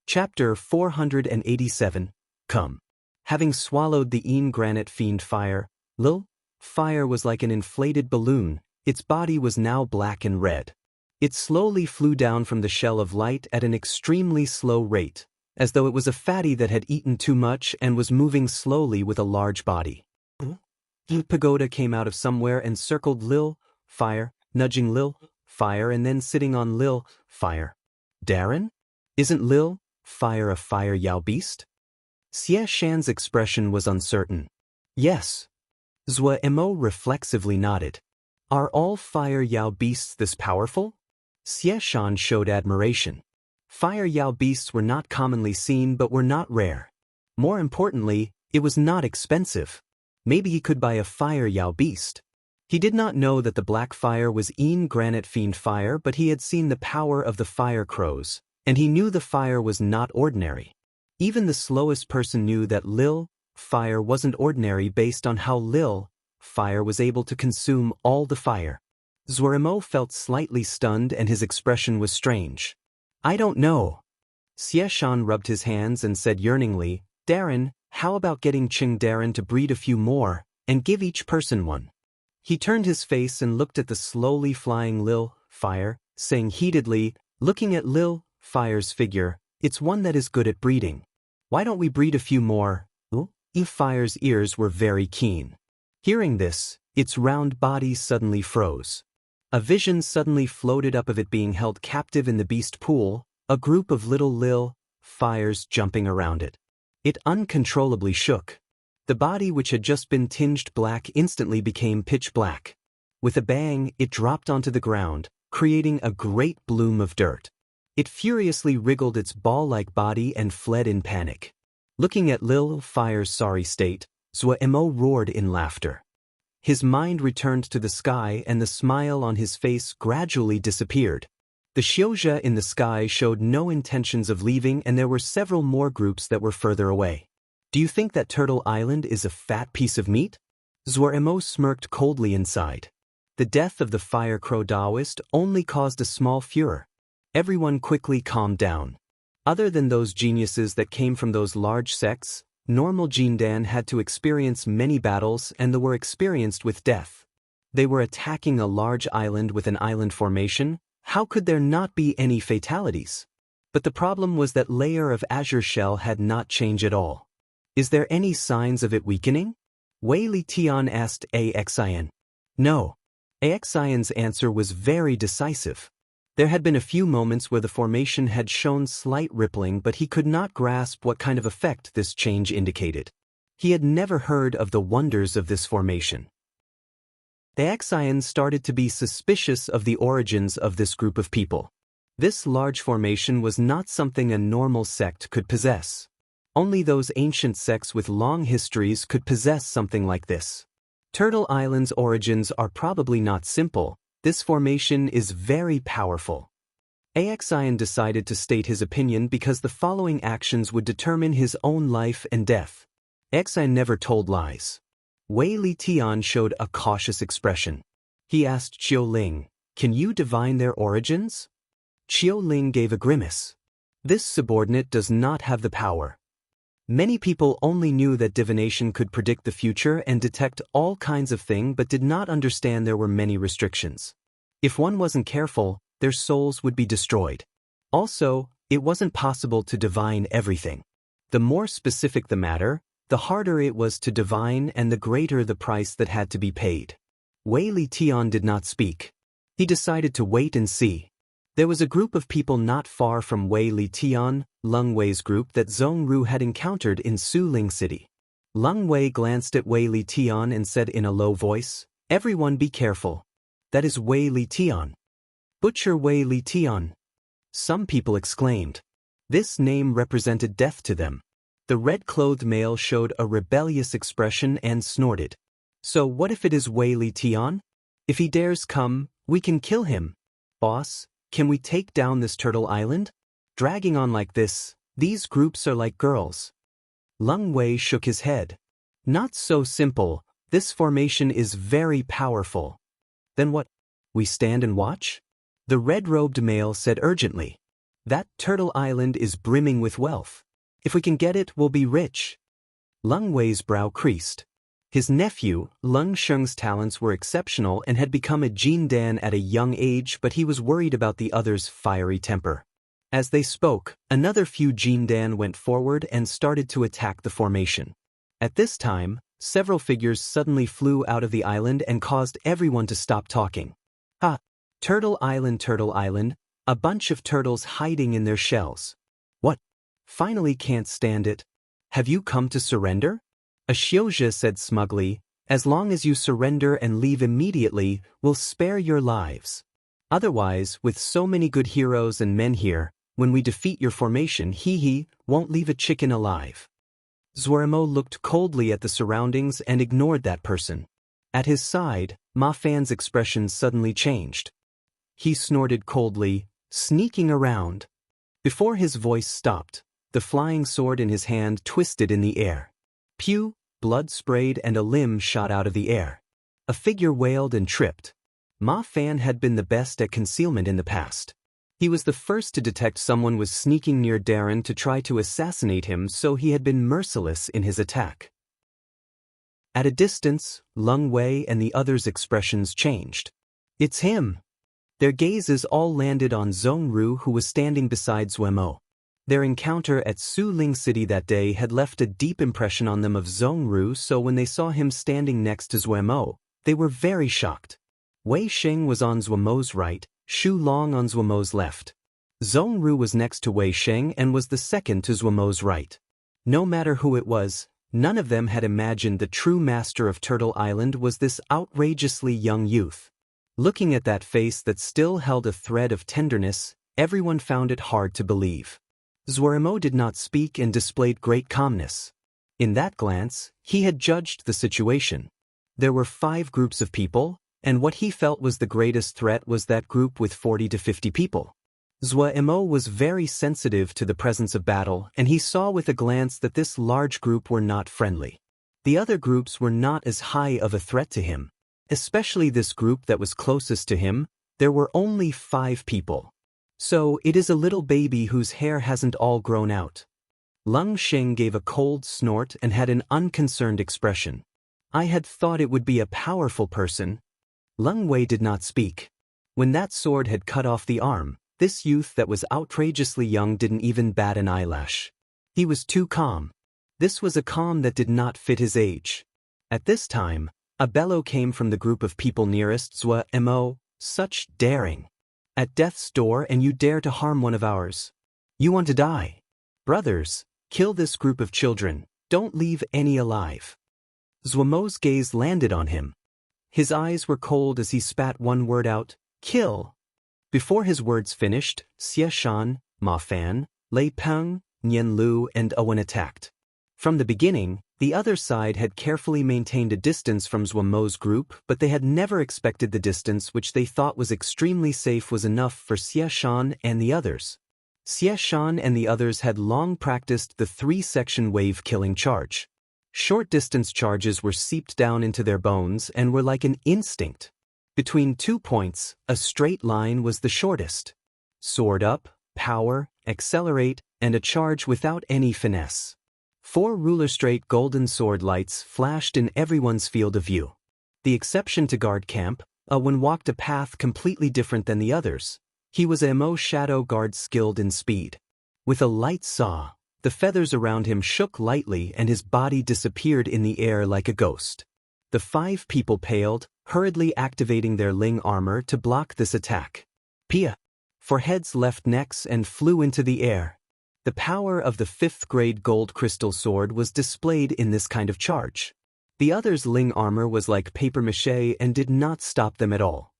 Chapter 487, Come. Having swallowed the granite fiend fire, Lil, fire was like an inflated balloon, its body was now black and red. It slowly flew down from the shell of light at an extremely slow rate, as though it was a fatty that had eaten too much and was moving slowly with a large body. The pagoda came out of somewhere and circled Lil, fire, nudging Lil, fire and then sitting on Lil, fire. Darren? Isn't Lil, fire a fire Yao beast? Xie Shan's expression was uncertain. Yes. Zhou Emo reflexively nodded. Are all fire Yao beasts this powerful? Xie Shan showed admiration. Fire Yao beasts were not commonly seen but were not rare. More importantly, it was not expensive. Maybe he could buy a fire Yao beast. He did not know that the black fire was granite fiend fire, but he had seen the power of the fire crows, and he knew the fire was not ordinary. Even the slowest person knew that Lil, fire wasn't ordinary based on how Lil, fire was able to consume all the fire. Zuorimo felt slightly stunned and his expression was strange. I don't know. Xie Shan rubbed his hands and said yearningly, Darren, how about getting Qing Darren to breed a few more, and give each person one? He turned his face and looked at the slowly flying Lil, fire, saying heatedly, looking at Lil, fire's figure, it's one that is good at breeding. Why don't we breed a few more? Fire's ears were very keen. Hearing this, its round body suddenly froze. A vision suddenly floated up of it being held captive in the beast pool, a group of little Lil, fires jumping around it. It uncontrollably shook. The body which had just been tinged black instantly became pitch black. With a bang, it dropped onto the ground, creating a great bloom of dirt. It furiously wriggled its ball-like body and fled in panic. Looking at Lil Fire's sorry state, Zhou Emo roared in laughter. His mind returned to the sky and the smile on his face gradually disappeared. The Xiuzhe in the sky showed no intentions of leaving and there were several more groups that were further away. Do you think that Turtle Island is a fat piece of meat? Zuorimo smirked coldly inside. The death of the fire crow Taoist only caused a small furor. Everyone quickly calmed down. Other than those geniuses that came from those large sects, normal Jindan had to experience many battles and they were experienced with death. They were attacking a large island with an island formation. How could there not be any fatalities? But the problem was that layer of azure shell had not changed at all. Is there any signs of it weakening? Wei Li Tian asked Axin. No. Axin's answer was very decisive. There had been a few moments where the formation had shown slight rippling but he could not grasp what kind of effect this change indicated. He had never heard of the wonders of this formation. Axin started to be suspicious of the origins of this group of people. This large formation was not something a normal sect could possess. Only those ancient sects with long histories could possess something like this. Turtle Island's origins are probably not simple. This formation is very powerful. Axin decided to state his opinion because the following actions would determine his own life and death. Axin never told lies. Wei Li Tian showed a cautious expression. He asked Qiu Ling, can you divine their origins? Qiu Ling gave a grimace. This subordinate does not have the power. Many people only knew that divination could predict the future and detect all kinds of things but did not understand there were many restrictions. If one wasn't careful, their souls would be destroyed. Also, it wasn't possible to divine everything. The more specific the matter, the harder it was to divine and the greater the price that had to be paid. Wei Li Tian did not speak. He decided to wait and see. There was a group of people not far from Wei Li Tian, Lung Wei's group that Zhong Ru had encountered in Suling City. Lung Wei glanced at Wei Li Tian and said in a low voice, everyone be careful. That is Wei Li Tian. Butcher Wei Li Tian. Some people exclaimed. This name represented death to them. The red-clothed male showed a rebellious expression and snorted. So what if it is Wei Li Tian? If he dares come, we can kill him. Boss, can we take down this Turtle Island? Dragging on like this, these groups are like girls. Lung Wei shook his head. Not so simple, this formation is very powerful. Then what? We stand and watch? The red-robed male said urgently. That turtle island is brimming with wealth. If we can get it, we'll be rich. Leng Wei's brow creased. His nephew, Leng Sheng's talents were exceptional and had become a Jindan at a young age, but he was worried about the other's fiery temper. As they spoke, another few Jindan went forward and started to attack the formation. At this time, several figures suddenly flew out of the island and caused everyone to stop talking. Ah! Turtle Island, a bunch of turtles hiding in their shells. What? Finally can't stand it. Have you come to surrender? A Xiuzhe said smugly, as long as you surrender and leave immediately, we'll spare your lives. Otherwise, with so many good heroes and men here, when we defeat your formation, won't leave a chicken alive. Zuoremo looked coldly at the surroundings and ignored that person. At his side, Ma Fan's expression suddenly changed. He snorted coldly, sneaking around. Before his voice stopped, the flying sword in his hand twisted in the air. Pew, blood sprayed and a limb shot out of the air. A figure wailed and tripped. Ma Fan had been the best at concealment in the past. He was the first to detect someone was sneaking near Darren to try to assassinate him, so he had been merciless in his attack. At a distance, Leng Wei and the others' expressions changed. It's him! Their gazes all landed on Zhongru, who was standing beside Zuemo. Their encounter at Su Ling City that day had left a deep impression on them of Zhongru, so when they saw him standing next to Zuemo, they were very shocked. Wei Sheng was on Zuemo's right, Shu Long on Zuemo's left. Zhongru was next to Wei Sheng and was the second to Zuemo's right. No matter who it was, none of them had imagined the true master of Turtle Island was this outrageously young youth. Looking at that face that still held a thread of tenderness, everyone found it hard to believe. Zuoremo did not speak and displayed great calmness. In that glance, he had judged the situation. There were 5 groups of people, and what he felt was the greatest threat was that group with 40 to 50 people. Zuoremo was very sensitive to the presence of battle, and he saw with a glance that this large group were not friendly. The other groups were not as high of a threat to him. Especially this group that was closest to him, there were only 5 people. So it is a little baby whose hair hasn't all grown out. Leng Sheng gave a cold snort and had an unconcerned expression. I had thought it would be a powerful person. Leng Wei did not speak. When that sword had cut off the arm, this youth that was outrageously young didn't even bat an eyelash. He was too calm. This was a calm that did not fit his age. At this time, a bellow came from the group of people nearest Zuoremo. Such daring. At death's door and you dare to harm one of ours. You want to die. Brothers, kill this group of children, don't leave any alive. Zuomo's gaze landed on him. His eyes were cold as he spat one word out, kill. Before his words finished, Xie Shan, Ma Fan, Lei Peng, Nian Lu and Owen attacked. From the beginning, the other side had carefully maintained a distance from Zuomo's group, but they had never expected the distance which they thought was extremely safe was enough for Xie Shan and the others. Xie Shan and the others had long practiced the 3-section wave-killing charge. Short-distance charges were seeped down into their bones and were like an instinct. Between 2 points, a straight line was the shortest. Sword up, power, accelerate, and a charge without any finesse. 4 ruler-straight golden sword lights flashed in everyone's field of view. The exception to guard camp, Owen walked a path completely different than the others. He was a Mo shadow guard skilled in speed. With a light saw, the feathers around him shook lightly and his body disappeared in the air like a ghost. The 5 people paled, hurriedly activating their Ling armor to block this attack. Pia! For heads left necks and flew into the air. The power of the 5th-grade gold crystal sword was displayed in this kind of charge. The others' Ling armor was like papier-mâché and did not stop them at all.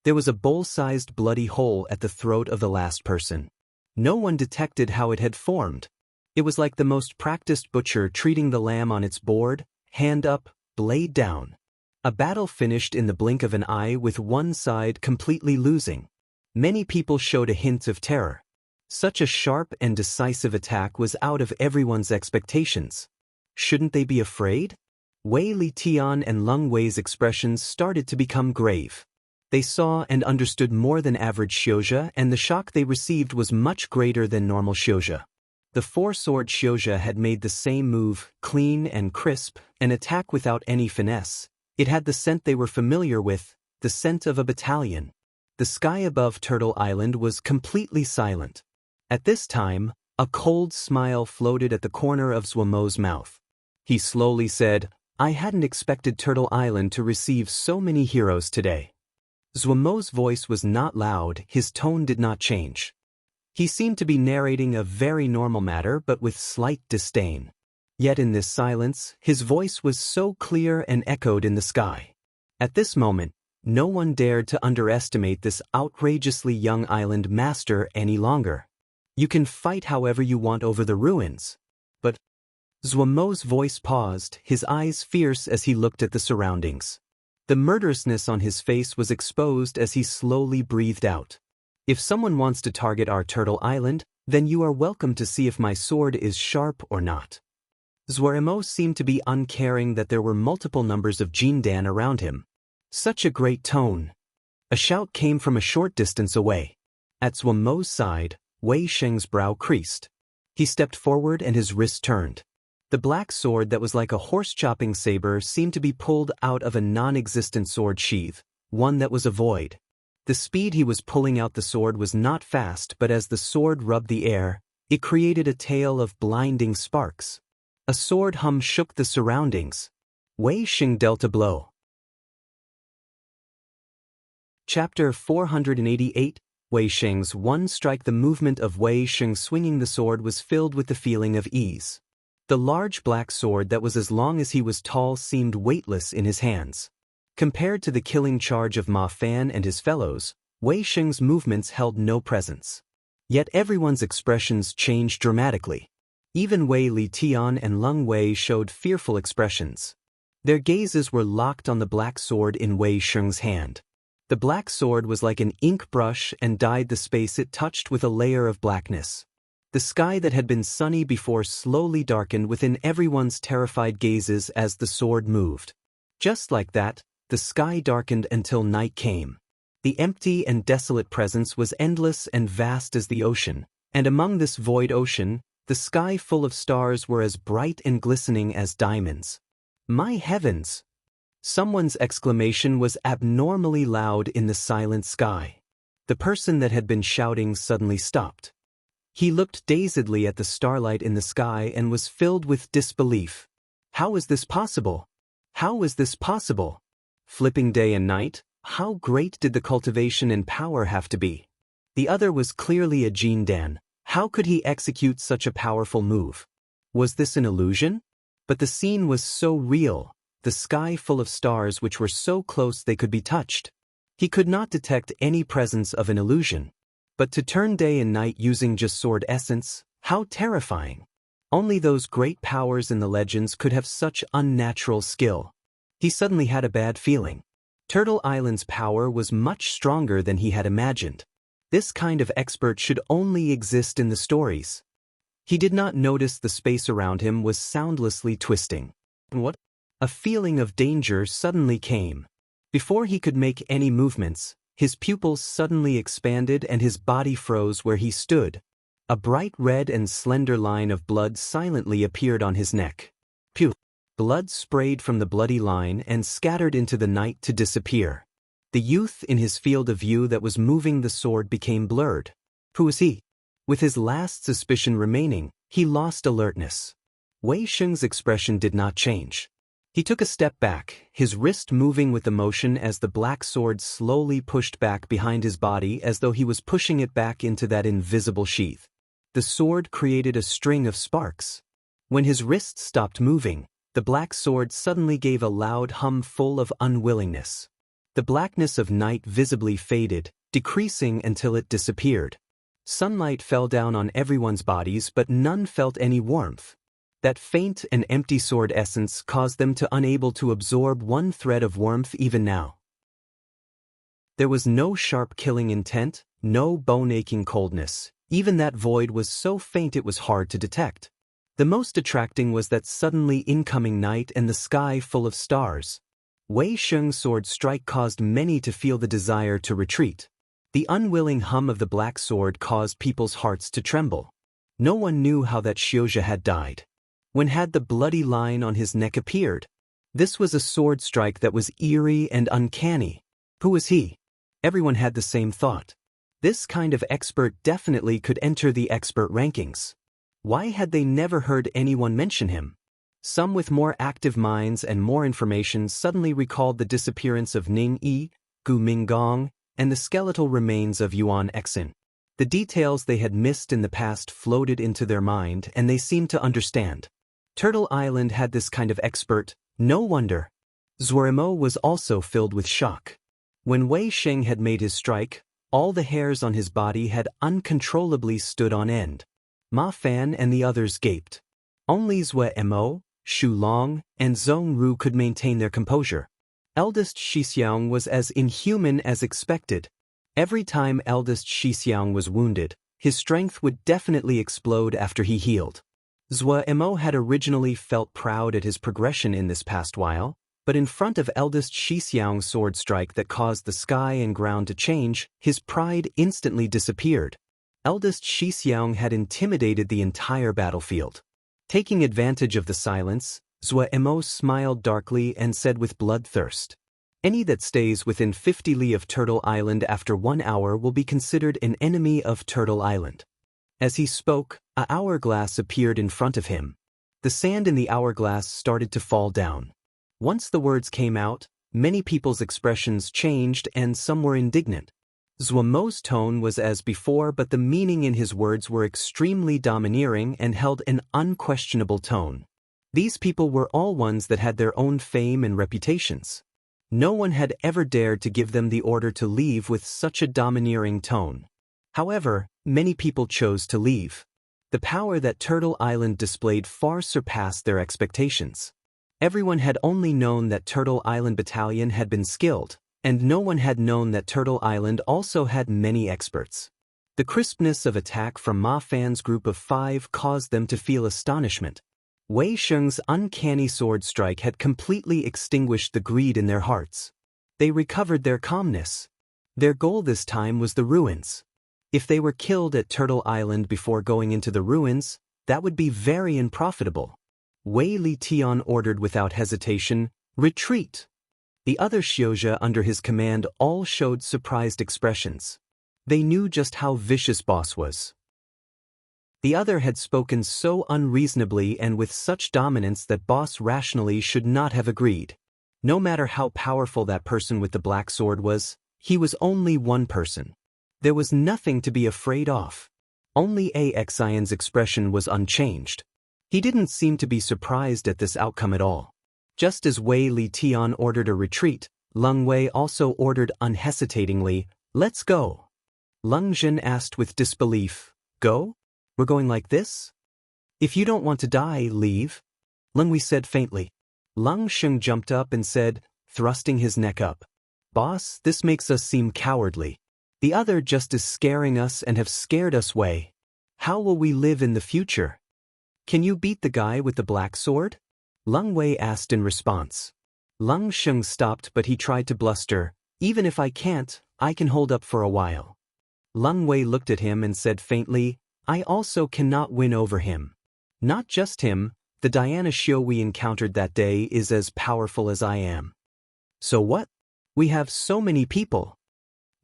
There was a bowl-sized bloody hole at the throat of the last person. No one detected how it had formed. It was like the most practiced butcher treating the lamb on its board, hand up, blade down. A battle finished in the blink of an eye with one side completely losing. Many people showed a hint of terror. Such a sharp and decisive attack was out of everyone's expectations. Shouldn't they be afraid? Wei Li Tian and Leng Wei's expressions started to become grave. They saw and understood more than average Shouja, and the shock they received was much greater than normal Shouja. The four-sword Shouja had made the same move, clean and crisp, an attack without any finesse. It had the scent they were familiar with, the scent of a battalion. The sky above Turtle Island was completely silent. At this time, a cold smile floated at the corner of Zwamo's mouth. He slowly said, "I hadn't expected Turtle Island to receive so many heroes today." Zwamo's voice was not loud, his tone did not change. He seemed to be narrating a very normal matter but with slight disdain. Yet in this silence, his voice was so clear and echoed in the sky. At this moment, no one dared to underestimate this outrageously young island master any longer. "You can fight however you want over the ruins. But..." Zwamo's voice paused, his eyes fierce as he looked at the surroundings. The murderousness on his face was exposed as he slowly breathed out. "If someone wants to target our Turtle Island, then you are welcome to see if my sword is sharp or not." Zwamo seemed to be uncaring that there were multiple numbers of Jindan around him. Such a great tone. A shout came from a short distance away. At Zwamo's side, Wei Sheng's brow creased. He stepped forward and his wrist turned. The black sword that was like a horse-chopping saber seemed to be pulled out of a non-existent sword sheath, one that was a void. The speed he was pulling out the sword was not fast, but as the sword rubbed the air, it created a tail of blinding sparks. A sword hum shook the surroundings. Wei Sheng dealt a blow. Chapter 488, Wei Sheng's one strike. The movement of Wei Sheng swinging the sword was filled with the feeling of ease. The large black sword that was as long as he was tall seemed weightless in his hands. Compared to the killing charge of Ma Fan and his fellows, Wei Sheng's movements held no presence. Yet everyone's expressions changed dramatically. Even Wei Li Tian and Leng Wei showed fearful expressions. Their gazes were locked on the black sword in Wei Sheng's hand. The black sword was like an ink brush and dyed the space it touched with a layer of blackness. The sky that had been sunny before slowly darkened within everyone's terrified gazes as the sword moved. Just like that, the sky darkened until night came. The empty and desolate presence was endless and vast as the ocean, and among this void ocean, the sky full of stars were as bright and glistening as diamonds. "My heavens!" Someone's exclamation was abnormally loud in the silent sky. The person that had been shouting suddenly stopped. He looked dazedly at the starlight in the sky and was filled with disbelief. How is this possible? How is this possible? Flipping day and night, how great did the cultivation and power have to be? The other was clearly a Jindan. How could he execute such a powerful move? Was this an illusion? But the scene was so real. The sky full of stars which were so close they could be touched. He could not detect any presence of an illusion. But to turn day and night using just sword essence, how terrifying. Only those great powers in the legends could have such unnatural skill. He suddenly had a bad feeling. Turtle Island's power was much stronger than he had imagined. This kind of expert should only exist in the stories. He did not notice the space around him was soundlessly twisting. What? A feeling of danger suddenly came. Before he could make any movements, his pupils suddenly expanded and his body froze where he stood. A bright red and slender line of blood silently appeared on his neck. Pew! Blood sprayed from the bloody line and scattered into the night to disappear. The youth in his field of view that was moving the sword became blurred. Who was he? With his last suspicion remaining, he lost alertness. Wei Sheng's expression did not change. He took a step back, his wrist moving with the motion as the black sword slowly pushed back behind his body as though he was pushing it back into that invisible sheath. The sword created a string of sparks. When his wrist stopped moving, the black sword suddenly gave a loud hum full of unwillingness. The blackness of night visibly faded, decreasing until it disappeared. Sunlight fell down on everyone's bodies but none felt any warmth. That faint and empty sword essence caused them to unable to absorb one thread of warmth even now. There was no sharp killing intent, no bone-aching coldness. Even that void was so faint it was hard to detect. The most attracting was that suddenly incoming night and the sky full of stars. Wei Sheng's sword strike caused many to feel the desire to retreat. The unwilling hum of the black sword caused people's hearts to tremble. No one knew how that Xiuzhe had died. When had the bloody line on his neck appeared? This was a sword strike that was eerie and uncanny. Who was he? Everyone had the same thought. This kind of expert definitely could enter the expert rankings. Why had they never heard anyone mention him? Some with more active minds and more information suddenly recalled the disappearance of Ning Yi, Gu Minggong, and the skeletal remains of Yuan Exin. The details they had missed in the past floated into their mind, and they seemed to understand. Turtle Island had this kind of expert, no wonder. Zuorimo was also filled with shock. When Wei Sheng had made his strike, all the hairs on his body had uncontrollably stood on end. Ma Fan and the others gaped. Only Zuorimo, Shu Long, and Zhong Ru could maintain their composure. Eldest Shixiang was as inhuman as expected. Every time eldest Shixiang was wounded, his strength would definitely explode after he healed. Zuorimo had originally felt proud at his progression in this past while, but in front of eldest Shixiang's sword strike that caused the sky and ground to change, his pride instantly disappeared. Eldest Shixiang had intimidated the entire battlefield. Taking advantage of the silence, Zuorimo smiled darkly and said with bloodthirst, "Any that stays within 50 li of Turtle Island after 1 hour will be considered an enemy of Turtle Island." As he spoke, an hourglass appeared in front of him. The sand in the hourglass started to fall down. Once the words came out, many people's expressions changed and some were indignant. Zuorimo's tone was as before, but the meaning in his words were extremely domineering and held an unquestionable tone. These people were all ones that had their own fame and reputations. No one had ever dared to give them the order to leave with such a domineering tone. However, many people chose to leave. The power that Turtle Island displayed far surpassed their expectations. Everyone had only known that Turtle Island Battalion had been skilled, and no one had known that Turtle Island also had many experts. The crispness of attack from Ma Fan's group of 5 caused them to feel astonishment. Wei Sheng's uncanny sword strike had completely extinguished the greed in their hearts. They recovered their calmness. Their goal this time was the ruins. If they were killed at Turtle Island before going into the ruins, that would be very unprofitable. Wei Li Tian ordered without hesitation, "Retreat!" The other Xiuzhe under his command all showed surprised expressions. They knew just how vicious Boss was. The other had spoken so unreasonably and with such dominance that Boss rationally should not have agreed. No matter how powerful that person with the black sword was, he was only one person. There was nothing to be afraid of. Only Xian's expression was unchanged. He didn't seem to be surprised at this outcome at all. Just as Wei Li Tian ordered a retreat, Leng Wei also ordered unhesitatingly, "Let's go." Leng Zhen asked with disbelief, "Go? We're going like this? If you don't want to die, leave." Leng Wei said faintly. Leng Sheng jumped up and said, thrusting his neck up, "Boss, this makes us seem cowardly. The other just is scaring us and have scared us Wei. How will we live in the future? Can you beat the guy with the black sword?" Leng Wei asked in response. Leng Sheng stopped, but he tried to bluster, "Even if I can't, I can hold up for a while." Leng Wei looked at him and said faintly, "I also cannot win over him. Not just him, the Diana Xiu we encountered that day is as powerful as I am." "So what? We have so many people."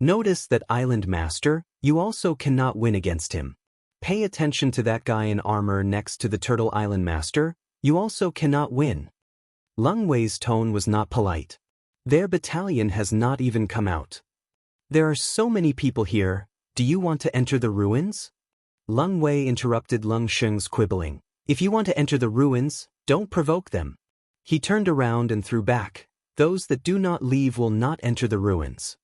"Notice that Island Master, you also cannot win against him. Pay attention to that guy in armor next to the Turtle Island Master, you also cannot win." Leng Wei's tone was not polite. "Their battalion has not even come out. There are so many people here, do you want to enter the ruins?" Leng Wei interrupted Leng Sheng's quibbling. "If you want to enter the ruins, don't provoke them." He turned around and threw back, "Those that do not leave will not enter the ruins."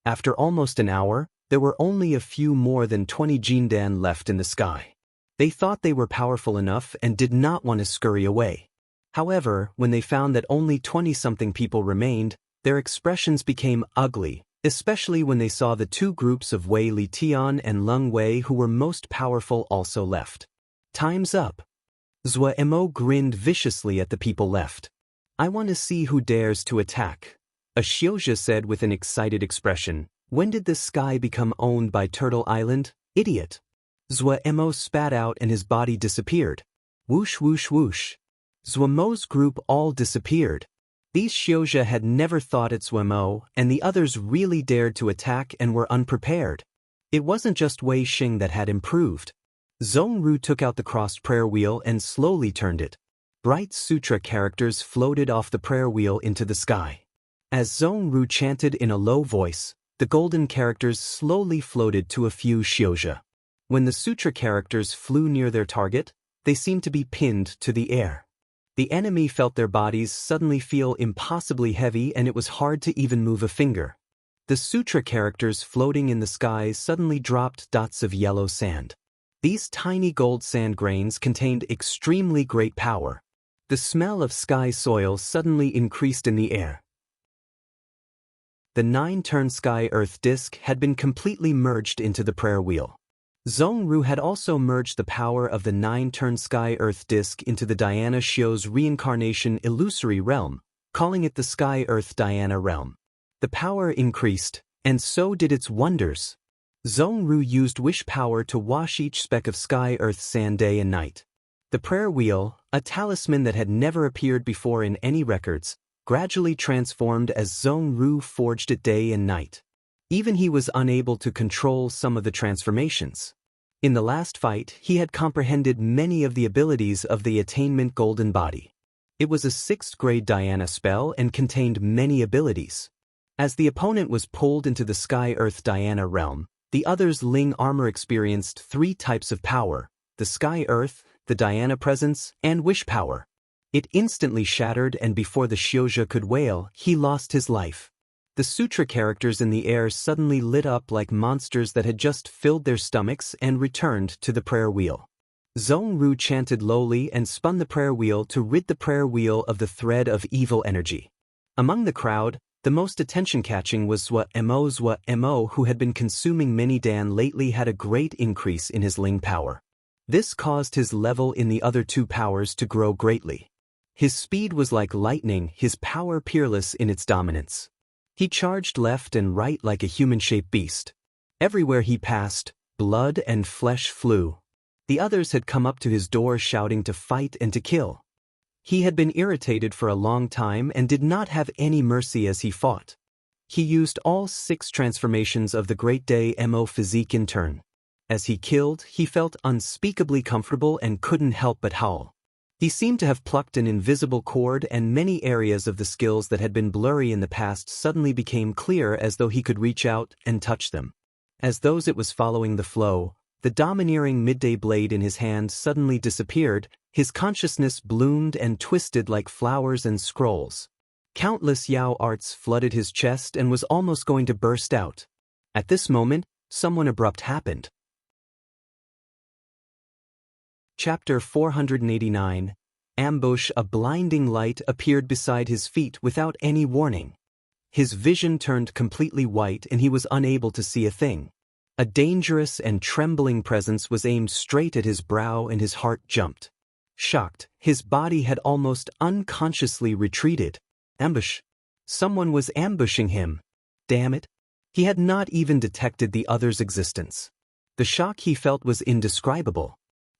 After almost an hour, there were only a few more than 20 Jindan left in the sky. They thought they were powerful enough and did not want to scurry away. However, when they found that only 20-something people remained, their expressions became ugly, especially when they saw the 2 groups of Wei Li Tian and Leng Wei who were most powerful also left. "Time's up." Zuorimo grinned viciously at the people left. I want to see who dares to attack. A Xiozha said with an excited expression. When did this sky become owned by Turtle Island? Idiot. Zuemo spat out and his body disappeared. Whoosh whoosh whoosh. Zuemo's group all disappeared. These Xiozha had never thought it Zuemo, and the others really dared to attack and were unprepared. It wasn't just Wei Xing that had improved. Zhongru took out the crossed prayer wheel and slowly turned it. Bright sutra characters floated off the prayer wheel into the sky. As Zhongru chanted in a low voice, the golden characters slowly floated to a few Xiozha. When the sutra characters flew near their target, they seemed to be pinned to the air. The enemy felt their bodies suddenly feel impossibly heavy and it was hard to even move a finger. The sutra characters floating in the sky suddenly dropped dots of yellow sand. These tiny gold sand grains contained extremely great power. The smell of sky soil suddenly increased in the air. The 9-turn sky-earth disk had been completely merged into the prayer wheel. Zhongru had also merged the power of the 9-turn sky-earth disk into the Diana Xiu's reincarnation illusory realm, calling it the sky-earth Diana realm. The power increased, and so did its wonders. Zhongru used wish power to wash each speck of sky-earth sand day and night. The prayer wheel, a talisman that had never appeared before in any records, gradually transformed as Zhongru forged it day and night. Even he was unable to control some of the transformations. In the last fight, he had comprehended many of the abilities of the attainment golden body. It was a 6th-grade Diana spell and contained many abilities. As the opponent was pulled into the Sky-Earth Diana realm, the other's Ling armor experienced 3 types of power: the Sky-Earth, the Diana presence, and wish power. It instantly shattered, and before the Xiozha could wail, he lost his life. The sutra characters in the air suddenly lit up like monsters that had just filled their stomachs and returned to the prayer wheel. Zhongru chanted lowly and spun the prayer wheel to rid the prayer wheel of the thread of evil energy. Among the crowd, the most attention-catching was Zuemo, who had been consuming many Dan lately, had a great increase in his Ling power. This caused his level in the other 2 powers to grow greatly. His speed was like lightning, his power peerless in its dominance. He charged left and right like a human-shaped beast. Everywhere he passed, blood and flesh flew. The others had come up to his door shouting to fight and to kill. He had been irritated for a long time and did not have any mercy as he fought. He used all 6 transformations of the Great Day Mo physique in turn. As he killed, he felt unspeakably comfortable and couldn't help but howl. He seemed to have plucked an invisible cord, and many areas of the skills that had been blurry in the past suddenly became clear, as though he could reach out and touch them. As though it was following the flow, the domineering midday blade in his hand suddenly disappeared, his consciousness bloomed and twisted like flowers and scrolls. Countless Yao arts flooded his chest and was almost going to burst out. At this moment, someone abrupt happened. Chapter 489. Ambush. A blinding light appeared beside his feet without any warning. His vision turned completely white and he was unable to see a thing. A dangerous and trembling presence was aimed straight at his brow and his heart jumped. Shocked, his body had almost unconsciously retreated. Ambush. Someone was ambushing him. Damn it. He had not even detected the other's existence. The shock he felt was indescribable.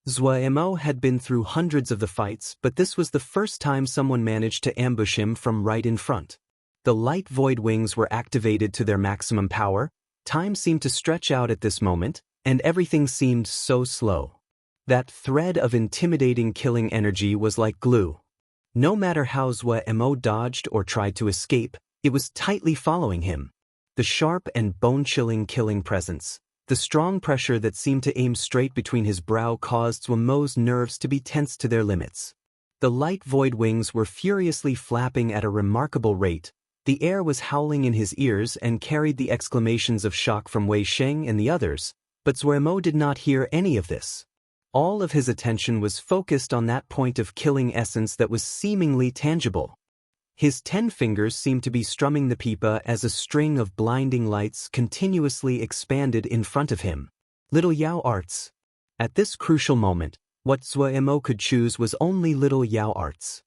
Zuemo had been through hundreds of the fights, but this was the first time someone managed to ambush him from right in front. The light void wings were activated to their maximum power, time seemed to stretch out at this moment, and everything seemed so slow. That thread of intimidating killing energy was like glue. No matter how Zuemo dodged or tried to escape, it was tightly following him. The sharp and bone-chilling killing presence. The strong pressure that seemed to aim straight between his brow caused Zuemo's nerves to be tensed to their limits. The light void wings were furiously flapping at a remarkable rate. The air was howling in his ears and carried the exclamations of shock from Wei Sheng and the others, but Zuemo did not hear any of this. All of his attention was focused on that point of killing essence that was seemingly tangible. His 10 fingers seemed to be strumming the pipa as a string of blinding lights continuously expanded in front of him. Little Yao arts. At this crucial moment, what Zuemo could choose was only little Yao arts.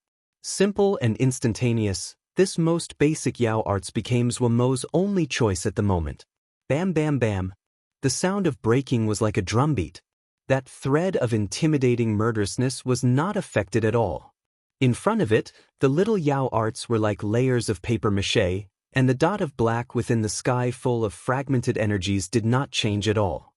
Simple and instantaneous, this most basic Yao arts became Zhuomo's only choice at the moment. Bam bam bam. The sound of breaking was like a drumbeat. That thread of intimidating murderousness was not affected at all. In front of it, the little Yao arts were like layers of paper mache, and the dot of black within the sky full of fragmented energies did not change at all.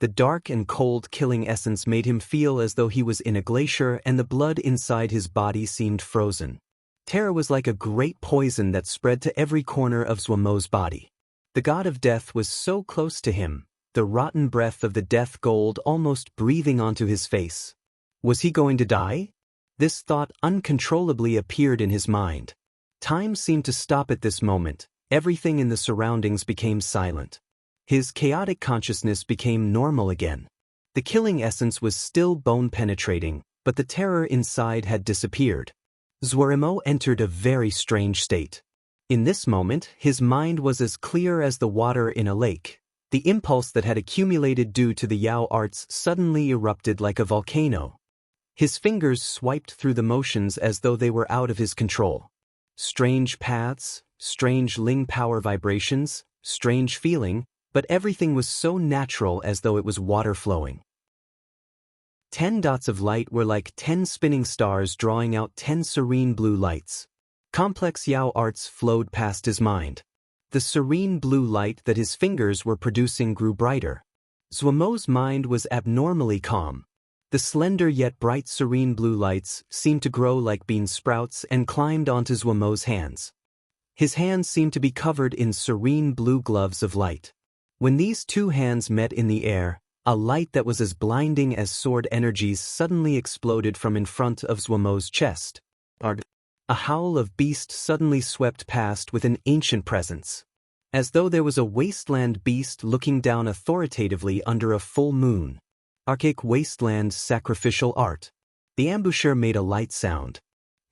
The dark and cold killing essence made him feel as though he was in a glacier and the blood inside his body seemed frozen. Terror was like a great poison that spread to every corner of Zhuomo's body. The god of death was so close to him, the rotten breath of the death gold almost breathing onto his face. Was he going to die? This thought uncontrollably appeared in his mind. Time seemed to stop at this moment, everything in the surroundings became silent. His chaotic consciousness became normal again. The killing essence was still bone-penetrating, but the terror inside had disappeared. Zhuoremo entered a very strange state. In this moment, his mind was as clear as the water in a lake. The impulse that had accumulated due to the Yao arts suddenly erupted like a volcano. His fingers swiped through the motions as though they were out of his control. Strange paths, strange Ling power vibrations, strange feeling, but everything was so natural as though it was water flowing. 10 dots of light were like 10 spinning stars drawing out 10 serene blue lights. Complex Yao arts flowed past his mind. The serene blue light that his fingers were producing grew brighter. Zhuomo's mind was abnormally calm. The slender yet bright serene blue lights seemed to grow like bean sprouts and climbed onto Zhuomo's hands. His hands seemed to be covered in serene blue gloves of light. When these two hands met in the air, a light that was as blinding as sword energies suddenly exploded from in front of Zhuomo's chest. A howl of beast suddenly swept past with an ancient presence. As though there was a wasteland beast looking down authoritatively under a full moon. Archaic wasteland sacrificial art. The ambusher made a light sound.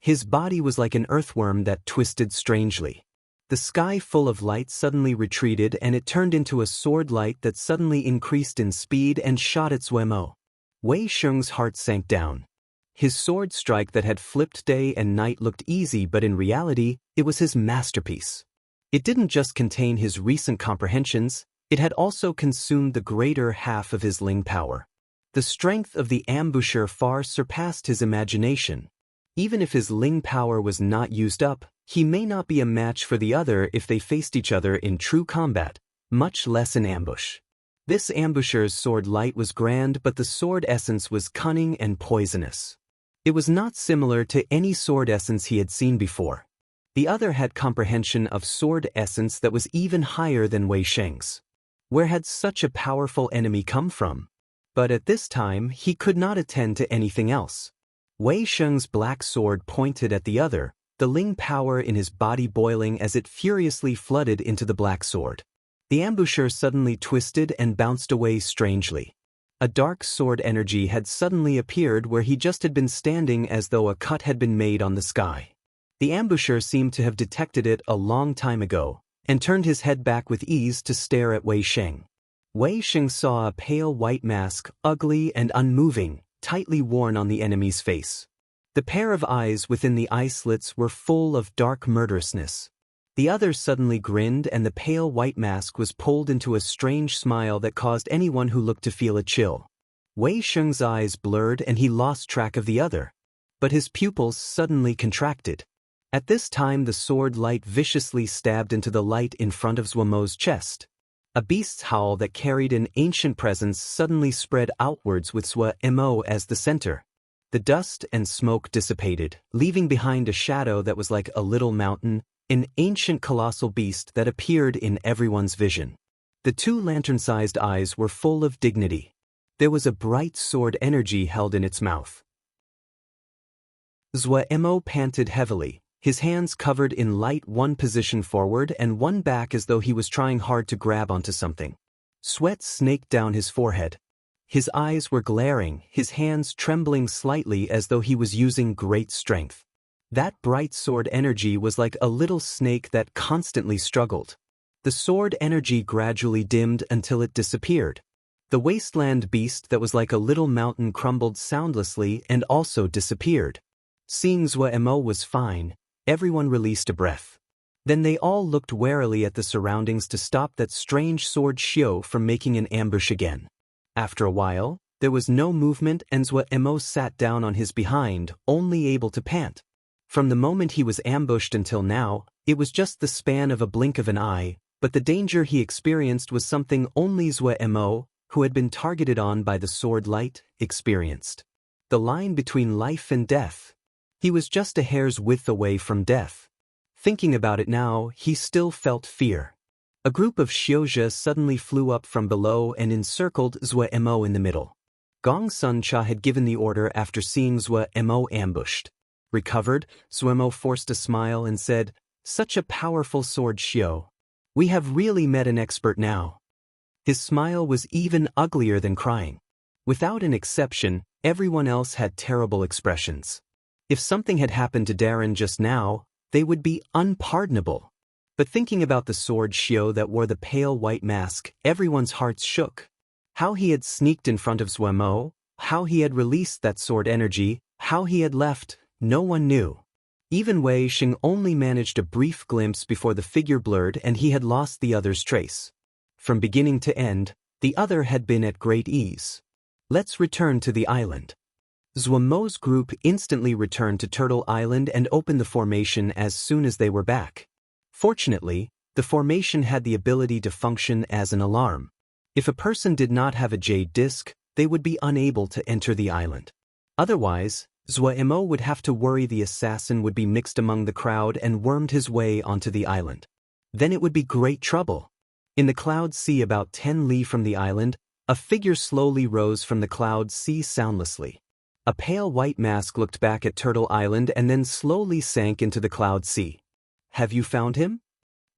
His body was like an earthworm that twisted strangely. The sky full of light suddenly retreated and it turned into a sword light that suddenly increased in speed and shot at Zhuomo. Wei Sheng's heart sank down. His sword strike that had flipped day and night looked easy, but in reality, it was his masterpiece. It didn't just contain his recent comprehensions, it had also consumed the greater half of his Ling power. The strength of the ambusher far surpassed his imagination. Even if his Ling power was not used up, he may not be a match for the other if they faced each other in true combat, much less in ambush. This ambusher's sword light was grand, but the sword essence was cunning and poisonous. It was not similar to any sword essence he had seen before. The other had comprehension of sword essence that was even higher than Wei Sheng's. Where had such a powerful enemy come from? But at this time, he could not attend to anything else. Wei Sheng's black sword pointed at the other, the Ling power in his body boiling as it furiously flooded into the black sword. The ambusher suddenly twisted and bounced away strangely. A dark sword energy had suddenly appeared where he just had been standing as though a cut had been made on the sky. The ambusher seemed to have detected it a long time ago, and turned his head back with ease to stare at Wei Sheng. Wei Sheng saw a pale white mask, ugly and unmoving, tightly worn on the enemy's face. The pair of eyes within the eye slits were full of dark murderousness. The other suddenly grinned and the pale white mask was pulled into a strange smile that caused anyone who looked to feel a chill. Wei Sheng's eyes blurred and he lost track of the other. But his pupils suddenly contracted. At this time the sword light viciously stabbed into the light in front of Zhuomo's chest. A beast's howl that carried an ancient presence suddenly spread outwards with Zhuomo as the center. The dust and smoke dissipated, leaving behind a shadow that was like a little mountain, an ancient colossal beast that appeared in everyone's vision. The two lantern-sized eyes were full of dignity. There was a bright sword energy held in its mouth. Zhuomo panted heavily, his hands covered in light, one position forward and one back as though he was trying hard to grab onto something. Sweat snaked down his forehead. His eyes were glaring, his hands trembling slightly as though he was using great strength. That bright sword energy was like a little snake that constantly struggled. The sword energy gradually dimmed until it disappeared. The wasteland beast that was like a little mountain crumbled soundlessly and also disappeared. Seeing Zhuemo was fine, everyone released a breath. Then they all looked warily at the surroundings to stop that strange sword Xiao from making an ambush again. After a while, there was no movement and Zhuemo sat down on his behind, only able to pant. From the moment he was ambushed until now, it was just the span of a blink of an eye, but the danger he experienced was something only Zhuemo, who had been targeted on by the sword light, experienced. The line between life and death. He was just a hair's width away from death. Thinking about it now, he still felt fear. A group of Xiozhe suddenly flew up from below and encircled Zhuemo in the middle. Gong Suncha had given the order after seeing Zhuemo ambushed. Recovered, Zhuemo forced a smile and said, "Such a powerful sword, Xiao. We have really met an expert now." His smile was even uglier than crying. Without an exception, everyone else had terrible expressions. If something had happened to Darren just now, they would be unpardonable. But thinking about the sword Xiao that wore the pale white mask, everyone's hearts shook. How he had sneaked in front of Zhuemo, how he had released that sword energy, how he had left, no one knew. Even Wei Xing only managed a brief glimpse before the figure blurred and he had lost the other's trace. From beginning to end, the other had been at great ease. Let's return to the island. Zhuemo's group instantly returned to Turtle Island and opened the formation as soon as they were back. Fortunately, the formation had the ability to function as an alarm. If a person did not have a jade disc, they would be unable to enter the island. Otherwise, Zhuemo would have to worry the assassin would be mixed among the crowd and wormed his way onto the island. Then it would be great trouble. In the cloud sea about 10 li from the island, a figure slowly rose from the cloud sea soundlessly. A pale white mask looked back at Turtle Island and then slowly sank into the cloud sea. "Have you found him?"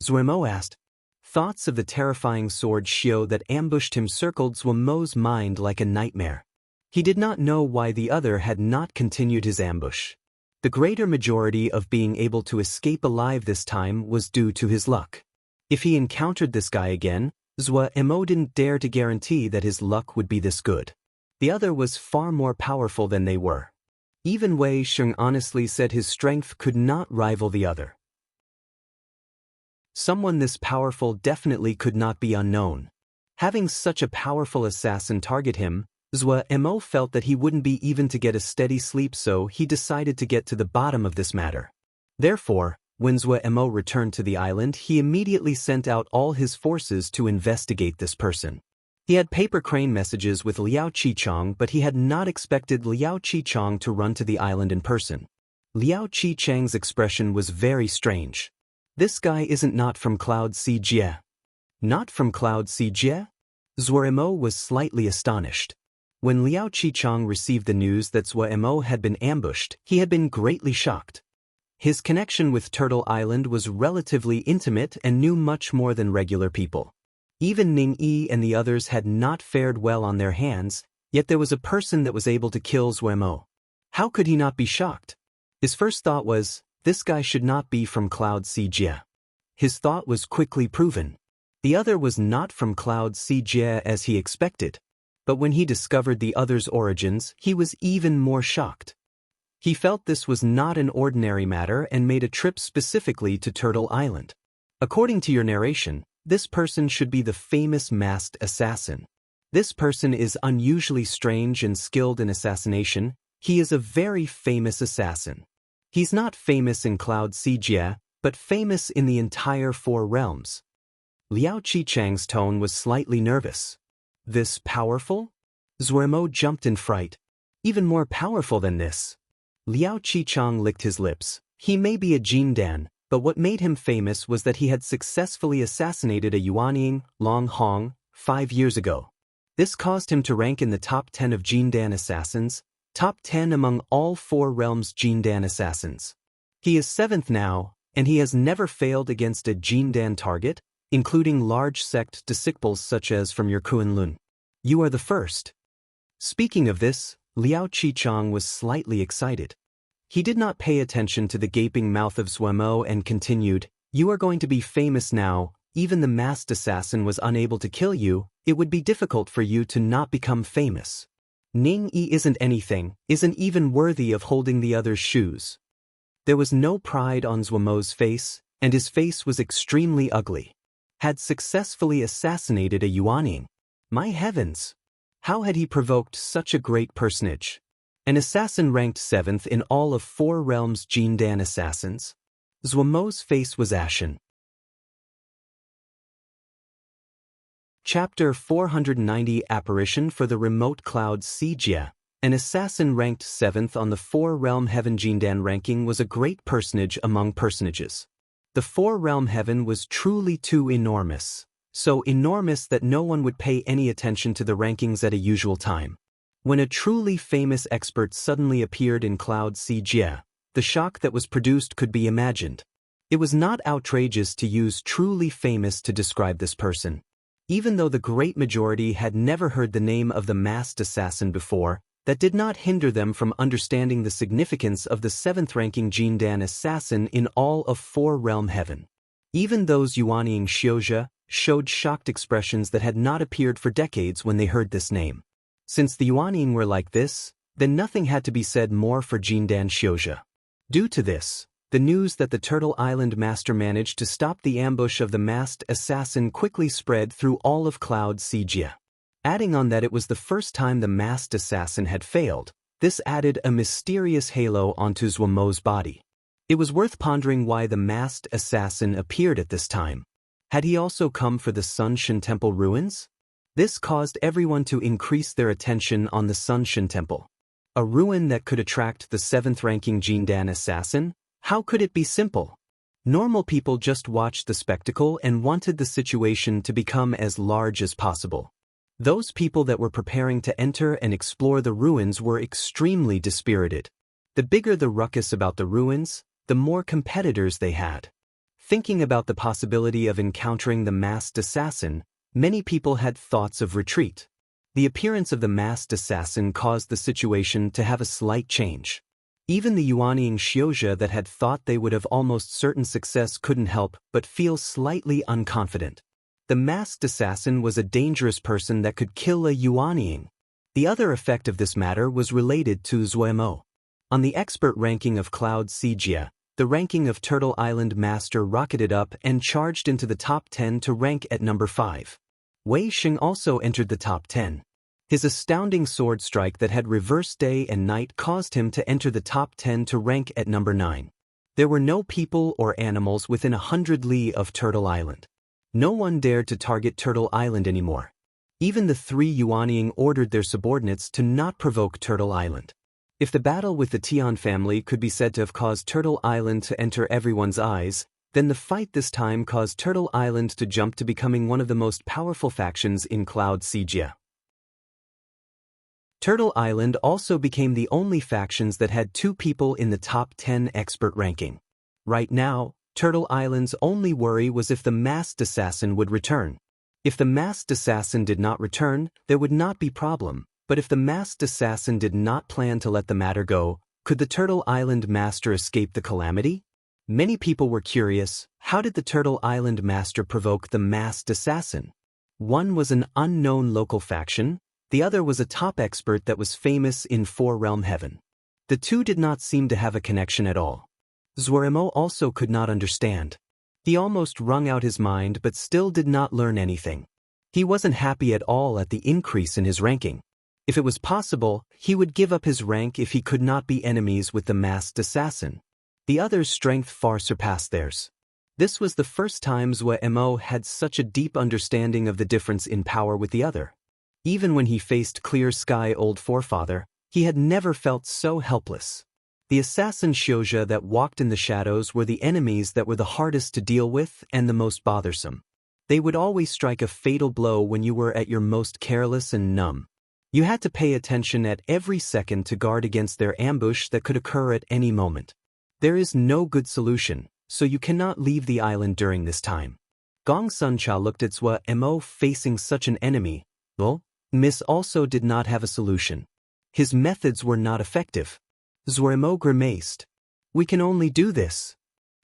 Zhuemo asked. Thoughts of the terrifying sword Xiao that ambushed him circled Zhuemo's mind like a nightmare. He did not know why the other had not continued his ambush. The greater majority of being able to escape alive this time was due to his luck. If he encountered this guy again, Zhuemo didn't dare to guarantee that his luck would be this good. The other was far more powerful than they were. Even Wei Xing honestly said his strength could not rival the other. Someone this powerful definitely could not be unknown. Having such a powerful assassin target him, Zhuemo felt that he wouldn't be even to get a steady sleep, so he decided to get to the bottom of this matter. Therefore, when Zhuemo returned to the island, he immediately sent out all his forces to investigate this person. He had paper crane messages with Liao Qichang, but he had not expected Liao Qichang to run to the island in person. Liao Qichang's expression was very strange. This guy isn't not from Cloud Sea Jie. Not from Cloud Sea Jie? Zhuemo was slightly astonished. When Liao Qichang received the news that Zhuemo had been ambushed, he had been greatly shocked. His connection with Turtle Island was relatively intimate and knew much more than regular people. Even Ning Yi and the others had not fared well on their hands, yet there was a person that was able to kill Zhuemo. How could he not be shocked? His first thought was, this guy should not be from Cloud Sea Jie. His thought was quickly proven. The other was not from Cloud Sea Jie as he expected. But when he discovered the other's origins, he was even more shocked. He felt this was not an ordinary matter and made a trip specifically to Turtle Island. According to your narration, this person should be the famous masked assassin. This person is unusually strange and skilled in assassination. He is a very famous assassin. He's not famous in Cloud Sea Jie, but famous in the entire 4 realms. Liao Qichang's tone was slightly nervous. This powerful? Zhuemo jumped in fright. Even more powerful than this. Liao Qichang licked his lips. He may be a Jindan, but what made him famous was that he had successfully assassinated a Yuanying, Long Hong, 5 years ago. This caused him to rank in the top 10 of Jindan assassins, top 10 among all 4 realms Jindan assassins. He is 7th now, and he has never failed against a Jindan target, including large sect disciples such as from your Kunlun. You are the first. Speaking of this, Liao Qichang was slightly excited. He did not pay attention to the gaping mouth of Zhuemo and continued, you are going to be famous now. Even the masked assassin was unable to kill you. It would be difficult for you to not become famous. Ning Yi isn't anything, isn't even worthy of holding the other's shoes. There was no pride on Zhuomo's face, and his face was extremely ugly. Had successfully assassinated a Yuanying. My heavens! How had he provoked such a great personage? An assassin ranked 7th in all of 4 realms Jindan assassins? Zhuomo's face was ashen. Chapter 490 Apparition for the Remote Cloud Sijia. An assassin ranked 7th on the 4-realm heaven Jindan ranking was a great personage among personages. The 4-realm heaven was truly too enormous. So enormous that no one would pay any attention to the rankings at a usual time. When a truly famous expert suddenly appeared in Cloud Sijia, the shock that was produced could be imagined. It was not outrageous to use truly famous to describe this person. Even though the great majority had never heard the name of the masked assassin before, that did not hinder them from understanding the significance of the 7th-ranking Jindan assassin in all of 4-realm heaven. Even those Yuanying Xiozha showed shocked expressions that had not appeared for decades when they heard this name. Since the Yuanying were like this, then nothing had to be said more for Jindan Xiozha. Due to this, the news that the Turtle Island Master managed to stop the ambush of the masked assassin quickly spread through all of Cloud Sijia. Adding on that it was the first time the masked assassin had failed, this added a mysterious halo onto Zhuomo's body. It was worth pondering why the masked assassin appeared at this time. Had he also come for the Sunshin Temple ruins? This caused everyone to increase their attention on the Sunshin Temple. A ruin that could attract the 7th-ranking Jindan assassin? How could it be simple? Normal people just watched the spectacle and wanted the situation to become as large as possible. Those people that were preparing to enter and explore the ruins were extremely dispirited. The bigger the ruckus about the ruins, the more competitors they had. Thinking about the possibility of encountering the masked assassin, many people had thoughts of retreat. The appearance of the masked assassin caused the situation to have a slight change. Even the Yuanying Xiozha that had thought they would have almost certain success couldn't help but feel slightly unconfident. The masked assassin was a dangerous person that could kill a Yuanying. The other effect of this matter was related to Zhuomo. On the expert ranking of Cloud Sijia, the ranking of Turtle Island Master rocketed up and charged into the top 10 to rank at number 5. Wei Xing also entered the top 10. His astounding sword strike that had reversed day and night caused him to enter the top 10 to rank at number 9. There were no people or animals within 100 li of Turtle Island. No one dared to target Turtle Island anymore. Even the 3 Yuanying ordered their subordinates to not provoke Turtle Island. If the battle with the Tian family could be said to have caused Turtle Island to enter everyone's eyes, then the fight this time caused Turtle Island to jump to becoming one of the most powerful factions in Cloud Sijia. Turtle Island also became the only factions that had 2 people in the top 10 expert ranking. Right now, Turtle Island's only worry was if the masked assassin would return. If the masked assassin did not return, there would not be problem, but if the masked assassin did not plan to let the matter go, could the Turtle Island Master escape the calamity? Many people were curious, how did the Turtle Island Master provoke the masked assassin? One was an unknown local faction, the other was a top expert that was famous in 4-realm heaven. The two did not seem to have a connection at all. Zhuomo also could not understand. He almost wrung out his mind but still did not learn anything. He wasn't happy at all at the increase in his ranking. If it was possible, he would give up his rank if he could not be enemies with the masked assassin. The other's strength far surpassed theirs. This was the first time Zhuomo had such a deep understanding of the difference in power with the other. Even when he faced Clear Sky Old Forefather, he had never felt so helpless. The assassin Xiozha that walked in the shadows were the enemies that were the hardest to deal with and the most bothersome. They would always strike a fatal blow when you were at your most careless and numb. You had to pay attention at every second to guard against their ambush that could occur at any moment. There is no good solution, so you cannot leave the island during this time. Gong Suncha looked at Zhuomo facing such an enemy. Well, Miss also did not have a solution. His methods were not effective. Zhuomo grimaced. We can only do this.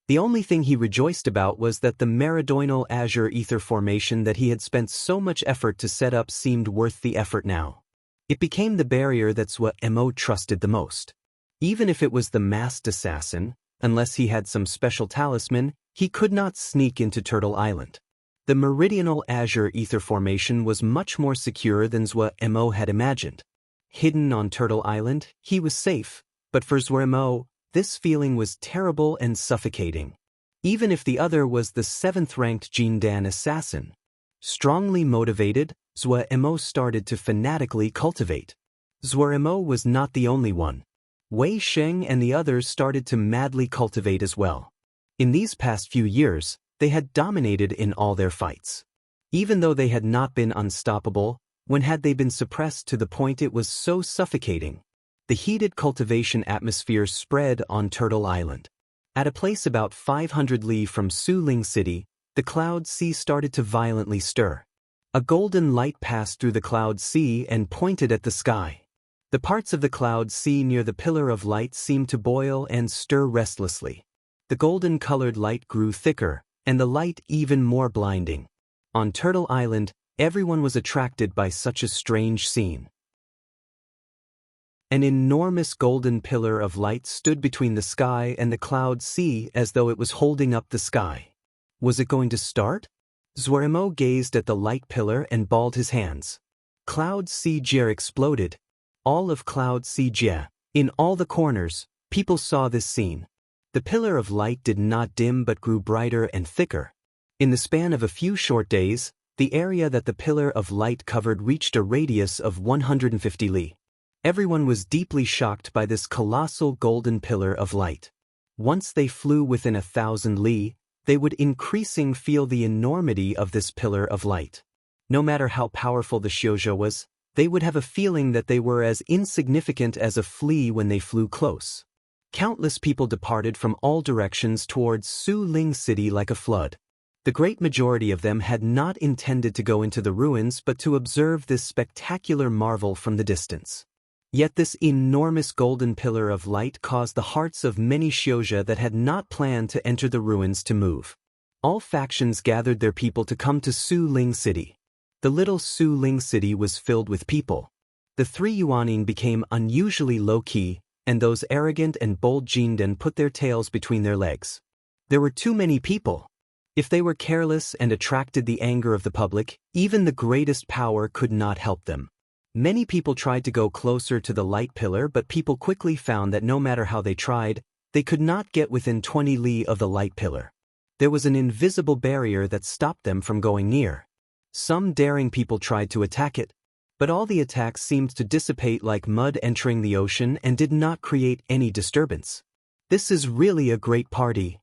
The only thing he rejoiced about was that the meridianal azure ether formation that he had spent so much effort to set up seemed worth the effort now. It became the barrier that Zhuo Mo trusted the most. Even if it was the masked assassin, unless he had some special talisman, he could not sneak into Turtle Island. The meridional azure ether formation was much more secure than Zhuo Mo had imagined. Hidden on Turtle Island, he was safe, but for Zhuo Mo, this feeling was terrible and suffocating. Even if the other was the 7th-ranked Jindan assassin. Strongly motivated, Zhuo Mo started to fanatically cultivate. Zhuo Mo was not the only one. Wei Sheng and the others started to madly cultivate as well. In these past few years, they had dominated in all their fights. Even though they had not been unstoppable, when had they been suppressed to the point it was so suffocating? The heated cultivation atmosphere spread on Turtle Island. At a place about 500 li from Suling City, the cloud sea started to violently stir. A golden light passed through the cloud sea and pointed at the sky. The parts of the cloud sea near the pillar of light seemed to boil and stir restlessly. The golden-colored light grew thicker, and the light even more blinding. On Turtle Island, everyone was attracted by such a strange scene. An enormous golden pillar of light stood between the sky and the cloud sea as though it was holding up the sky. Was it going to start? Zhuo Mo gazed at the light pillar and balled his hands. Cloud Sea Jie exploded. All of Cloud Sea Jie. In all the corners, people saw this scene. The pillar of light did not dim but grew brighter and thicker. In the span of a few short days, the area that the pillar of light covered reached a radius of 150 li. Everyone was deeply shocked by this colossal golden pillar of light. Once they flew within 1,000 li, they would increasingly feel the enormity of this pillar of light. No matter how powerful the Xiuzhou was, they would have a feeling that they were as insignificant as a flea when they flew close. Countless people departed from all directions towards Suling City like a flood. The great majority of them had not intended to go into the ruins but to observe this spectacular marvel from the distance. Yet this enormous golden pillar of light caused the hearts of many Xiuzhou that had not planned to enter the ruins to move. All factions gathered their people to come to Suling City. The little Suling City was filled with people. The 3 Yuaning became unusually low-key, and those arrogant and bold Jindan put their tails between their legs. There were too many people. If they were careless and attracted the anger of the public, even the greatest power could not help them. Many people tried to go closer to the light pillar, but people quickly found that no matter how they tried, they could not get within 20 li of the light pillar. There was an invisible barrier that stopped them from going near. Some daring people tried to attack it, but all the attacks seemed to dissipate like mud entering the ocean and did not create any disturbance. This is really a great party.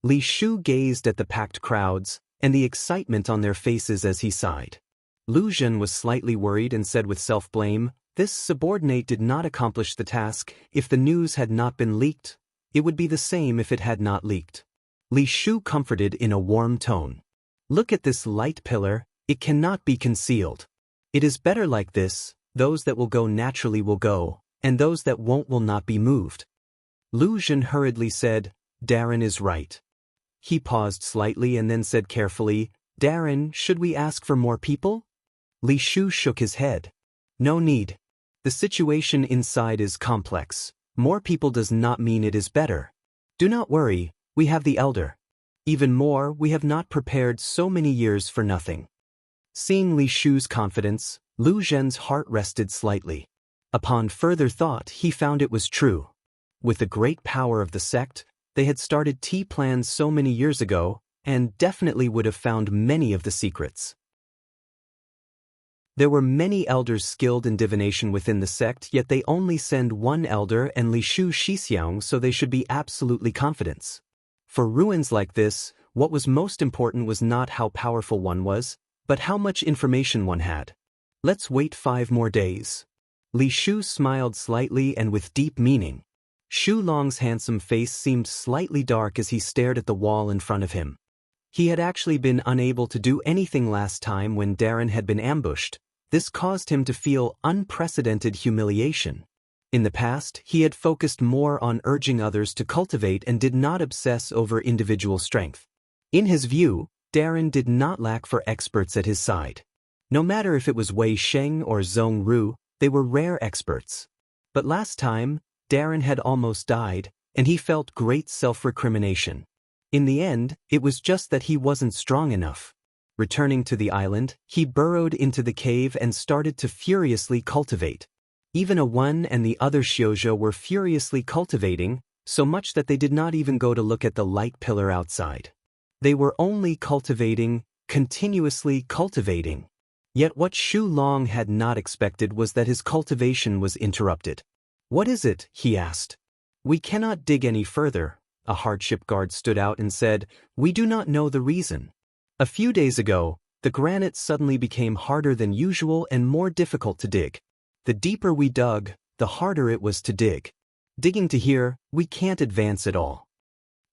Li Shu gazed at the packed crowds and the excitement on their faces as he sighed. Lu Zhen was slightly worried and said with self-blame, "This subordinate did not accomplish the task. If the news had not been leaked, it would be the same if it had not leaked." Li Shu comforted in a warm tone. "Look at this light pillar, it cannot be concealed. It is better like this, those that will go naturally will go, and those that won't will not be moved." Lu Zhen hurriedly said, "Darren is right." He paused slightly and then said carefully, "Darren, should we ask for more people?" Li Shu shook his head. "No need. The situation inside is complex. More people does not mean it is better. Do not worry, we have the elder. Even more, we have not prepared so many years for nothing." Seeing Li Shu's confidence, Lu Zhen's heart rested slightly. Upon further thought, he found it was true. With the great power of the sect, they had started tea plans so many years ago, and definitely would have found many of the secrets. There were many elders skilled in divination within the sect, yet they only send one elder and Li Shu Shixiang, so they should be absolutely confident. For ruins like this, what was most important was not how powerful one was, but how much information one had. "Let's wait 5 more days." Li Shu smiled slightly and with deep meaning. Shu Long's handsome face seemed slightly dark as he stared at the wall in front of him. He had actually been unable to do anything last time when Darren had been ambushed. This caused him to feel unprecedented humiliation. In the past, he had focused more on urging others to cultivate and did not obsess over individual strength. In his view, Darren did not lack for experts at his side. No matter if it was Wei Sheng or Zhong Ru, They were rare experts. But last time, Darren had almost died, and he felt great self-recrimination. In the end, it was just that he wasn't strong enough. Returning to the island, he burrowed into the cave and started to furiously cultivate. Even A1 and the other shoujo were furiously cultivating, so much that they did not even go to look at the light pillar outside. They were only cultivating, continuously cultivating. Yet what Shu Long had not expected was that his cultivation was interrupted. "What is it?" he asked. "We cannot dig any further." A hardship guard stood out and said, "We do not know the reason. A few days ago, the granite suddenly became harder than usual and more difficult to dig. The deeper we dug, the harder it was to dig. Digging to here, we can't advance at all."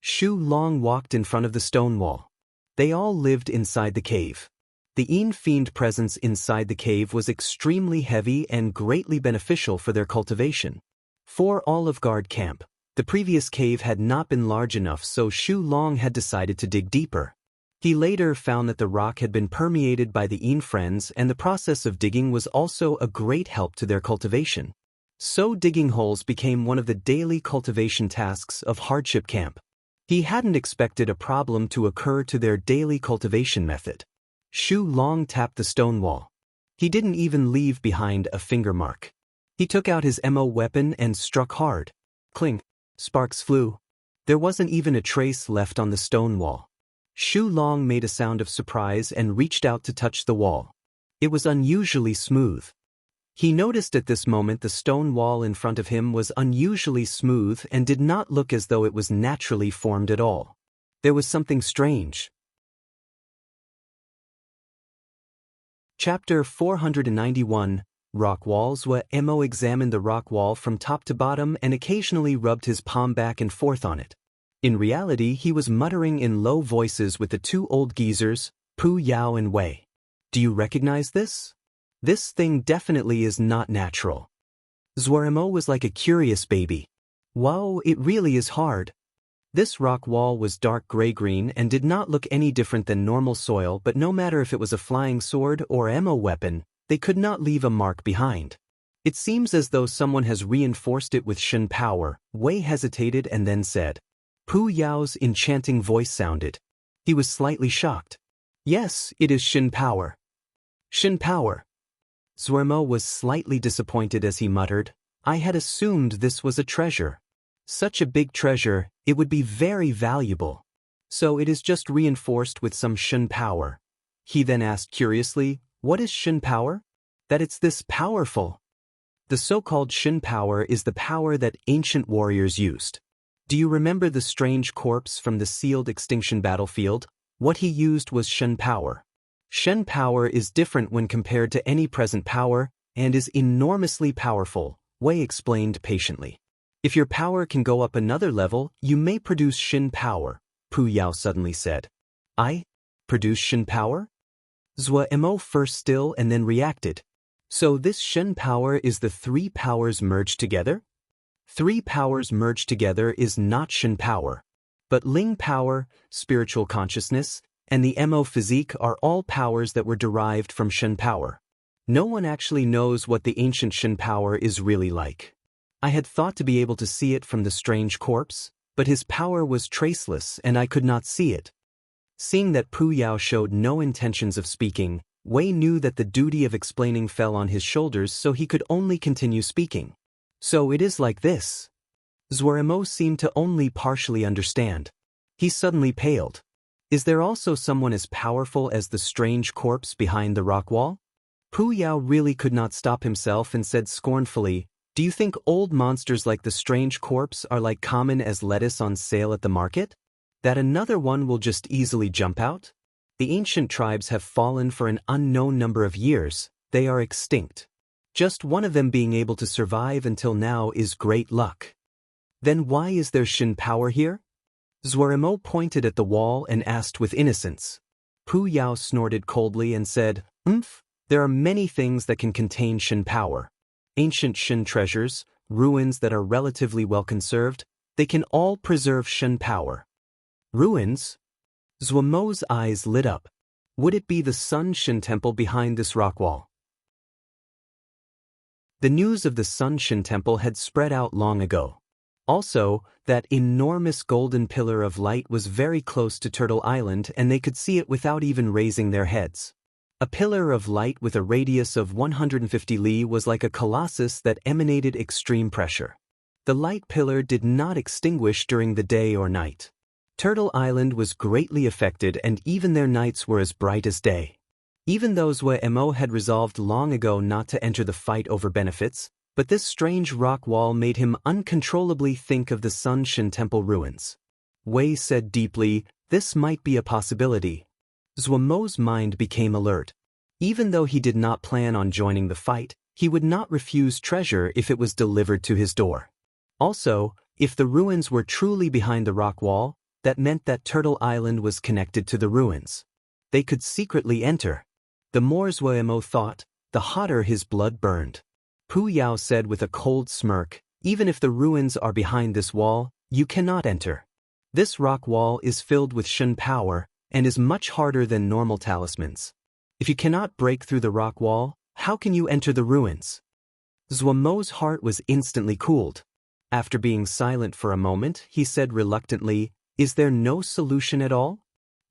Shu Long walked in front of the stone wall. They all lived inside the cave. The Yin Fiend presence inside the cave was extremely heavy and greatly beneficial for their cultivation. For Olive Guard Camp, the previous cave had not been large enough, so Shu Long had decided to dig deeper. He later found that the rock had been permeated by the Yin Friends, and the process of digging was also a great help to their cultivation. So digging holes became one of the daily cultivation tasks of Hardship Camp. He hadn't expected a problem to occur to their daily cultivation method. Shu Long tapped the stone wall. He didn't even leave behind a finger mark. He took out his MO weapon and struck hard. Clink. Sparks flew. There wasn't even a trace left on the stone wall. Shu Long made a sound of surprise and reached out to touch the wall. It was unusually smooth. He noticed at this moment the stone wall in front of him was unusually smooth and did not look as though it was naturally formed at all. There was something strange. Chapter 491, Rock Walls. Mo examined the rock wall from top to bottom and occasionally rubbed his palm back and forth on it. In reality, he was muttering in low voices with the two old geezers, Pu Yao and Wei. "Do you recognize this? This thing definitely is not natural." Zuaremo was like a curious baby. "Wow, it really is hard." This rock wall was dark gray-green and did not look any different than normal soil, but no matter if it was a flying sword or MO weapon, they could not leave a mark behind. "It seems as though someone has reinforced it with Shin power." Wei hesitated and then said. Pu Yao's enchanting voice sounded. He was slightly shocked. "Yes, it is Shin power." "Shin power." Zuaremo was slightly disappointed as he muttered, "I had assumed this was a treasure. Such a big treasure, it would be very valuable. So it is just reinforced with some Shin power." He then asked curiously, "What is Shin power?" "That it's this powerful." The so-called Shin power is the power that ancient warriors used. Do you remember the strange corpse from the sealed extinction battlefield? What he used was Shin power. Shen power is different when compared to any present power, and is enormously powerful, Wei explained patiently. "If your power can go up another level, you may produce Shin power," Pu Yao suddenly said. "I? Produce Shin power?" Zuaremo first still and then reacted. "So this Shin power is the three powers merged together?" "Three powers merged together is not Shin power. But Ling power, spiritual consciousness, and the Mo physique are all powers that were derived from Shin power. No one actually knows what the ancient Shin power is really like. I had thought to be able to see it from the strange corpse, but his power was traceless and I could not see it." Seeing that Pu Yao showed no intentions of speaking, Wei knew that the duty of explaining fell on his shoulders, so he could only continue speaking. "So it is like this." Zuaremo seemed to only partially understand. He suddenly paled. "Is there also someone as powerful as the strange corpse behind the rock wall?" Pu Yao really could not stop himself and said scornfully, "Do you think old monsters like the strange corpse are like common as lettuce on sale at the market? That another one will just easily jump out? The ancient tribes have fallen for an unknown number of years. They are extinct. Just one of them being able to survive until now is great luck. Then why is there Shin power here?" Zuaremo pointed at the wall and asked with innocence. Pu Yao snorted coldly and said, There are many things that can contain Shin power. Ancient Shin treasures, ruins that are relatively well conserved, they can all preserve Shin power." "Ruins?" Zuaremo's eyes lit up. "Would it be the Sun Shin temple behind this rock wall?" The news of the Sun Shin Temple had spread out long ago. Also, that enormous golden pillar of light was very close to Turtle Island and they could see it without even raising their heads. A pillar of light with a radius of 150 li was like a colossus that emanated extreme pressure. The light pillar did not extinguish during the day or night. Turtle Island was greatly affected and even their nights were as bright as day. Even though Mo had resolved long ago not to enter the fight over benefits, but this strange rock wall made him uncontrollably think of the Sun Shin Temple ruins. Wei said deeply, "This might be a possibility." Mo's mind became alert. Even though he did not plan on joining the fight, he would not refuse treasure if it was delivered to his door. Also, if the ruins were truly behind the rock wall, that meant that Turtle Island was connected to the ruins. They could secretly enter. The more Mo thought, the hotter his blood burned. Pu Yao said with a cold smirk, "Even if the ruins are behind this wall, you cannot enter. This rock wall is filled with Shin power and is much harder than normal talismans. If you cannot break through the rock wall, how can you enter the ruins?" Mo's heart was instantly cooled. After being silent for a moment, he said reluctantly, "Is there no solution at all?"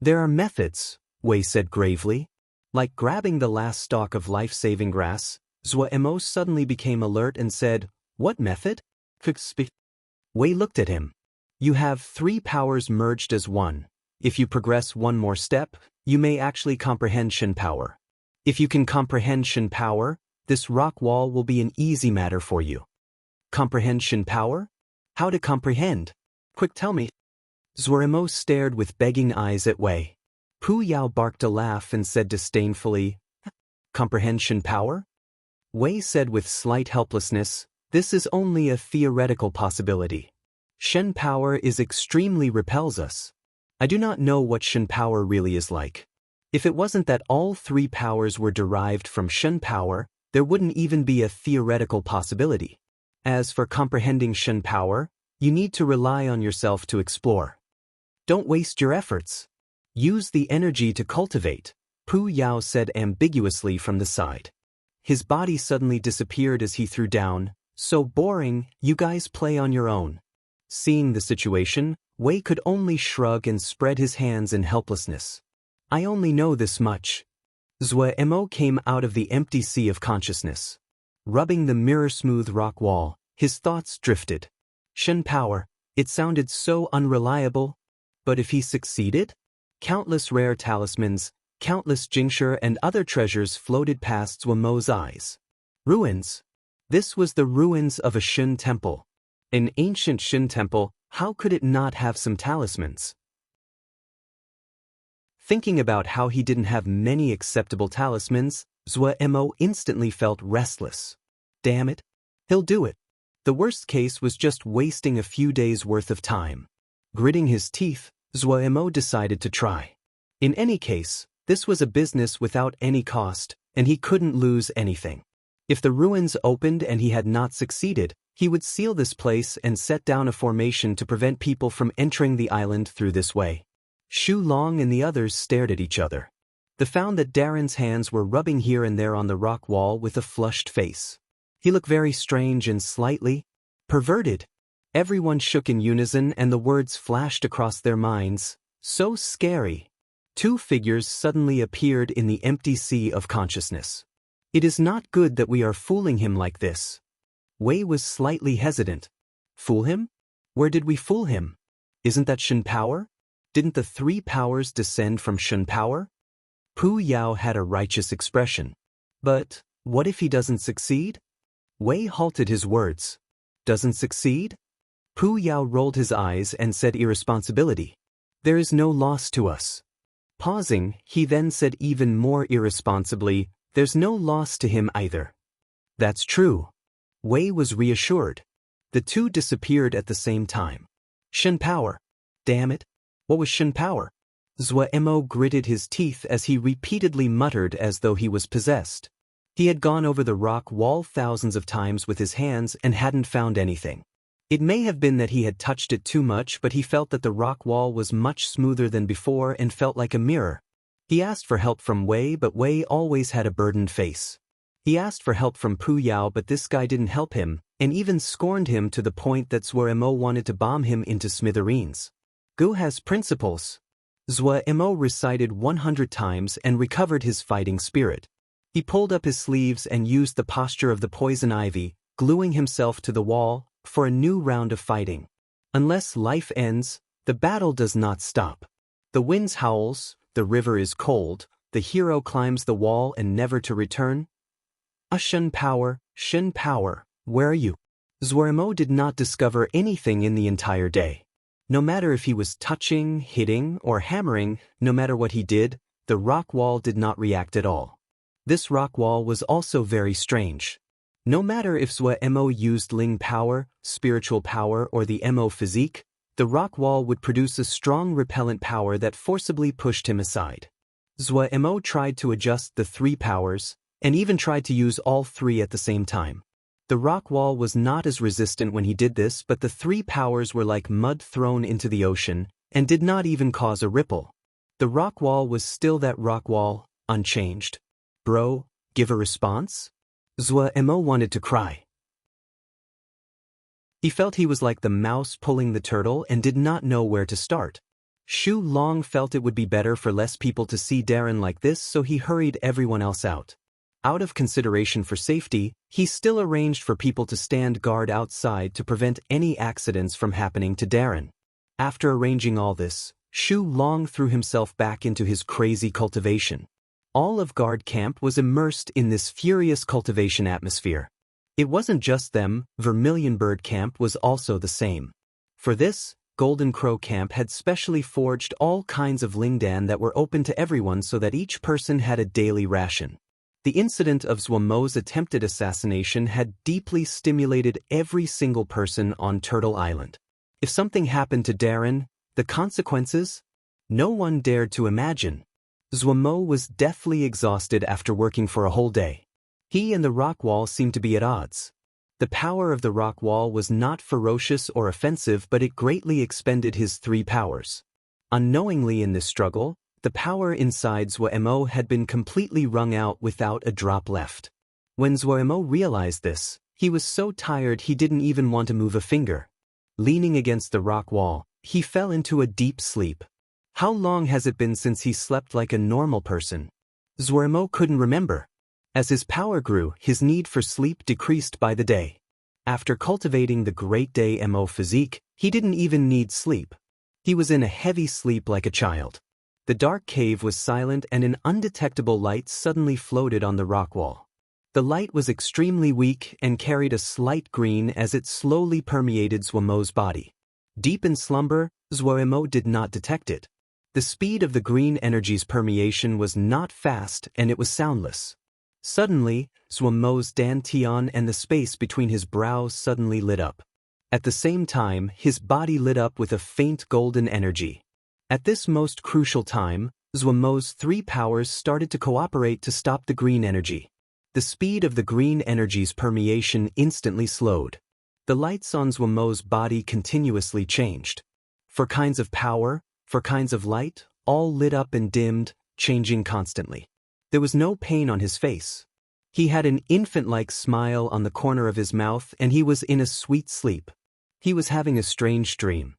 "There are methods," Wei said gravely. Like grabbing the last stalk of life-saving grass, Mo suddenly became alert and said, "What method?" Wei looked at him. "You have 3 powers merged as one. If you progress one more step, you may actually comprehend Shin power. If you can comprehend Shin power, this rock wall will be an easy matter for you." "Comprehend Shin power? How to comprehend? Quick, tell me." Mo stared with begging eyes at Wei. Pu Yao barked a laugh and said disdainfully, "Comprehend Shin power?" Wei said with slight helplessness, "This is only a theoretical possibility. Shen power extremely repels us. I do not know what Shen power really is like. If it wasn't that all 3 powers were derived from Shen power, there wouldn't even be a theoretical possibility. As for comprehending Shen power, you need to rely on yourself to explore. Don't waste your efforts. Use the energy to cultivate," Pu Yao said ambiguously from the side. His body suddenly disappeared as he threw down, "So boring, you guys play on your own." Seeing the situation, Wei could only shrug and spread his hands in helplessness. "I only know this much." Mo came out of the empty sea of consciousness. Rubbing the mirror-smooth rock wall, his thoughts drifted. Shen power, it sounded so unreliable. But if he succeeded? Countless rare talismans, countless Jingshi and other treasures floated past Mo's eyes. Ruins. This was the ruins of a Shin temple. An ancient Shin temple, how could it not have some talismans? Thinking about how he didn't have many acceptable talismans, Mo instantly felt restless. Damn it. He'll do it. The worst case was just wasting a few days' worth of time. Gritting his teeth, Mo decided to try. In any case, this was a business without any cost, and he couldn't lose anything. If the ruins opened and he had not succeeded, he would seal this place and set down a formation to prevent people from entering the island through this way. Shu Long and the others stared at each other. They found that Darren's hands were rubbing here and there on the rock wall with a flushed face. He looked very strange and slightly perverted. Everyone shook in unison and the words flashed across their minds, "So scary." 2 figures suddenly appeared in the empty sea of consciousness. "It is not good that we are fooling him like this." Wei was slightly hesitant. "Fool him? Where did we fool him? Isn't that Shin power? Didn't the 3 powers descend from Shin power?" Pu Yao had a righteous expression. "But what if he doesn't succeed?" Wei halted his words. "Doesn't succeed?" Pu Yao rolled his eyes and said irresponsibility. "There is no loss to us." Pausing, he then said even more irresponsibly, "There's no loss to him either." "That's true." Wei was reassured. The 2 disappeared at the same time. Shin power. Damn it. What was Shin power? Mo gritted his teeth as he repeatedly muttered as though he was possessed. He had gone over the rock wall thousands of times with his hands and hadn't found anything. It may have been that he had touched it too much, but he felt that the rock wall was much smoother than before and felt like a mirror. He asked for help from Wei, but Wei always had a burdened face. He asked for help from Pu Yao, but this guy didn't help him, and even scorned him to the point that Zhuo Mo wanted to bomb him into smithereens. Gu has principles. Zhuo Mo recited 100 times and recovered his fighting spirit. He pulled up his sleeves and used the posture of the poison ivy, gluing himself to the wall, for a new round of fighting. Unless life ends, the battle does not stop. The winds howls, the river is cold, the hero climbs the wall and never to return. Shen Power, where are you? Zhuo Mo did not discover anything in the entire day. No matter if he was touching, hitting, or hammering, no matter what he did, the rock wall did not react at all. This rock wall was also very strange. No matter if Zhuo Mo used Ling power, spiritual power, or the Mo physique, the rock wall would produce a strong repellent power that forcibly pushed him aside. Zhuo Mo tried to adjust the 3 powers, and even tried to use all 3 at the same time. The rock wall was not as resistant when he did this, but the 3 powers were like mud thrown into the ocean, and did not even cause a ripple. The rock wall was still that rock wall, unchanged. Bro, give a response? Zhuo Mo wanted to cry. He felt he was like the mouse pulling the turtle and did not know where to start. Shu Long felt it would be better for less people to see Darren like this, so he hurried everyone else out. Out of consideration for safety, he still arranged for people to stand guard outside to prevent any accidents from happening to Darren. After arranging all this, Shu Long threw himself back into his crazy cultivation. All of guard camp was immersed in this furious cultivation atmosphere. It wasn't just them, Vermilion Bird camp was also the same. For this, Golden Crow camp had specially forged all kinds of lingdan that were open to everyone so that each person had a daily ration. The incident of Zhuo Mo's attempted assassination had deeply stimulated every single person on Turtle Island. If something happened to Darren, the consequences? No one dared to imagine. Zhuo Mo was deathly exhausted after working for a whole day. He and the rock wall seemed to be at odds. The power of the rock wall was not ferocious or offensive, but it greatly expended his 3 powers. Unknowingly in this struggle, the power inside Zhuo Mo had been completely wrung out without a drop left. When Zhuo Mo realized this, he was so tired he didn't even want to move a finger. Leaning against the rock wall, he fell into a deep sleep. How long has it been since he slept like a normal person? Zhuo Mo couldn't remember. As his power grew, his need for sleep decreased by the day. After cultivating the Great Day Mo physique, he didn't even need sleep. He was in a heavy sleep like a child. The dark cave was silent and an undetectable light suddenly floated on the rock wall. The light was extremely weak and carried a slight green as it slowly permeated Zhuo Mo's body. Deep in slumber, Zhuo Mo did not detect it. The speed of the green energy's permeation was not fast and it was soundless. Suddenly, Zhuo Mo's dantian and the space between his brows suddenly lit up. At the same time, his body lit up with a faint golden energy. At this most crucial time, Zhuo Mo's 3 powers started to cooperate to stop the green energy. The speed of the green energy's permeation instantly slowed. The lights on Zhuo Mo's body continuously changed. For kinds of power, for kinds of light, all lit up and dimmed, changing constantly. There was no pain on his face. He had an infant-like smile on the corner of his mouth and he was in a sweet sleep. He was having a strange dream.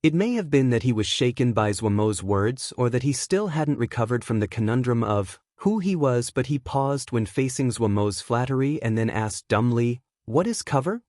It may have been that he was shaken by Zhuo Mo's words or that he still hadn't recovered from the conundrum of who he was, but he paused when facing Zhuo Mo's flattery and then asked dumbly, "What is cover?"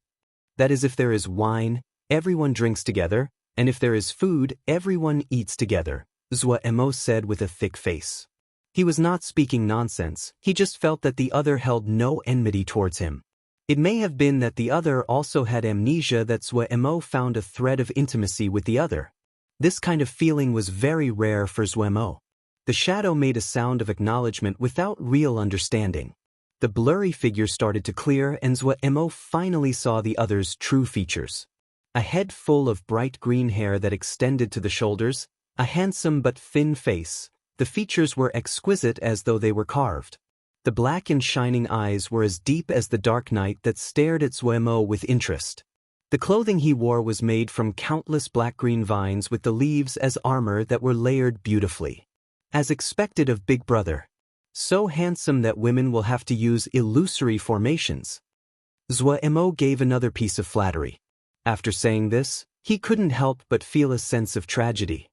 That is, if there is wine, everyone drinks together, and if there is food, everyone eats together, Zhuo Mo said with a thick face. He was not speaking nonsense, he just felt that the other held no enmity towards him. It may have been that the other also had amnesia, that Zhuo Mo found a thread of intimacy with the other. This kind of feeling was very rare for Zhuo Mo. The shadow made a sound of acknowledgement without real understanding. The blurry figure started to clear and Zhuo Mo finally saw the other's true features. A head full of bright green hair that extended to the shoulders, a handsome but thin face. The features were exquisite as though they were carved. The black and shining eyes were as deep as the dark night that stared at Zhuo Mo with interest. The clothing he wore was made from countless black-green vines with the leaves as armor that were layered beautifully. As expected of Big Brother. So handsome that women will have to use illusory formations. Zhuemo gave another piece of flattery. After saying this, he couldn't help but feel a sense of tragedy.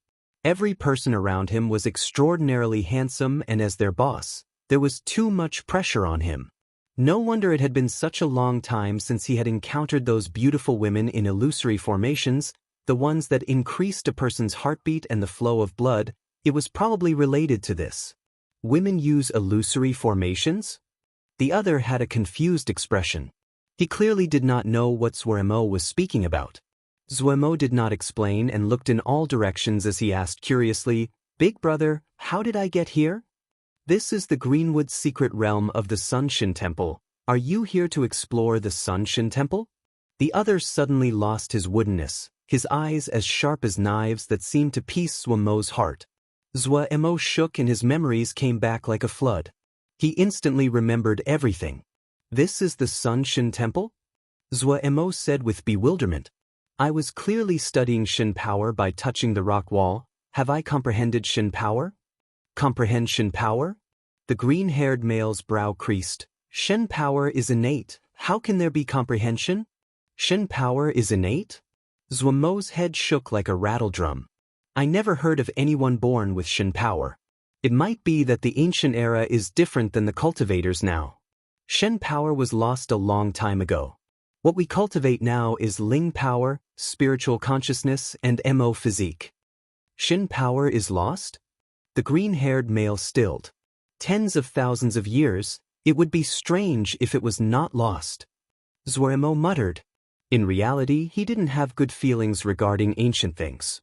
Every person around him was extraordinarily handsome, and as their boss, there was too much pressure on him. No wonder it had been such a long time since he had encountered those beautiful women in illusory formations, the ones that increased a person's heartbeat and the flow of blood. It was probably related to this. Women use illusory formations? The other had a confused expression. He clearly did not know what Zhuemo was speaking about. Zhuemo did not explain and looked in all directions as he asked curiously, "Big Brother, how did I get here?" "This is the Greenwood secret realm of the Sunshin Temple. Are you here to explore the Sunshin Temple?" The other suddenly lost his woodenness, his eyes as sharp as knives that seemed to pierce Zhuemo's heart. Zhuemo shook and his memories came back like a flood. He instantly remembered everything. "This is the Sunshin Temple?" Zhuemo said with bewilderment. "I was clearly studying Shin power by touching the rock wall. Have I comprehended Shin power?" "Comprehend Shin power?" The green-haired male's brow creased. "Shin power is innate. How can there be comprehension?" "Shin power is innate?" Zhuemo's head shook like a rattledrum. "I never heard of anyone born with Shin power. It might be that the ancient era is different than the cultivators now. Shen power was lost a long time ago. What we cultivate now is Ling power, spiritual consciousness, and Mo physique. Shin power is lost? The green-haired male stilled. Tens of thousands of years, it would be strange if it was not lost. Zhuemo muttered. In reality, he didn't have good feelings regarding ancient things.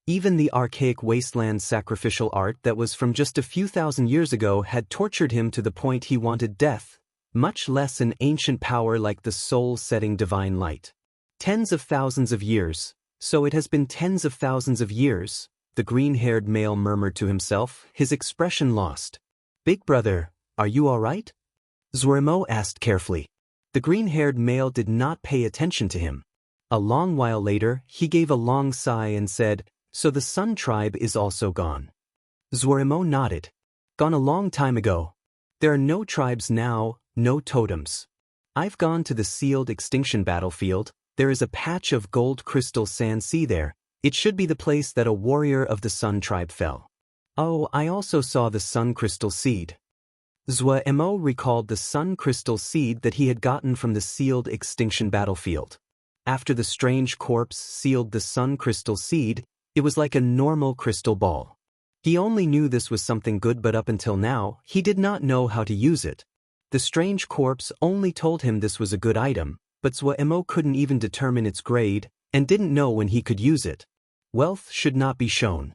Even the archaic wasteland sacrificial art that was from just a few thousand years ago had tortured him to the point he wanted death, much less an ancient power like the soul-setting divine light. Tens of thousands of years, so it has been tens of thousands of years, the green-haired male murmured to himself, his expression lost. "Big Brother, are you all right?" Zhuemo asked carefully. The green-haired male did not pay attention to him. A long while later, he gave a long sigh and said, "So the Sun tribe is also gone." Zhuemo nodded. "Gone a long time ago. There are no tribes now, no totems. I've gone to the sealed extinction battlefield. There is a patch of gold crystal sand sea there. It should be the place that a warrior of the Sun tribe fell. Oh, I also saw the Sun crystal seed." Zhuemo recalled the Sun crystal seed that he had gotten from the sealed extinction battlefield. After the strange corpse sealed the Sun crystal seed, it was like a normal crystal ball. He only knew this was something good, but up until now, he did not know how to use it. The strange corpse only told him this was a good item, but Zhuemo couldn't even determine its grade, and didn't know when he could use it. Wealth should not be shown.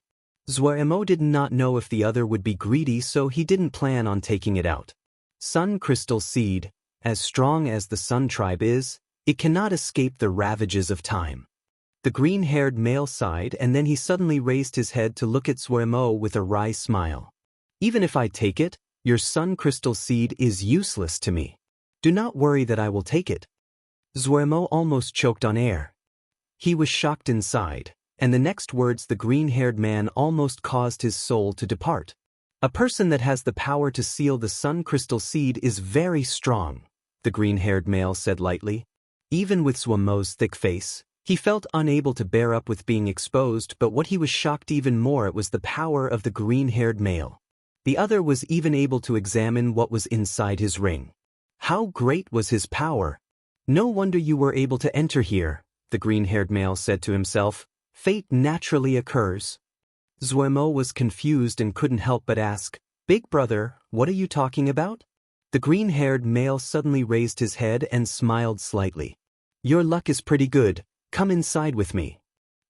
Zhuemo did not know if the other would be greedy, so he didn't plan on taking it out. Sun crystal seed, as strong as the Sun tribe is, it cannot escape the ravages of time. The green-haired male sighed, and then he suddenly raised his head to look at Zhuemo with a wry smile. "Even if I take it, your Sun crystal seed is useless to me. Do not worry that I will take it." Zhuemo almost choked on air. He was shocked inside, and the next words the green-haired man almost caused his soul to depart. "A person that has the power to seal the Sun crystal seed is very strong," the green-haired male said lightly. Even with Zhuemo's thick face, he felt unable to bear up with being exposed, but what he was shocked even more at was the power of the green-haired male. The other was even able to examine what was inside his ring. How great was his power! "No wonder you were able to enter here," the green-haired male said to himself. "Fate naturally occurs." Zhuemo was confused and couldn't help but ask, "Big Brother, what are you talking about?" The green-haired male suddenly raised his head and smiled slightly. "Your luck is pretty good. Come inside with me."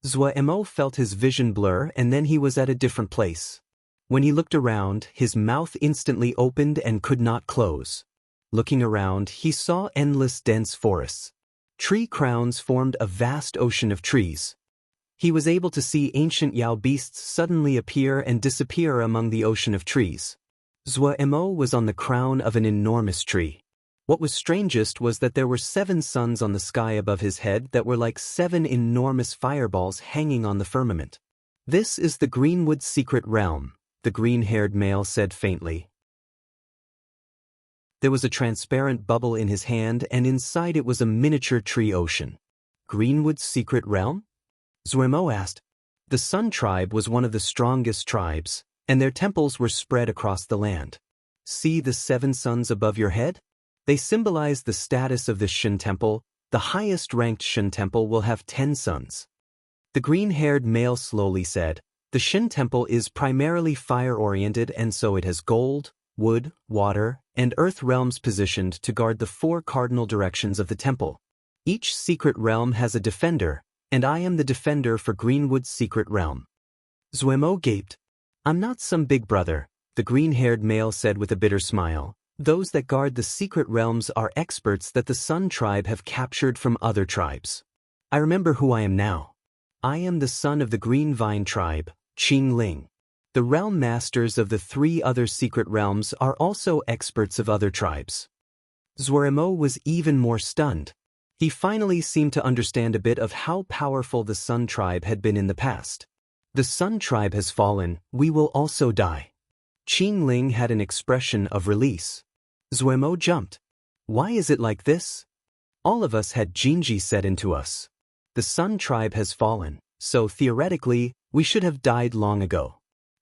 Zhuemo felt his vision blur, and then he was at a different place. When he looked around, his mouth instantly opened and could not close. Looking around, he saw endless dense forests. Tree crowns formed a vast ocean of trees. He was able to see ancient Yao beasts suddenly appear and disappear among the ocean of trees. Zhuemo was on the crown of an enormous tree. What was strangest was that there were 7 suns on the sky above his head that were like 7 enormous fireballs hanging on the firmament. "This is the Greenwood secret realm," the green-haired male said faintly. There was a transparent bubble in his hand, and inside it was a miniature tree ocean. "Greenwood's secret realm?" Zuemo asked. The Sun tribe was one of the strongest tribes, and their temples were spread across the land. "See the 7 suns above your head? They symbolize the status of this Shin temple. The highest-ranked Shin temple will have 10 suns. The green-haired male slowly said, "The Shin temple is primarily fire-oriented, and so it has gold, wood, water, and earth realms positioned to guard the 4 cardinal directions of the temple. Each secret realm has a defender, and I am the defender for Greenwood's secret realm." Zuemo gaped. "I'm not some big brother," the green-haired male said with a bitter smile. "Those that guard the secret realms are experts that the Sun tribe have captured from other tribes. I remember who I am now. I am the son of the Green Vine tribe, Qing Ling. The realm masters of the 3 other secret realms are also experts of other tribes." Zuemo was even more stunned. He finally seemed to understand a bit of how powerful the Sun tribe had been in the past. "The Sun tribe has fallen, we will also die." Qing Ling had an expression of release. Zuemo jumped. "Why is it like this? All of us had Jinji set into us. The Sun tribe has fallen, so theoretically, we should have died long ago.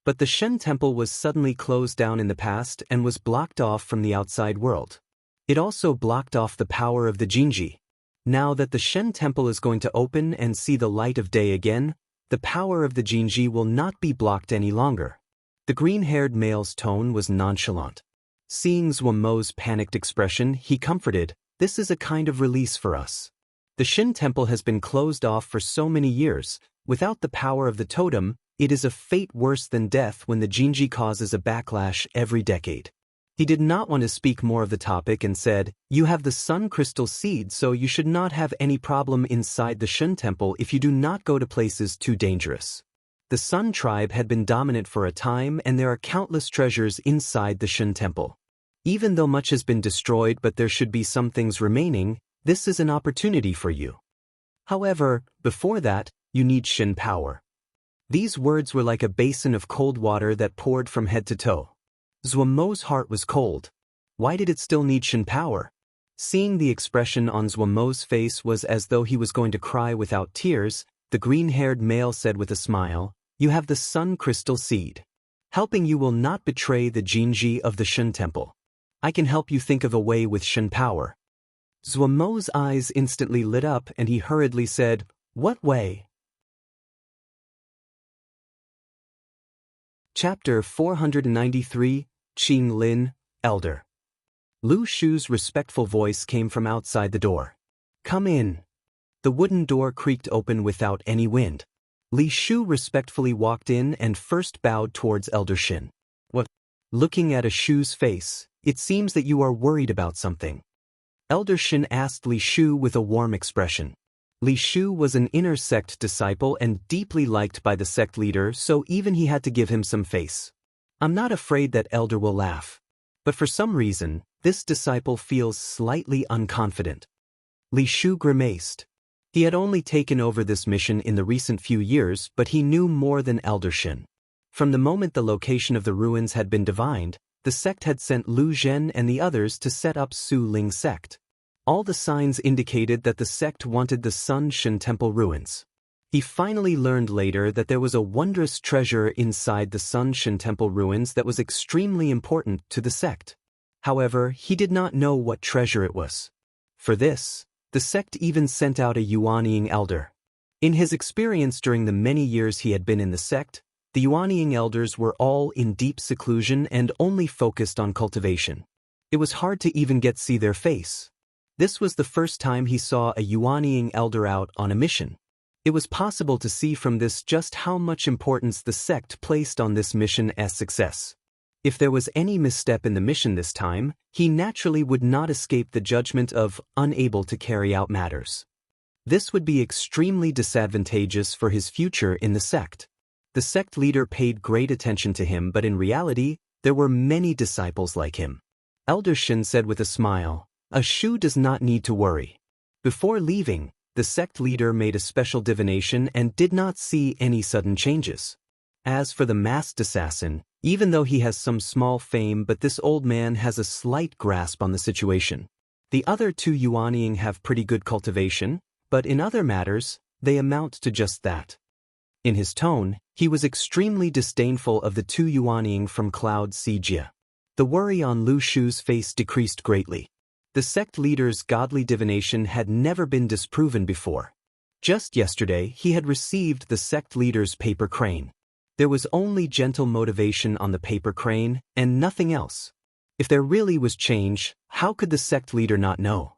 But the Shen temple was suddenly closed down in the past and was blocked off from the outside world. It also blocked off the power of the Jinji. Now that the Shen temple is going to open and see the light of day again, the power of the Jinji will not be blocked any longer." The green-haired male's tone was nonchalant. Seeing Zuemo's panicked expression, he comforted, "This is a kind of release for us. The Shin temple has been closed off for so many years. Without the power of the totem, it is a fate worse than death when the Jinji causes a backlash every decade." He did not want to speak more of the topic and said, "You have the Sun Crystal Seed, so you should not have any problem inside the Shin temple if you do not go to places too dangerous. The Sun tribe had been dominant for a time, and there are countless treasures inside the Shin temple. Even though much has been destroyed but there should be some things remaining, this is an opportunity for you. However, before that, you need Shin power." These words were like a basin of cold water that poured from head to toe. Zuemo's heart was cold. Why did it still need Shin power? Seeing the expression on Zuemo's face was as though he was going to cry without tears, the green-haired male said with a smile, "You have the Sun Crystal Seed. Helping you will not betray the Jinji of the Shin temple. I can help you think of a way with Shin power." Zuemo's eyes instantly lit up and he hurriedly said, "What way?" Chapter 493, Qing Lin, Elder. Lu Shu's respectful voice came from outside the door. "Come in." The wooden door creaked open without any wind. Li Shu respectfully walked in and first bowed towards Elder Shin. "What?" Looking at Shu's face, "It seems that you are worried about something." Elder Shin asked Li Shu with a warm expression. Li Shu was an inner sect disciple and deeply liked by the sect leader, so even he had to give him some face. "I'm not afraid that Elder will laugh. But for some reason, this disciple feels slightly unconfident." Li Shu grimaced. He had only taken over this mission in the recent few years, but he knew more than Elder Shin. From the moment the location of the ruins had been divined, the sect had sent Lu Zhen and the others to set up Su Ling sect. All the signs indicated that the sect wanted the Sun Shin temple ruins. He finally learned later that there was a wondrous treasure inside the Sun Shin temple ruins that was extremely important to the sect. However, he did not know what treasure it was. For this, the sect even sent out a Yuanying elder. In his experience during the many years he had been in the sect, the Yuanying elders were all in deep seclusion and only focused on cultivation. It was hard to even see their face. This was the first time he saw a Yuanying elder out on a mission. It was possible to see from this just how much importance the sect placed on this mission's success. If there was any misstep in the mission this time, he naturally would not escape the judgment of unable to carry out matters. This would be extremely disadvantageous for his future in the sect. The sect leader paid great attention to him, but in reality, there were many disciples like him. Elder Shin said with a smile, A Shu does not need to worry. Before leaving, the sect leader made a special divination and did not see any sudden changes. As for the masked assassin, even though he has some small fame, but this old man has a slight grasp on the situation. The other two Yuanying have pretty good cultivation, but in other matters, they amount to just that. In his tone, he was extremely disdainful of the two Yuanying from Cloud Sijia. The worry on Lu Shu's face decreased greatly. The sect leader's godly divination had never been disproven before. Just yesterday, he had received the sect leader's paper crane. There was only gentle motivation on the paper crane, and nothing else. If there really was change, how could the sect leader not know?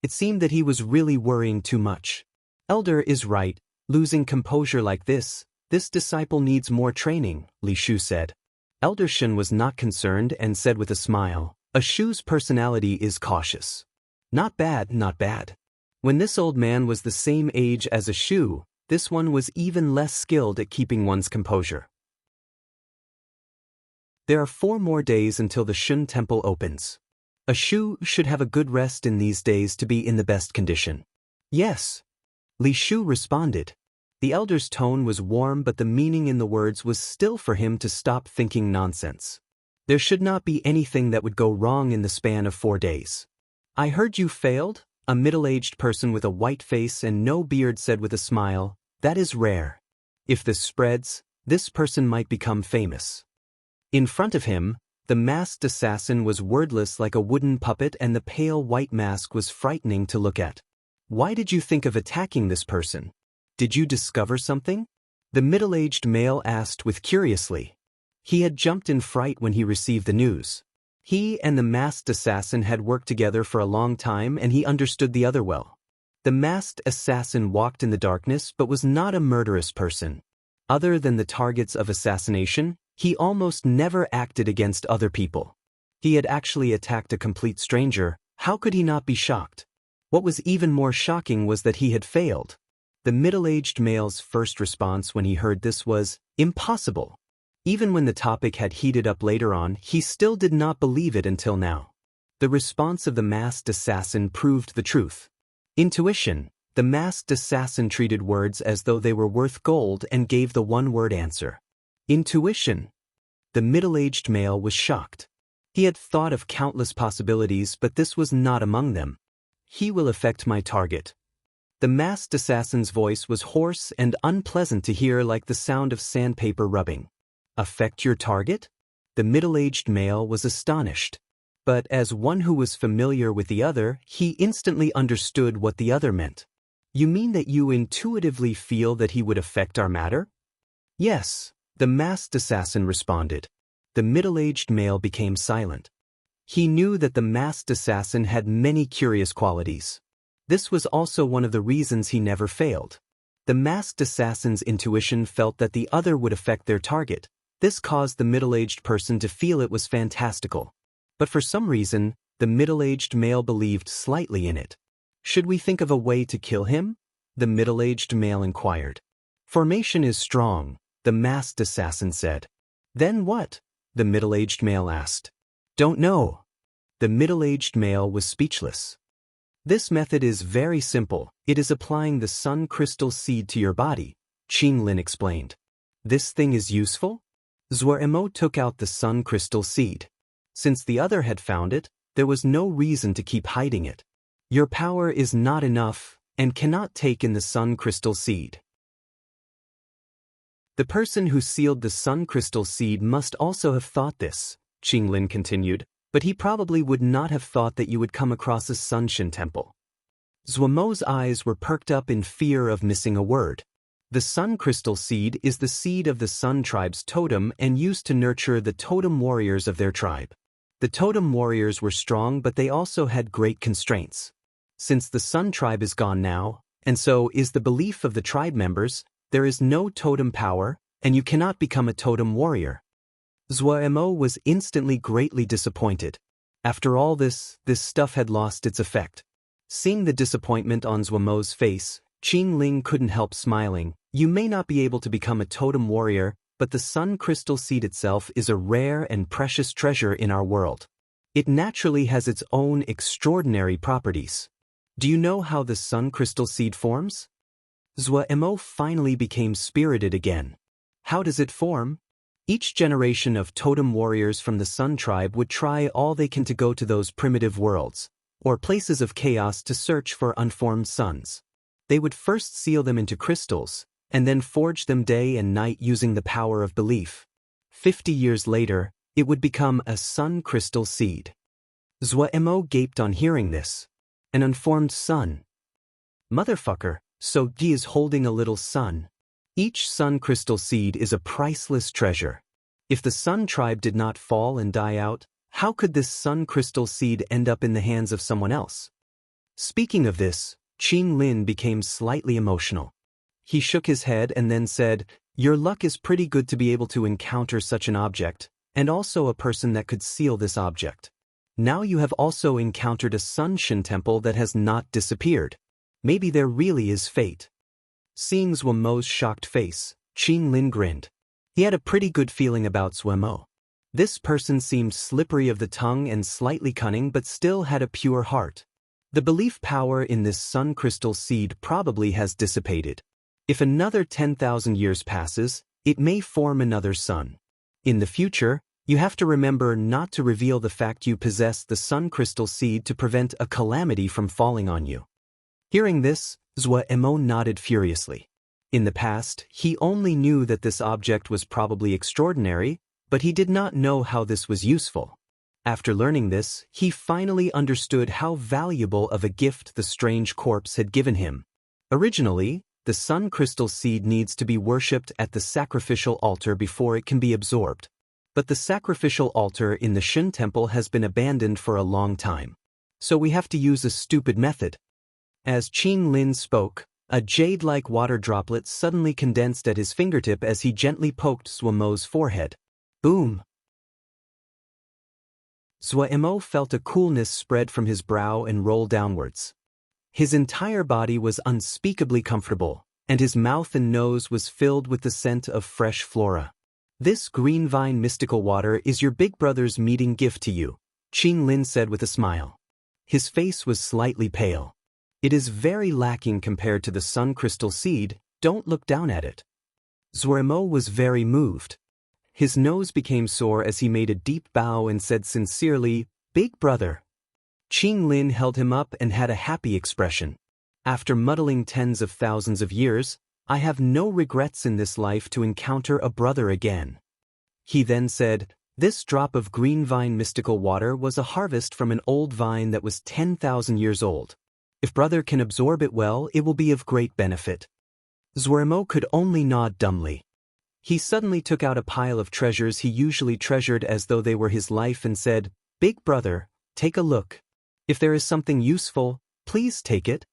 It seemed that he was really worrying too much. Elder is right, losing composure like this disciple needs more training, Li Shu said. Elder Shen was not concerned and said with a smile, a Shu's personality is cautious. Not bad, not bad. When this old man was the same age as a Shu, this one was even less skilled at keeping one's composure. There are 4 more days until the Shun Temple opens. A Shu should have a good rest in these days to be in the best condition. Yes. Li Shu responded. The elder's tone was warm, but the meaning in the words was still for him to stop thinking nonsense. There should not be anything that would go wrong in the span of 4 days. I heard you failed? A middle-aged person with a white face and no beard said with a smile, that is rare. If this spreads, this person might become famous. In front of him, the masked assassin was wordless like a wooden puppet, and the pale white mask was frightening to look at. Why did you think of attacking this person? Did you discover something? The middle-aged male asked with curiously. He had jumped in fright when he received the news. He and the masked assassin had worked together for a long time, and he understood the other well. The masked assassin walked in the darkness but was not a murderous person. Other than the targets of assassination, he almost never acted against other people. He had actually attacked a complete stranger. How could he not be shocked? What was even more shocking was that he had failed. The middle-aged male's first response when he heard this was, impossible. Even when the topic had heated up later on, he still did not believe it until now. The response of the masked assassin proved the truth. Intuition. The masked assassin treated words as though they were worth gold and gave the one-word answer. Intuition. The middle-aged male was shocked. He had thought of countless possibilities, but this was not among them. He will affect my target. The masked assassin's voice was hoarse and unpleasant to hear, like the sound of sandpaper rubbing. Affect your target? The middle-aged male was astonished. But as one who was familiar with the other, he instantly understood what the other meant. You mean that you intuitively feel that he would affect our matter? Yes, the masked assassin responded. The middle-aged male became silent. He knew that the masked assassin had many curious qualities. This was also one of the reasons he never failed. The masked assassin's intuition felt that the other would affect their target. This caused the middle-aged person to feel it was fantastical. But for some reason, the middle-aged male believed slightly in it. Should we think of a way to kill him? The middle-aged male inquired. Formation is strong, the masked assassin said. Then what? The middle-aged male asked. Don't know. The middle-aged male was speechless. This method is very simple. It is applying the sun crystal seed to your body, Qing Lin explained. This thing is useful? Zuermo took out the sun crystal seed. Since the other had found it, there was no reason to keep hiding it. Your power is not enough and cannot take in the sun crystal seed. The person who sealed the sun crystal seed must also have thought this, Qing Lin continued, but he probably would not have thought that you would come across a Sunshin temple. Zuomo's eyes were perked up in fear of missing a word. The sun crystal seed is the seed of the Sun tribe's totem and used to nurture the totem warriors of their tribe. The totem warriors were strong, but they also had great constraints. Since the Sun tribe is gone now, and so is the belief of the tribe members, there is no totem power, and you cannot become a totem warrior. Zuomo was instantly greatly disappointed. After all this stuff had lost its effect. Seeing the disappointment on Zuomo's face, Qing Ling couldn't help smiling. You may not be able to become a totem warrior, but the sun crystal seed itself is a rare and precious treasure in our world. It naturally has its own extraordinary properties. Do you know how the sun crystal seed forms? Zhuemo finally became spirited again. How does it form? Each generation of totem warriors from the Sun tribe would try all they can to go to those primitive worlds, or places of chaos, to search for unformed suns. They would first seal them into crystals, and then forge them day and night using the power of belief. 50 years later, it would become a sun crystal seed. Zhuemo gaped on hearing this. An unformed sun. Motherfucker, so he is holding a little sun. Each sun crystal seed is a priceless treasure. If the Sun tribe did not fall and die out, how could this sun crystal seed end up in the hands of someone else? Speaking of this, Qin Lin became slightly emotional. He shook his head and then said, "Your luck is pretty good to be able to encounter such an object, and also a person that could seal this object. Now you have also encountered a Sun Shin temple that has not disappeared. Maybe there really is fate." Seeing Zhuemo's shocked face, Qin Lin grinned. He had a pretty good feeling about Zhuemo. This person seemed slippery of the tongue and slightly cunning, but still had a pure heart. The belief power in this sun crystal seed probably has dissipated. If another 10,000 years passes, it may form another sun. In the future, you have to remember not to reveal the fact you possess the sun crystal seed to prevent a calamity from falling on you. Hearing this, Zhuemo nodded furiously. In the past, he only knew that this object was probably extraordinary, but he did not know how this was useful. After learning this, he finally understood how valuable of a gift the strange corpse had given him. Originally, the sun crystal seed needs to be worshipped at the sacrificial altar before it can be absorbed. But the sacrificial altar in the Shin temple has been abandoned for a long time. So we have to use a stupid method. As Qin Lin spoke, a jade-like water droplet suddenly condensed at his fingertip as he gently poked Zhuemo's forehead. Boom! Zhuemo felt a coolness spread from his brow and roll downwards. His entire body was unspeakably comfortable, and his mouth and nose was filled with the scent of fresh flora. "This green vine mystical water is your big brother's meeting gift to you," Qin Lin said with a smile. His face was slightly pale. "It is very lacking compared to the sun crystal seed, don't look down at it." Zhuemo was very moved. His nose became sore as he made a deep bow and said sincerely, "Big brother." Qin Lin held him up and had a happy expression. "After muddling tens of thousands of years, I have no regrets in this life to encounter a brother again." He then said, "This drop of green vine mystical water was a harvest from an old vine that was 10,000 years old. If brother can absorb it well, it will be of great benefit." Zhuemo could only nod dumbly. He suddenly took out a pile of treasures he usually treasured as though they were his life and said, "Big brother, take a look. If there is something useful, please take it."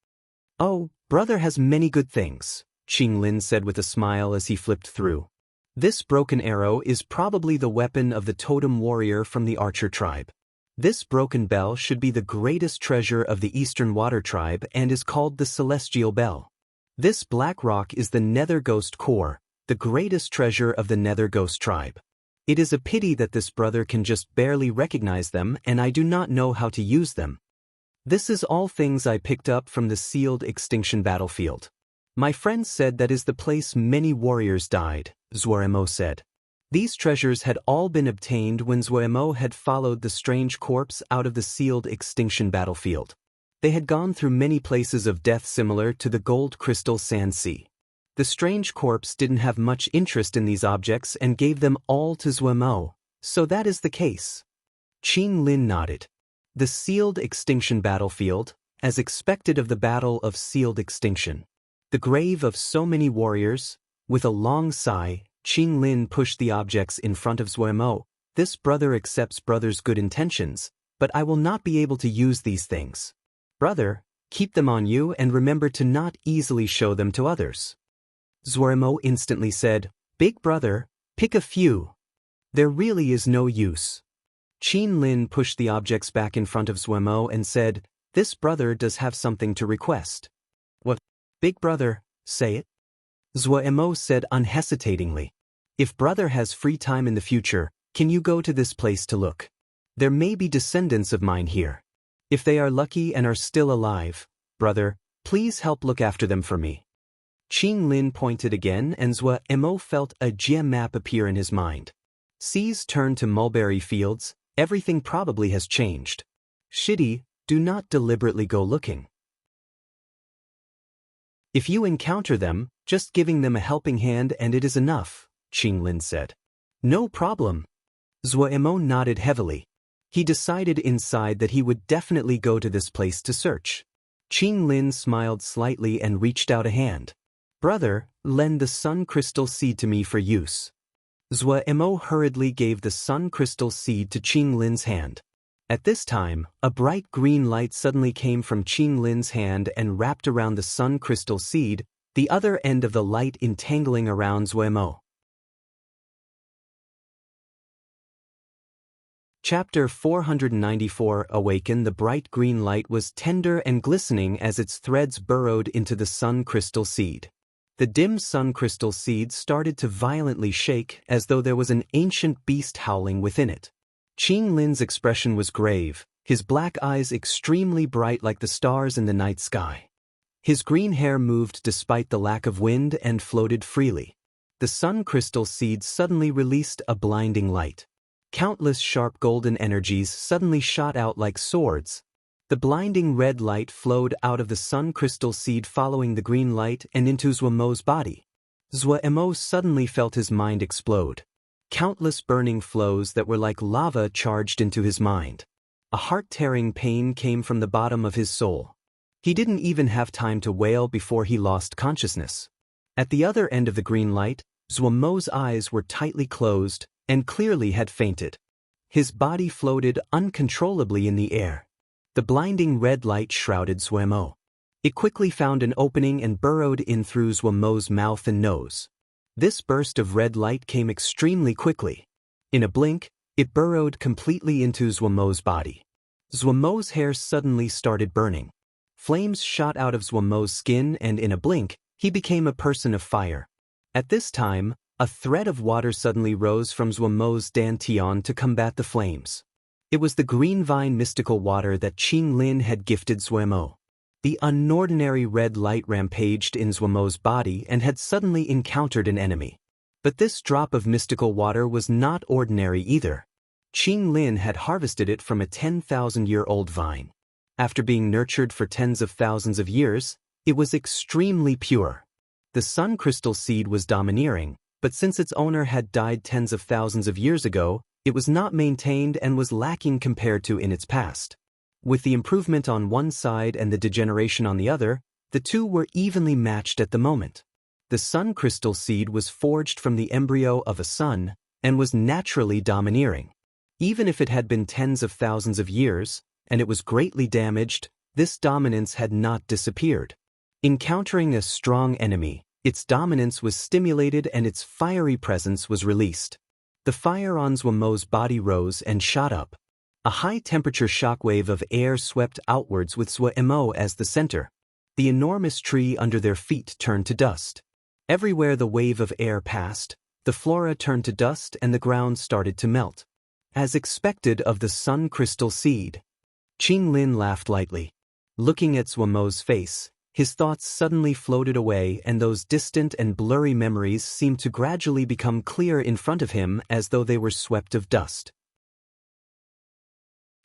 "Oh, brother has many good things," Qin Lin said with a smile as he flipped through. "This broken arrow is probably the weapon of the totem warrior from the Archer tribe. This broken bell should be the greatest treasure of the Eastern Water tribe and is called the Celestial Bell. This black rock is the Nether Ghost core, the greatest treasure of the Nether Ghost tribe. It is a pity that this brother can just barely recognize them and I do not know how to use them. This is all things I picked up from the sealed extinction battlefield. My friend said that is the place many warriors died," Zhuemo said. These treasures had all been obtained when Zhuemo had followed the strange corpse out of the sealed extinction battlefield. They had gone through many places of death similar to the gold crystal sand sea. The strange corpse didn't have much interest in these objects and gave them all to Zhuemo, so that is the case. Qin Lin nodded. The sealed extinction battlefield, as expected of the battle of sealed extinction. The grave of so many warriors. With a long sigh, Qin Lin pushed the objects in front of Zhuemo. "This brother accepts brother's good intentions, but I will not be able to use these things. Brother, keep them on you and remember to not easily show them to others." Zhuemo instantly said, "Big brother, pick a few. There really is no use." Qin Lin pushed the objects back in front of Zhuemo and said, "This brother does have something to request." "What?" "Big brother, say it." Zhuemo said unhesitatingly, "If brother has free time in the future, can you go to this place to look? There may be descendants of mine here. If they are lucky and are still alive, brother, please help look after them for me. Qing Lin pointed again and Zhou Emo felt a gem map appear in his mind. Seas turn to mulberry fields, everything probably has changed. Shidi, do not deliberately go looking. If you encounter them, just giving them a helping hand and it is enough, Qing Lin said. No problem. Zhou Emo nodded heavily. He decided inside that he would definitely go to this place to search. Qing Lin smiled slightly and reached out a hand. Brother, lend the sun crystal seed to me for use. Zhou Emo hurriedly gave the sun crystal seed to Qing Lin's hand. At this time, a bright green light suddenly came from Qing Lin's hand and wrapped around the sun crystal seed, the other end of the light entangling around Zhou Emo. Chapter 494 Awaken. The bright green light was tender and glistening as its threads burrowed into the sun crystal seed. The dim sun crystal seed started to violently shake as though there was an ancient beast howling within it. Qing Lin's expression was grave, his black eyes extremely bright like the stars in the night sky. His green hair moved despite the lack of wind and floated freely. The sun crystal seed suddenly released a blinding light. Countless sharp golden energies suddenly shot out like swords. The blinding red light flowed out of the sun crystal seed following the green light and into Zhou Emo's body. Zhou Emo suddenly felt his mind explode. Countless burning flows that were like lava charged into his mind. A heart-tearing pain came from the bottom of his soul. He didn't even have time to wail before he lost consciousness. At the other end of the green light, Zhou Emo's eyes were tightly closed and clearly had fainted. His body floated uncontrollably in the air. The blinding red light shrouded Zhou Emo. It quickly found an opening and burrowed in through Zhou Emo's mouth and nose. This burst of red light came extremely quickly. In a blink, it burrowed completely into Zhou Emo's body. Zhou Emo's hair suddenly started burning. Flames shot out of Zhou Emo's skin and in a blink, he became a person of fire. At this time, a thread of water suddenly rose from Zhou Emo's dantian to combat the flames. It was the green vine mystical water that Qing Lin had gifted Zhou Emo. The unordinary red light rampaged in Zhou Emo's body and had suddenly encountered an enemy. But this drop of mystical water was not ordinary either. Qing Lin had harvested it from a 10,000-year-old vine. After being nurtured for tens of thousands of years, it was extremely pure. The sun crystal seed was domineering, but since its owner had died tens of thousands of years ago, it was not maintained and was lacking compared to in its past. With the improvement on one side and the degeneration on the other, the two were evenly matched at the moment. The sun crystal seed was forged from the embryo of a sun and was naturally domineering. Even if it had been tens of thousands of years, and it was greatly damaged, this dominance had not disappeared. Encountering a strong enemy, its dominance was stimulated and its fiery presence was released. The fire on Zhou Emo's body rose and shot up. A high-temperature shockwave of air swept outwards with Zhou Emo as the center. The enormous tree under their feet turned to dust. Everywhere the wave of air passed, the flora turned to dust and the ground started to melt. As expected of the sun crystal seed. Qing Lin laughed lightly. Looking at Zhou Emo's face, his thoughts suddenly floated away and those distant and blurry memories seemed to gradually become clear in front of him as though they were swept of dust.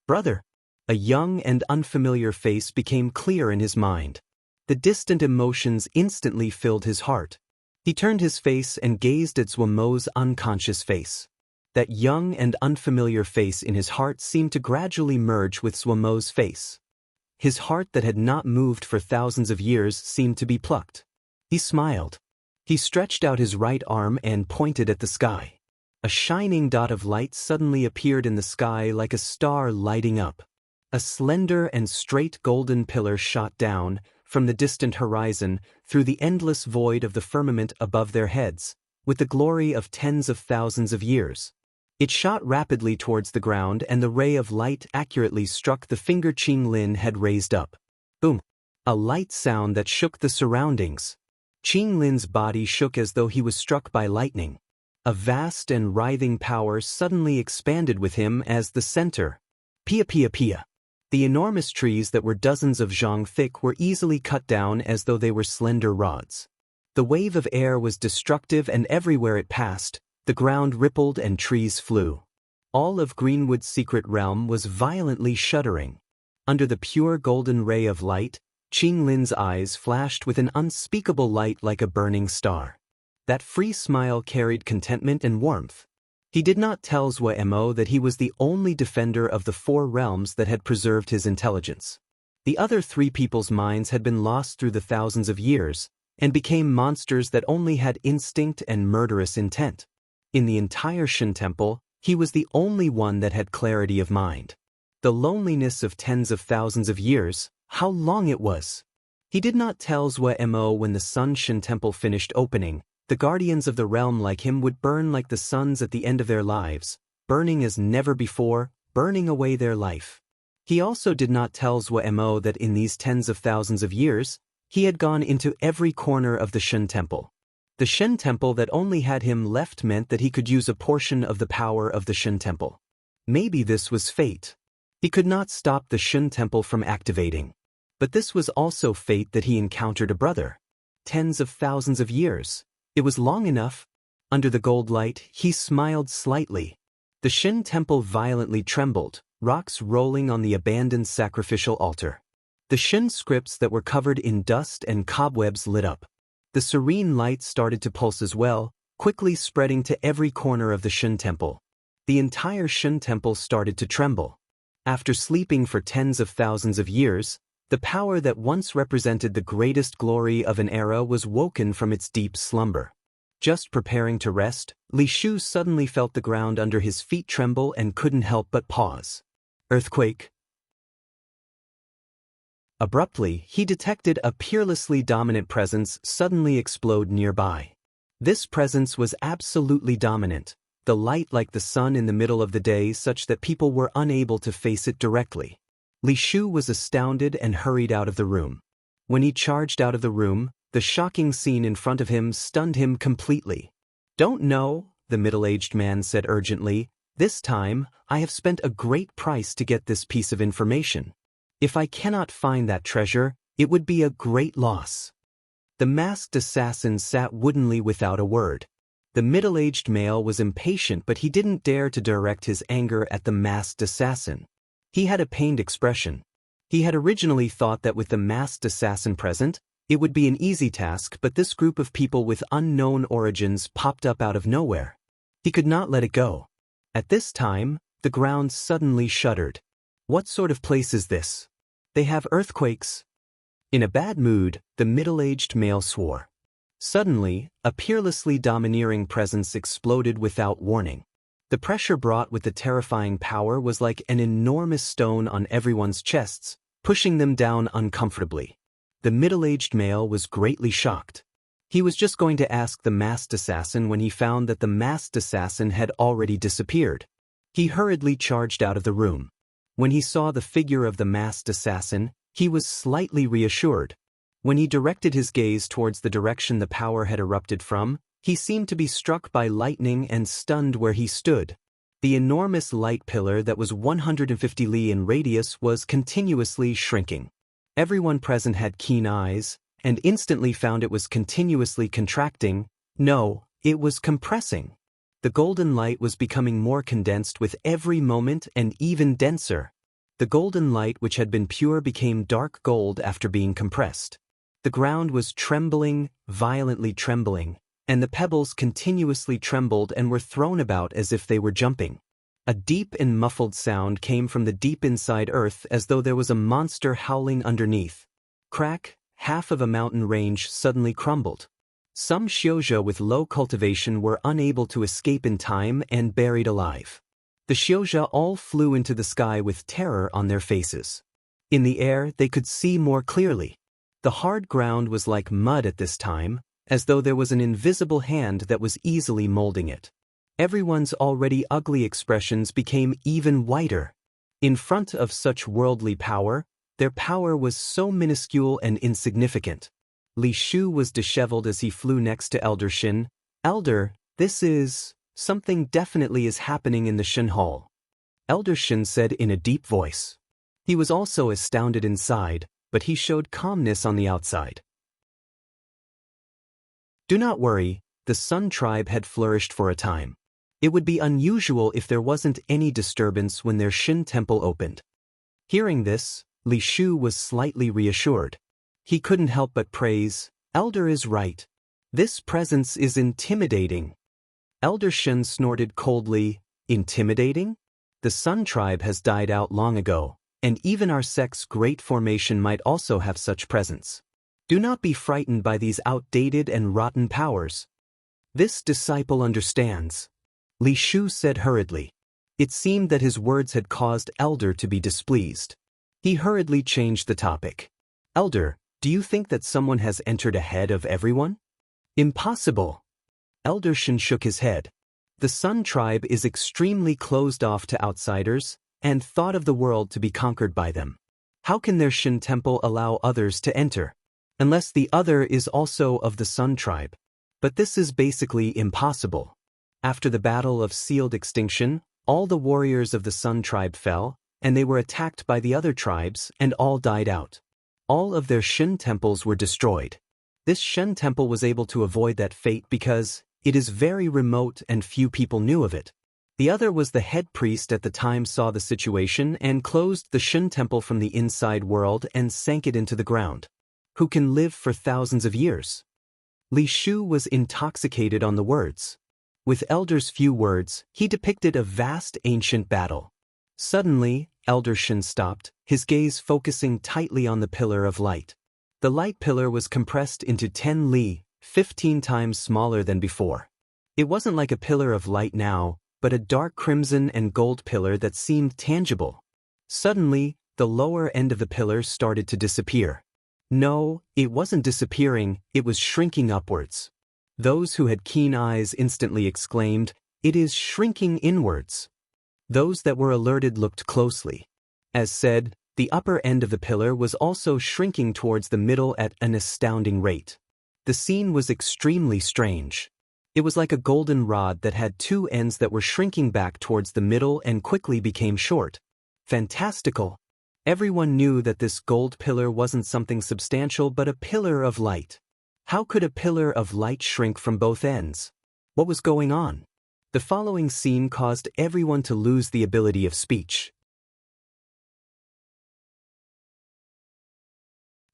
Brother! A young and unfamiliar face became clear in his mind. The distant emotions instantly filled his heart. He turned his face and gazed at Zhou Emo's unconscious face. That young and unfamiliar face in his heart seemed to gradually merge with Zhou Emo's face. His heart that had not moved for thousands of years seemed to be plucked. He smiled. He stretched out his right arm and pointed at the sky. A shining dot of light suddenly appeared in the sky like a star lighting up. A slender and straight golden pillar shot down, from the distant horizon, through the endless void of the firmament above their heads, with the glory of tens of thousands of years. It shot rapidly towards the ground and the ray of light accurately struck the finger Qing Lin had raised up. Boom! A light sound that shook the surroundings. Qing Lin's body shook as though he was struck by lightning. A vast and writhing power suddenly expanded with him as the center. Pia pia pia. The enormous trees that were dozens of zhang thick were easily cut down as though they were slender rods. The wave of air was destructive, and everywhere it passed, the ground rippled and trees flew. All of Greenwood's secret realm was violently shuddering. Under the pure golden ray of light, Qing Lin's eyes flashed with an unspeakable light like a burning star. That free smile carried contentment and warmth. He did not tell Zhuo Mo that he was the only defender of the four realms that had preserved his intelligence. The other three people's minds had been lost through the thousands of years, and became monsters that only had instinct and murderous intent. In the entire Shen Temple, he was the only one that had clarity of mind. The loneliness of tens of thousands of years, how long it was. He did not tell Zhuo Mo when the Sun Shen Temple finished opening. The guardians of the realm like him would burn like the suns at the end of their lives, burning as never before, burning away their life. He also did not tell Zhuo Mo that in these tens of thousands of years, he had gone into every corner of the Shen Temple. The Shen Temple that only had him left meant that he could use a portion of the power of the Shen Temple. Maybe this was fate. He could not stop the Shen Temple from activating. But this was also fate that he encountered a brother. Tens of thousands of years. It was long enough. Under the gold light, he smiled slightly. The Shen Temple violently trembled, rocks rolling on the abandoned sacrificial altar. The Shen scripts that were covered in dust and cobwebs lit up. The serene light started to pulse as well, quickly spreading to every corner of the Shen Temple. The entire Shen Temple started to tremble. After sleeping for tens of thousands of years, the power that once represented the greatest glory of an era was woken from its deep slumber. Just preparing to rest, Li Shu suddenly felt the ground under his feet tremble and couldn't help but pause. Earthquake. Abruptly, he detected a peerlessly dominant presence suddenly explode nearby. This presence was absolutely dominant, the light like the sun in the middle of the day such that people were unable to face it directly. Li Shu was astounded and hurried out of the room. When he charged out of the room, the shocking scene in front of him stunned him completely. "Don't know," the middle-aged man said urgently. "This time, I have spent a great price to get this piece of information. If I cannot find that treasure, it would be a great loss." The masked assassin sat woodenly without a word. The middle-aged male was impatient, but he didn't dare to direct his anger at the masked assassin. He had a pained expression. He had originally thought that with the masked assassin present, it would be an easy task, but this group of people with unknown origins popped up out of nowhere. He could not let it go. At this time, the ground suddenly shuddered. What sort of place is this? They have earthquakes. In a bad mood, the middle-aged male swore. Suddenly, a peerlessly domineering presence exploded without warning. The pressure brought with the terrifying power was like an enormous stone on everyone's chests, pushing them down uncomfortably. The middle-aged male was greatly shocked. He was just going to ask the masked assassin when he found that the masked assassin had already disappeared. He hurriedly charged out of the room. When he saw the figure of the masked assassin, he was slightly reassured. When he directed his gaze towards the direction the power had erupted from, he seemed to be struck by lightning and stunned where he stood. The enormous light pillar that was 150 li in radius was continuously shrinking. Everyone present had keen eyes, and instantly found it was continuously contracting. No, it was compressing. The golden light was becoming more condensed with every moment and even denser. The golden light which had been pure became dark gold after being compressed. The ground was trembling, violently trembling, and the pebbles continuously trembled and were thrown about as if they were jumping. A deep and muffled sound came from the deep inside earth as though there was a monster howling underneath. Crack, half of a mountain range suddenly crumbled. Some Xiuzhou with low cultivation were unable to escape in time and buried alive. The Xiuzhou all flew into the sky with terror on their faces. In the air, they could see more clearly. The hard ground was like mud at this time, as though there was an invisible hand that was easily molding it. Everyone's already ugly expressions became even whiter. In front of such worldly power, their power was so minuscule and insignificant. Li Shu was disheveled as he flew next to Elder Shin. "Elder, this is..." Something definitely is happening in the Shen Hall, Elder Shen said in a deep voice. He was also astounded inside, but he showed calmness on the outside. Do not worry, the Sun tribe had flourished for a time. It would be unusual if there wasn't any disturbance when their Shen temple opened. Hearing this, Li Shu was slightly reassured. He couldn't help but praise, Elder is right. This presence is intimidating. Elder Shen snorted coldly, intimidating? The Sun tribe has died out long ago, and even our sect's great formation might also have such presence. Do not be frightened by these outdated and rotten powers. This disciple understands, Li Shu said hurriedly. It seemed that his words had caused Elder to be displeased. He hurriedly changed the topic. Elder, do you think that someone has entered ahead of everyone? Impossible. Elder Shen shook his head. The Sun tribe is extremely closed off to outsiders and thought of the world to be conquered by them. How can their Shen temple allow others to enter? Unless the other is also of the Sun tribe. But this is basically impossible. After the battle of sealed extinction, all the warriors of the Sun tribe fell, and they were attacked by the other tribes and all died out. All of their Shen temples were destroyed. This Shen temple was able to avoid that fate because it is very remote and few people knew of it. The other was the head priest at the time saw the situation and closed the Shen temple from the inside world and sank it into the ground. Who can live for thousands of years? Li Shu was intoxicated on the words. With Elder's few words, he depicted a vast ancient battle. Suddenly, Elder Shen stopped, his gaze focusing tightly on the pillar of light. The light pillar was compressed into 10 li, 15 times smaller than before. It wasn't like a pillar of light now, but a dark crimson and gold pillar that seemed tangible. Suddenly, the lower end of the pillar started to disappear. No, it wasn't disappearing, it was shrinking upwards. Those who had keen eyes instantly exclaimed, "It is shrinking inwards." Those that were alerted looked closely. As said, the upper end of the pillar was also shrinking towards the middle at an astounding rate. The scene was extremely strange. It was like a golden rod that had two ends that were shrinking back towards the middle and quickly became short. Fantastical. Everyone knew that this gold pillar wasn't something substantial but a pillar of light. How could a pillar of light shrink from both ends? What was going on? The following scene caused everyone to lose the ability of speech.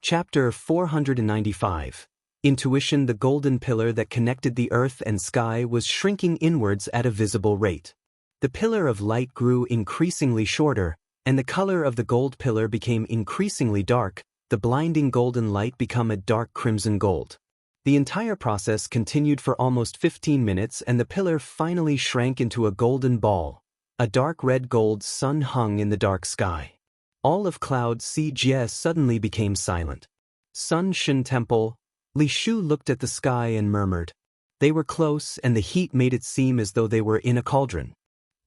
Chapter 495. Intuition. The golden pillar that connected the earth and sky was shrinking inwards at a visible rate. The pillar of light grew increasingly shorter, and the color of the gold pillar became increasingly dark, the blinding golden light became a dark crimson gold. The entire process continued for almost 15 minutes and the pillar finally shrank into a golden ball. A dark red gold sun hung in the dark sky. All of Cloud Jie suddenly became silent. Sun Shen Temple. Li Shu looked at the sky and murmured. They were close and the heat made it seem as though they were in a cauldron.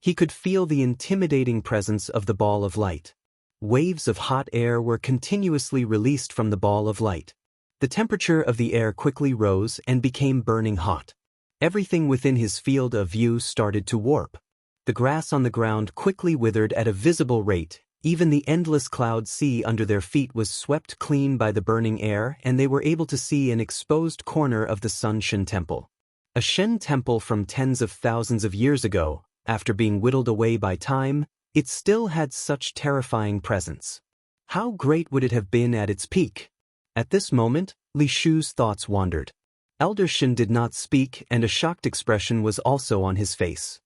He could feel the intimidating presence of the ball of light. Waves of hot air were continuously released from the ball of light. The temperature of the air quickly rose and became burning hot. Everything within his field of view started to warp. The grass on the ground quickly withered at a visible rate. Even the endless cloud sea under their feet was swept clean by the burning air and they were able to see an exposed corner of the Sun Shen Temple. A Shen temple from tens of thousands of years ago. After being whittled away by time, it still had such terrifying presence. How great would it have been at its peak? At this moment, Li Shu's thoughts wandered. Elder Shen did not speak and a shocked expression was also on his face.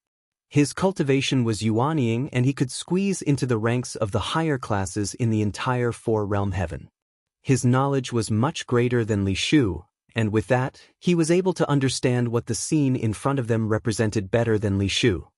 His cultivation was yuanying and he could squeeze into the ranks of the higher classes in the entire four-realm heaven. His knowledge was much greater than Li Shu, and with that, he was able to understand what the scene in front of them represented better than Li Shu.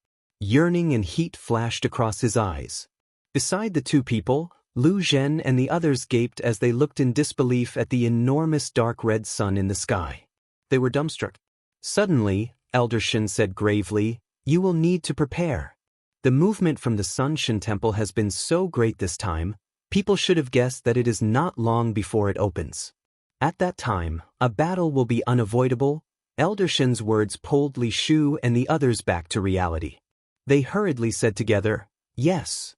Yearning and heat flashed across his eyes. Beside the two people, Lu Zhen and the others gaped as they looked in disbelief at the enormous dark red sun in the sky. They were dumbstruck. Suddenly, Elder Shen said gravely, "You will need to prepare. The movement from the Sun Shen Temple has been so great this time, people should have guessed that it is not long before it opens. At that time, a battle will be unavoidable, Elder Shen's words pulled Li Shu and the others back to reality. They hurriedly said together, "Yes."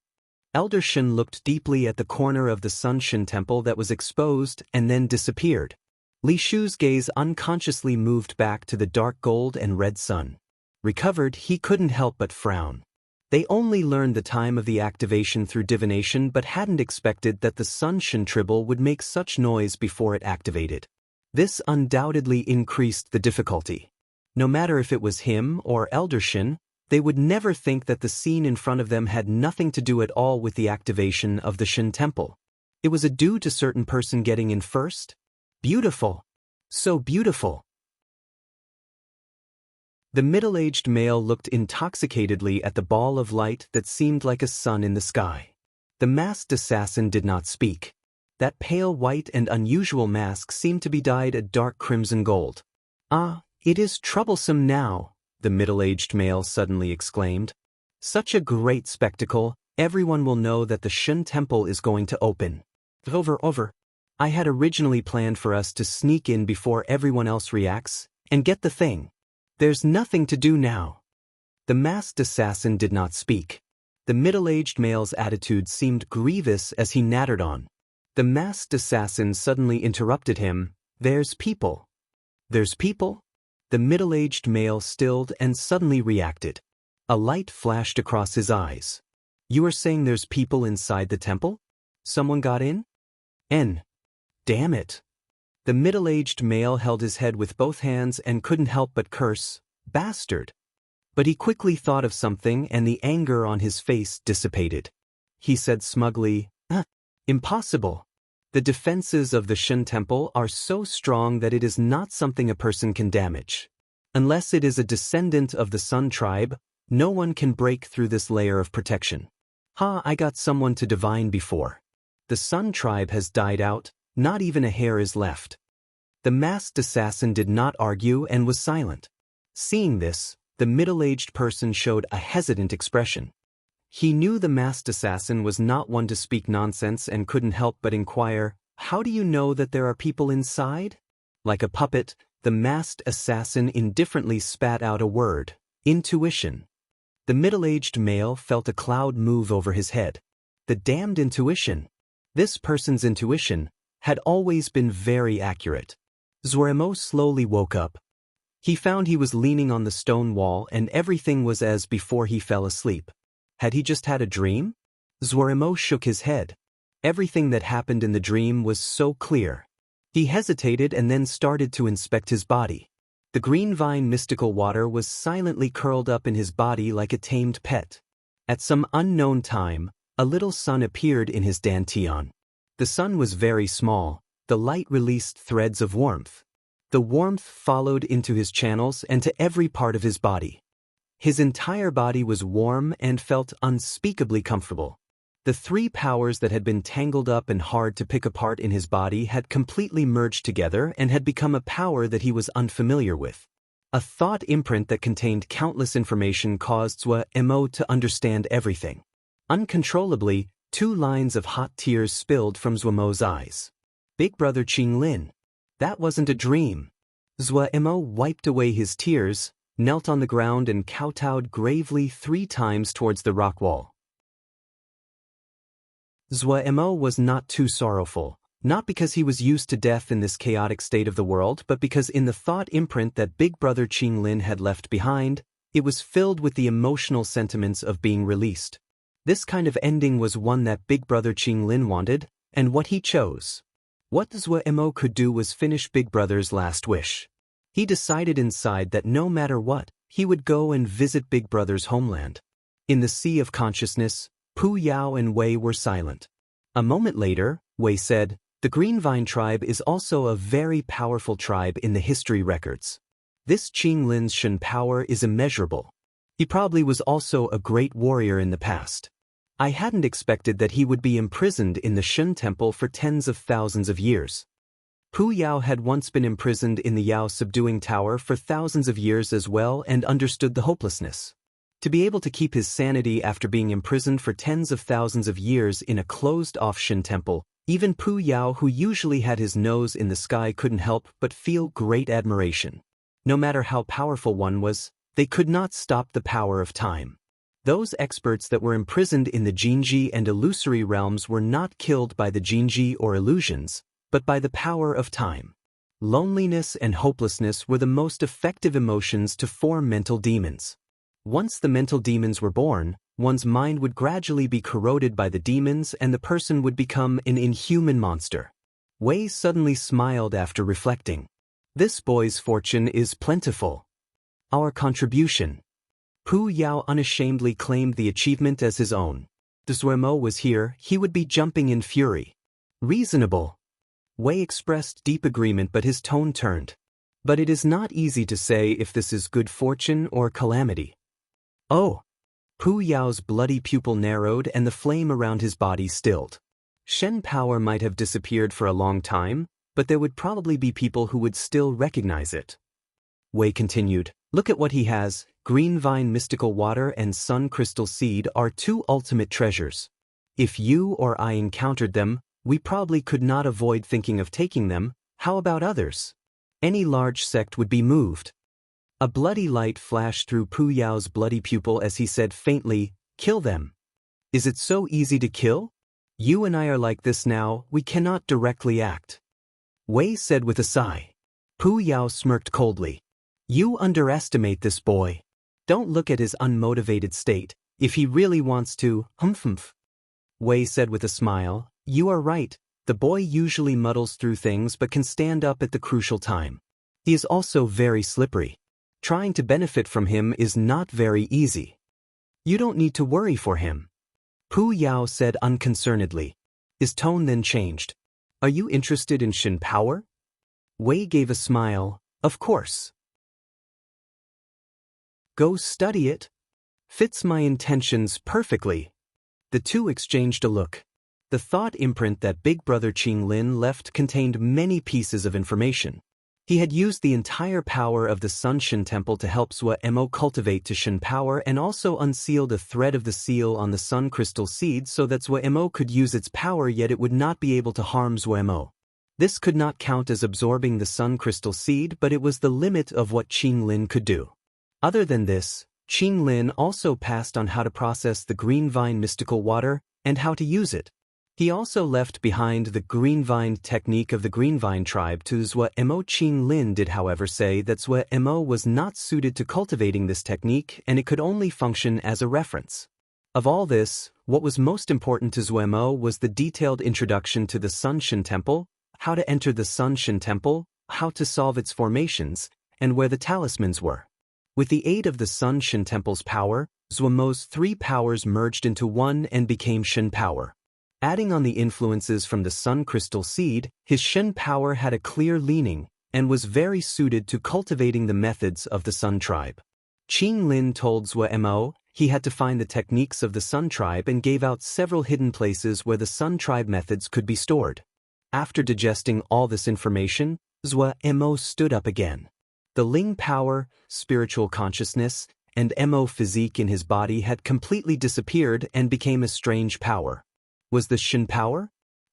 Elder Shen looked deeply at the corner of the Sun Shen temple that was exposed and then disappeared. Li Shu's gaze unconsciously moved back to the dark gold and red sun. Recovered, he couldn't help but frown. They only learned the time of the activation through divination but hadn't expected that the Sun Shen tribble would make such noise before it activated. This undoubtedly increased the difficulty. No matter if it was him or Elder Shen, they would never think that the scene in front of them had nothing to do at all with the activation of the Shen temple. It was a due to certain person getting in first? Beautiful. So beautiful. The middle-aged male looked intoxicatedly at the ball of light that seemed like a sun in the sky. The masked assassin did not speak. That pale white and unusual mask seemed to be dyed a dark crimson gold. "Ah, it is troublesome now," the middle-aged male suddenly exclaimed. "Such a great spectacle, everyone will know that the Shen temple is going to open. Over. I had originally planned for us to sneak in before everyone else reacts, and get the thing. There's nothing to do now." The masked assassin did not speak. The middle-aged male's attitude seemed grievous as he nattered on. The masked assassin suddenly interrupted him. "There's people." "There's people?" The middle-aged male stilled and suddenly reacted. A light flashed across his eyes. "You are saying there's people inside the temple? Someone got in?" Damn it." The middle-aged male held his head with both hands and couldn't help but curse, "Bastard." But he quickly thought of something and the anger on his face dissipated. He said smugly, "Impossible. The defenses of the Shen temple are so strong that it is not something a person can damage. Unless it is a descendant of the Sun tribe, no one can break through this layer of protection. I got someone to divine before. The Sun tribe has died out, not even a hair is left." The masked assassin did not argue and was silent. Seeing this, the middle-aged person showed a hesitant expression. He knew the masked assassin was not one to speak nonsense and couldn't help but inquire, "How do you know that there are people inside?" Like a puppet, the masked assassin indifferently spat out a word, "Intuition." The middle-aged male felt a cloud move over his head. The damned intuition. This person's intuition had always been very accurate. Zuoremo slowly woke up. He found he was leaning on the stone wall and everything was as before he fell asleep. Had he just had a dream? Zuoremo shook his head. Everything that happened in the dream was so clear. He hesitated and then started to inspect his body. The green vine mystical water was silently curled up in his body like a tamed pet. At some unknown time, a little sun appeared in his dantian. The sun was very small. The light released threads of warmth. The warmth followed into his channels and to every part of his body. His entire body was warm and felt unspeakably comfortable. The three powers that had been tangled up and hard to pick apart in his body had completely merged together and had become a power that he was unfamiliar with. A thought imprint that contained countless information caused Zuoremo to understand everything. Uncontrollably, 2 lines of hot tears spilled from Zuoremo's eyes. Big Brother Qinglin. That wasn't a dream. Zuoremo wiped away his tears, knelt on the ground and kowtowed gravely 3 times towards the rock wall. Zuoremo was not too sorrowful, not because he was used to death in this chaotic state of the world, but because in the thought imprint that Big Brother Qinglin had left behind, it was filled with the emotional sentiments of being released. This kind of ending was one that Big Brother Qinglin wanted, and what he chose. What Zuoremo could do was finish Big Brother's last wish. He decided inside that no matter what, he would go and visit Big Brother's homeland. In the sea of consciousness, Pu Yao and Wei were silent. A moment later, Wei said, "The Green Vine tribe is also a very powerful tribe in the history records. This Qinglin's Shen power is immeasurable. He probably was also a great warrior in the past. I hadn't expected that he would be imprisoned in the Shen temple for tens of thousands of years." Pu Yao had once been imprisoned in the Yao subduing tower for thousands of years as well and understood the hopelessness. To be able to keep his sanity after being imprisoned for tens of thousands of years in a closed-off Shen temple, even Pu Yao, who usually had his nose in the sky, couldn't help but feel great admiration. No matter how powerful one was, they could not stop the power of time. Those experts that were imprisoned in the Jinji and illusory realms were not killed by the Jinji or illusions, but by the power of time. Loneliness and hopelessness were the most effective emotions to form mental demons. Once the mental demons were born, one's mind would gradually be corroded by the demons and the person would become an inhuman monster. Wei suddenly smiled after reflecting. This boy's fortune is plentiful. Our contribution. Pu Yao unashamedly claimed the achievement as his own. If Zuemo was here, he would be jumping in fury. Reasonable. Wei expressed deep agreement, but his tone turned. But it is not easy to say if this is good fortune or calamity. Oh! Pu Yao's bloody pupil narrowed and the flame around his body stilled. Shen power might have disappeared for a long time, but there would probably be people who would still recognize it. Wei continued, look at what he has. Green vine mystical water and sun crystal seed are two ultimate treasures. If you or I encountered them, we probably could not avoid thinking of taking them. How about others? Any large sect would be moved. A bloody light flashed through Pu Yao's bloody pupil as he said faintly, kill them. Is it so easy to kill? You and I are like this now, we cannot directly act. Wei said with a sigh. Pu Yao smirked coldly. You underestimate this boy. Don't look at his unmotivated state. If he really wants to, humph. Wei said with a smile, you are right. The boy usually muddles through things but can stand up at the crucial time. He is also very slippery. Trying to benefit from him is not very easy. You don't need to worry for him. Pu Yao said unconcernedly. His tone then changed. Are you interested in Shen power? Wei gave a smile. Of course. Go study it. Fits my intentions perfectly. The two exchanged a look. The thought imprint that Big Brother Qing Lin left contained many pieces of information. He had used the entire power of the Sun Shen Temple to help Zuemo cultivate to Shen power and also unsealed a thread of the seal on the Sun Crystal Seed so that Zuemo could use its power, yet it would not be able to harm Zuemo. This could not count as absorbing the Sun Crystal Seed, but it was the limit of what Qing Lin could do. Other than this, Qing Lin also passed on how to process the green vine mystical water and how to use it. He also left behind the green vine technique of the green vine tribe to Zuemo. Qing Lin did however say that Zuemo was not suited to cultivating this technique and it could only function as a reference. Of all this, what was most important to Zuemo was the detailed introduction to the Sun Shen Temple, how to enter the Sun Shen Temple, how to solve its formations, and where the talismans were. With the aid of the Sun Shen Temple's power, Zuemo's three powers merged into one and became Shen power. Adding on the influences from the Sun Crystal Seed, his Shen power had a clear leaning and was very suited to cultivating the methods of the Sun Tribe. Qing Lin told Zuemo he had to find the techniques of the Sun Tribe and gave out several hidden places where the Sun Tribe methods could be stored. After digesting all this information, Zuemo stood up again. The Ling power, spiritual consciousness, and Mo physique in his body had completely disappeared and became a strange power. Was the Shen power?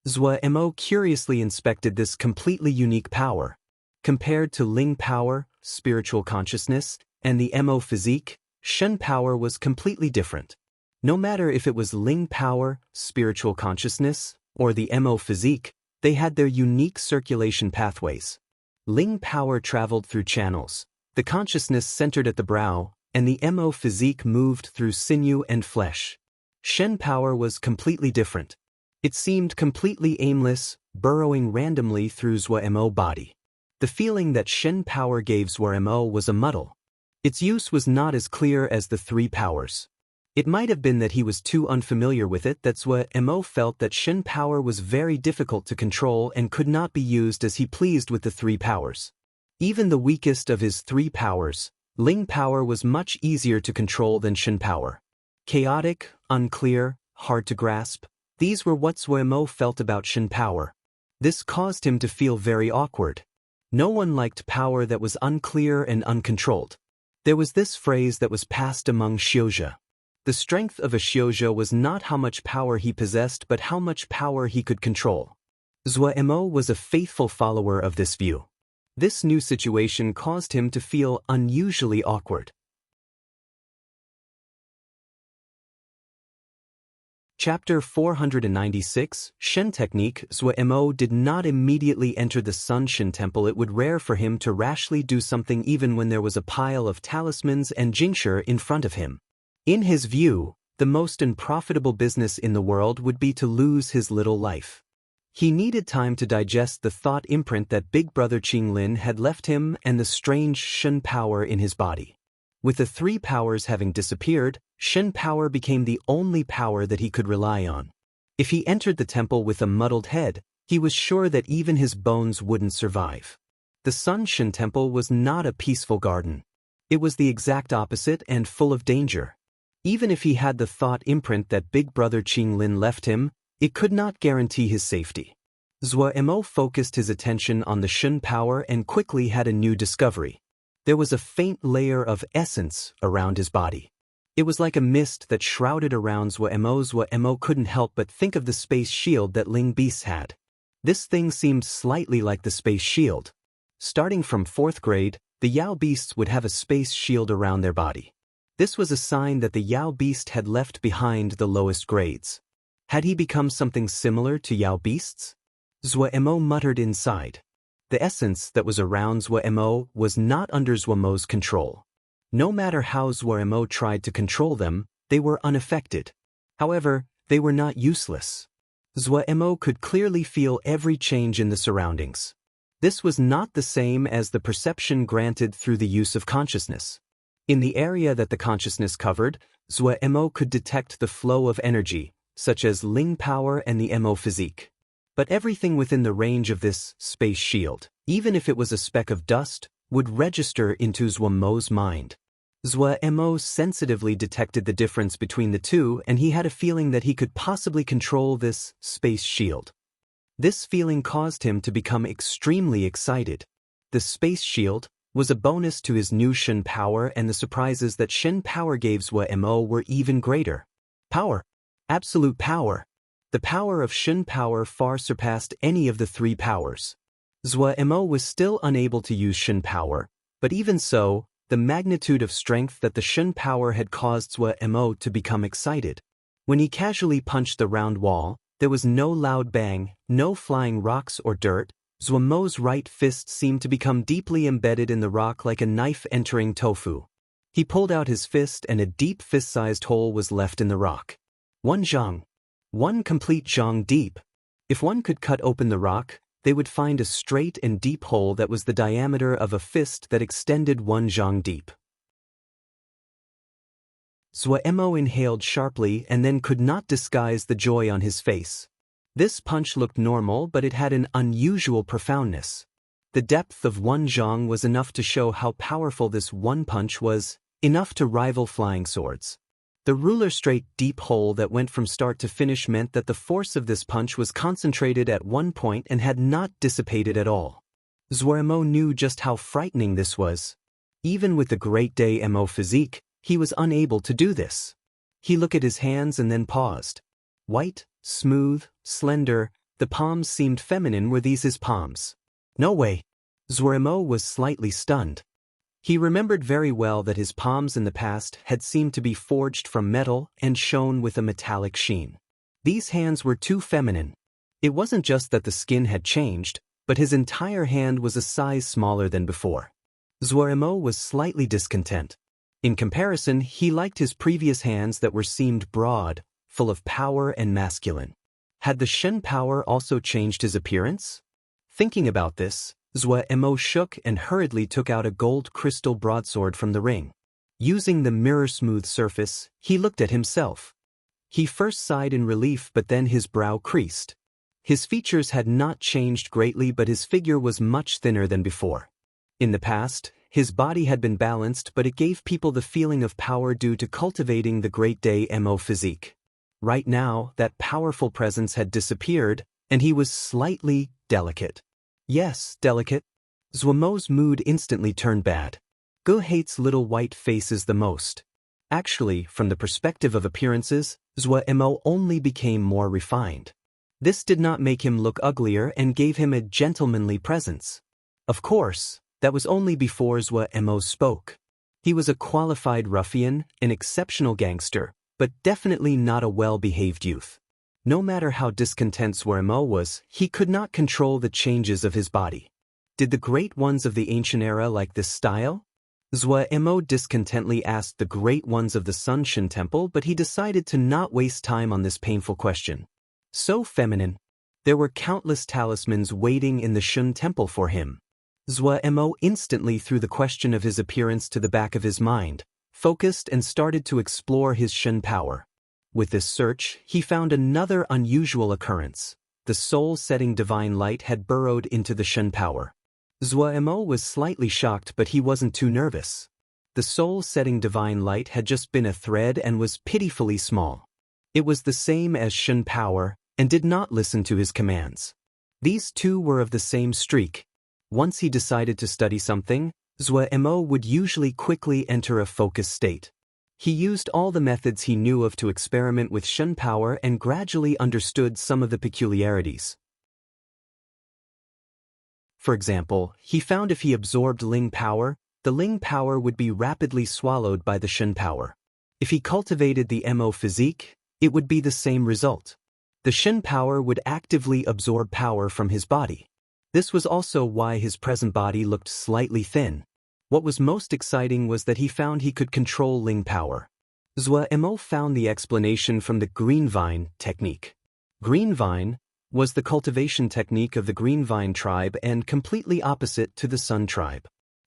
Zuemo curiously inspected this completely unique power. Compared to Ling power, spiritual consciousness, and the Mo physique, Shen power was completely different. No matter if it was Ling power, spiritual consciousness, or the Mo physique, they had their unique circulation pathways. Ling power traveled through channels, the consciousness centered at the brow, and the Mo physique moved through sinew and flesh. Shen power was completely different. It seemed completely aimless, burrowing randomly through Zuemo body. The feeling that Shen power gave Zuemo was a muddle. Its use was not as clear as the three powers. It might have been that he was too unfamiliar with it that Zuemo felt that Shen power was very difficult to control and could not be used as he pleased with the three powers. Even the weakest of his three powers, Ling power, was much easier to control than Shen power. Chaotic, unclear, hard to grasp, these were what Zuemo felt about Shen power. This caused him to feel very awkward. No one liked power that was unclear and uncontrolled. There was this phrase that was passed among Xiuzhe. The strength of a Xiuzhe was not how much power he possessed but how much power he could control. Zuemo was a faithful follower of this view. This new situation caused him to feel unusually awkward. Chapter 496, Shen Technique. Zhuo Mo did not immediately enter the Sun Shen Temple. It would rare for him to rashly do something even when there was a pile of talismans and jingshi in front of him. In his view, the most unprofitable business in the world would be to lose his little life. He needed time to digest the thought imprint that Big Brother Qinglin had left him and the strange Shen power in his body. With the three powers having disappeared, Shen power became the only power that he could rely on. If he entered the temple with a muddled head, he was sure that even his bones wouldn't survive. The Sun Shen Temple was not a peaceful garden. It was the exact opposite and full of danger. Even if he had the thought imprint that Big Brother Qinglin left him, it could not guarantee his safety. Zhuo Mo focused his attention on the Shen power and quickly had a new discovery. There was a faint layer of essence around his body. It was like a mist that shrouded around Zhuo Mo. Zhuo Mo couldn't help but think of the space shield that Ling Beasts had. This thing seemed slightly like the space shield. Starting from 4th grade, the Yao Beasts would have a space shield around their body. This was a sign that the Yao Beast had left behind the lowest grades. Had he become something similar to Yao Beasts? Zhuo Mo muttered inside. The essence that was around Zhuo Mo was not under Zhuo Mo's control. No matter how Zhuo Mo tried to control them, they were unaffected. However, they were not useless. Zhuo Mo could clearly feel every change in the surroundings. This was not the same as the perception granted through the use of consciousness. In the area that the consciousness covered, Zhuo Mo could detect the flow of energy, such as Ling power and the Mo physique. But everything within the range of this space shield, even if it was a speck of dust, would register into Zhuo Mo's mind. Zhuo Mo sensitively detected the difference between the two, and he had a feeling that he could possibly control this space shield. This feeling caused him to become extremely excited. The space shield was a bonus to his new Shen power, and the surprises that Shen power gave Zhuo Mo were even greater. Power. Absolute power. The power of Shen power far surpassed any of the three powers. Zhuo Mo was still unable to use Shen power, but even so, the magnitude of strength that the Shen power had caused Zhuo Mo to become excited. When he casually punched the round wall, there was no loud bang, no flying rocks or dirt. Zhuo Mo's right fist seemed to become deeply embedded in the rock like a knife entering tofu. He pulled out his fist and a deep fist-sized hole was left in the rock. One zhang. One complete zhang deep. If one could cut open the rock, they would find a straight and deep hole that was the diameter of a fist that extended one zhang deep. Zhuo Mo inhaled sharply and then could not disguise the joy on his face. This punch looked normal, but it had an unusual profoundness. The depth of one zhang was enough to show how powerful this one punch was, enough to rival flying swords. The ruler-straight deep hole that went from start to finish meant that the force of this punch was concentrated at one point and had not dissipated at all. Zhuo Mo knew just how frightening this was. Even with the great day Mo physique, he was unable to do this. He looked at his hands and then paused. White, smooth, slender, the palms seemed feminine. Were these his palms? No way. Zhuo Mo was slightly stunned. He remembered very well that his palms in the past had seemed to be forged from metal and shone with a metallic sheen. These hands were too feminine. It wasn't just that the skin had changed, but his entire hand was a size smaller than before. Zhuo Mo was slightly discontent. In comparison, he liked his previous hands that were seemed broad, full of power and masculine. Had the Shen power also changed his appearance? Thinking about this, Zhuo Mo shook and hurriedly took out a gold crystal broadsword from the ring. Using the mirror-smooth surface, he looked at himself. He first sighed in relief, but then his brow creased. His features had not changed greatly, but his figure was much thinner than before. In the past, his body had been balanced, but it gave people the feeling of power due to cultivating the great day Mo physique. Right now, that powerful presence had disappeared, and he was slightly delicate. Yes, delicate. Zhuo Mo's mood instantly turned bad. Gu hates little white faces the most. Actually, from the perspective of appearances, Zhuo Mo only became more refined. This did not make him look uglier and gave him a gentlemanly presence. Of course, that was only before Zhuo spoke. He was a qualified ruffian, an exceptional gangster, but definitely not a well-behaved youth. No matter how discontent Zhuo was, he could not control the changes of his body. Did the great ones of the ancient era like this style? Zhuo discontently asked the great ones of the Sun Shin Temple, but he decided to not waste time on this painful question. So feminine. There were countless talismans waiting in the Shun Temple for him. Zhuo instantly threw the question of his appearance to the back of his mind, focused and started to explore his Shun power. With this search, he found another unusual occurrence. The soul-setting divine light had burrowed into the Shun power. Zhuo was slightly shocked, but he wasn't too nervous. The soul-setting divine light had just been a thread and was pitifully small. It was the same as Shun power and did not listen to his commands. These two were of the same streak. Once he decided to study something, Zhuo would usually quickly enter a focused state. He used all the methods he knew of to experiment with Shun power and gradually understood some of the peculiarities. For example, he found if he absorbed Ling power, the Ling power would be rapidly swallowed by the Shun power. If he cultivated the Mo physique, it would be the same result. The Shun power would actively absorb power from his body. This was also why his present body looked slightly thin. What was most exciting was that he found he could control Ling power. Zhuo found the explanation from the green vine technique. Green vine was the cultivation technique of the green vine tribe and completely opposite to the sun tribe.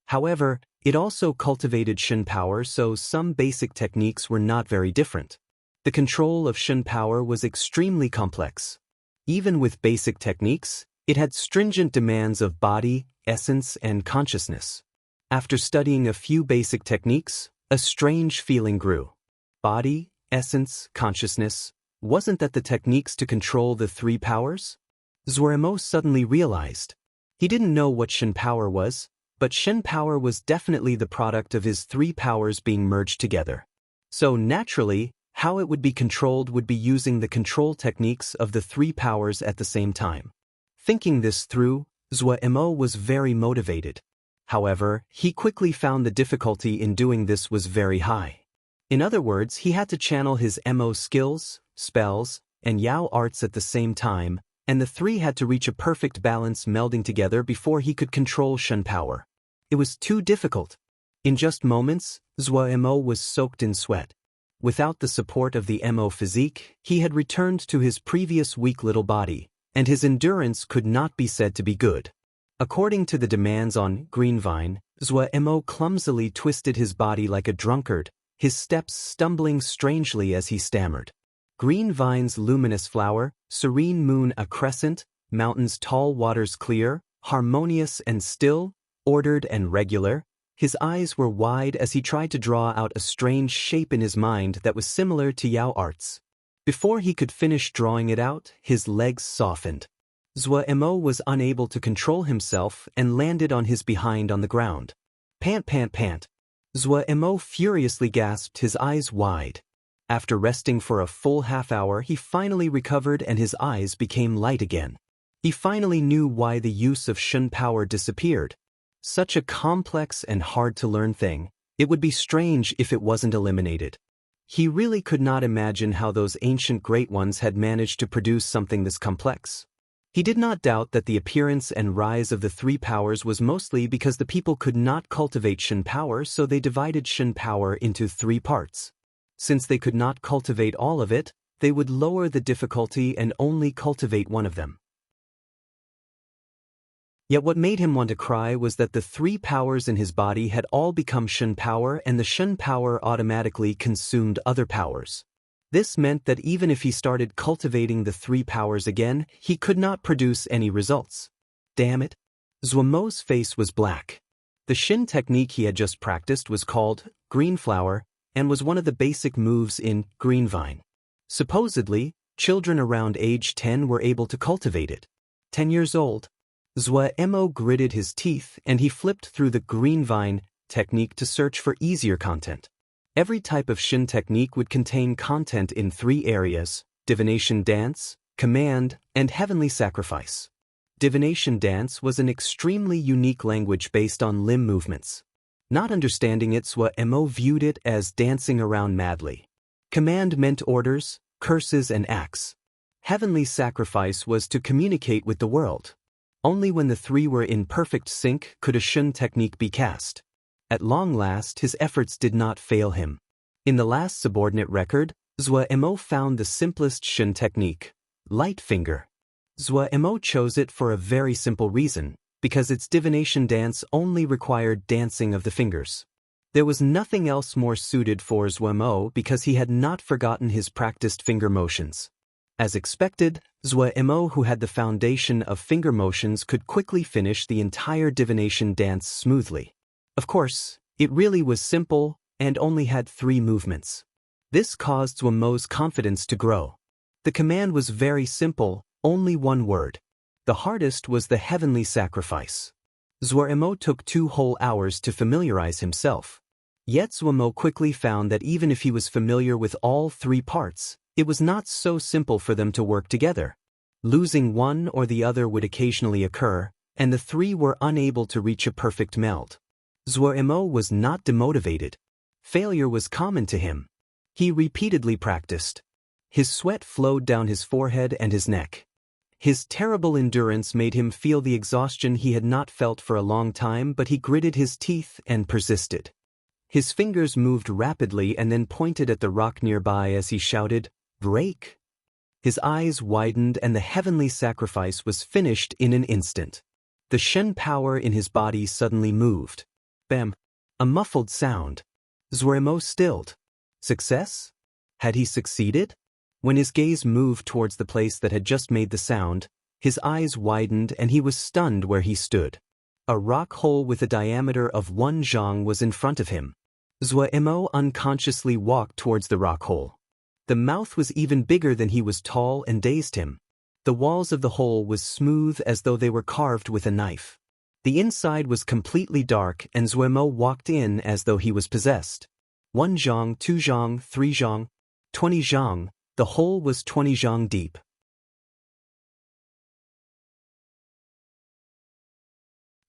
However, it also cultivated Shun power, so some basic techniques were not very different. The control of Shun power was extremely complex. Even with basic techniques, it had stringent demands of body, essence, and consciousness. After studying a few basic techniques, a strange feeling grew. Body, essence, consciousness, wasn't that the techniques to control the three powers? Zhuo suddenly realized. He didn't know what Shun power was, but Shun power was definitely the product of his three powers being merged together. So naturally, how it would be controlled would be using the control techniques of the three powers at the same time. Thinking this through, Zhuo was very motivated. However, he quickly found the difficulty in doing this was very high. In other words, he had to channel his Mo skills, spells, and Yao arts at the same time, and the three had to reach a perfect balance melding together before he could control Shun power. It was too difficult. In just moments, Zhuo was soaked in sweat. Without the support of the Mo physique, he had returned to his previous weak little body, and his endurance could not be said to be good. According to the demands on Green Vine, Zhuo clumsily twisted his body like a drunkard, his steps stumbling strangely as he stammered. Green Vine's luminous flower, serene moon a crescent, mountains tall waters clear, harmonious and still, ordered and regular. His eyes were wide as he tried to draw out a strange shape in his mind that was similar to Yao arts. Before he could finish drawing it out, his legs softened. Zhuo was unable to control himself and landed on his behind on the ground. Pant, pant, pant. Zhuo furiously gasped, his eyes wide. After resting for a full half-hour, he finally recovered and his eyes became light again. He finally knew why the use of Shun power disappeared. Such a complex and hard-to-learn thing, it would be strange if it wasn't eliminated. He really could not imagine how those ancient great ones had managed to produce something this complex. He did not doubt that the appearance and rise of the three powers was mostly because the people could not cultivate Shun power, so they divided Shun power into three parts. Since they could not cultivate all of it, they would lower the difficulty and only cultivate one of them. Yet what made him want to cry was that the three powers in his body had all become Shun power, and the Shun power automatically consumed other powers. This meant that even if he started cultivating the three powers again, he could not produce any results. Damn it. Zhuo's face was black. The Shin technique he had just practiced was called Green Flower and was one of the basic moves in Green Vine. Supposedly, children around age 10 were able to cultivate it. 10 years old. Zhuo gritted his teeth and he flipped through the Green Vine technique to search for easier content. Every type of Shin technique would contain content in three areas: divination dance, command, and heavenly sacrifice. divination dance was an extremely unique language based on limb movements. Not understanding it, Zhuo viewed it as dancing around madly. Command meant orders, curses and acts. Heavenly sacrifice was to communicate with the world. Only when the three were in perfect sync could a Shun technique be cast. At long last his efforts did not fail him. In the last subordinate record, Zhuo found the simplest Shun technique, light finger. Zhuo chose it for a very simple reason, because its divination dance only required dancing of the fingers. There was nothing else more suited for Zhuo because he had not forgotten his practiced finger motions. As expected, Zhuo, who had the foundation of finger motions, could quickly finish the entire divination dance smoothly. Of course, it really was simple and only had 3 movements. This caused Zhuo's confidence to grow. The command was very simple, only 1 word. The hardest was the heavenly sacrifice. Zhuo took 2 whole hours to familiarize himself. Yet Zhuo quickly found that even if he was familiar with all 3 parts, it was not so simple for them to work together. Losing one or the other would occasionally occur, and the 3 were unable to reach a perfect meld. Zhuo was not demotivated. Failure was common to him. He repeatedly practiced. His sweat flowed down his forehead and his neck. His terrible endurance made him feel the exhaustion he had not felt for a long time, but he gritted his teeth and persisted. His fingers moved rapidly and then pointed at the rock nearby as he shouted, "Break!" His eyes widened and the heavenly sacrifice was finished in an instant. The Shen power in his body suddenly moved. Bam! A muffled sound. Zhuo stilled. Success? Had he succeeded? When his gaze moved towards the place that had just made the sound, his eyes widened and he was stunned where he stood. A rock hole with a diameter of 1 zhang was in front of him. Zhuo unconsciously walked towards the rock hole. The mouth was even bigger than he was tall and dazed him. The walls of the hole was smooth as though they were carved with a knife. The inside was completely dark and Zhuo walked in as though he was possessed. 1 zhang, 2 zhang, 3 zhang, 20 zhang, the hole was 20 zhang deep.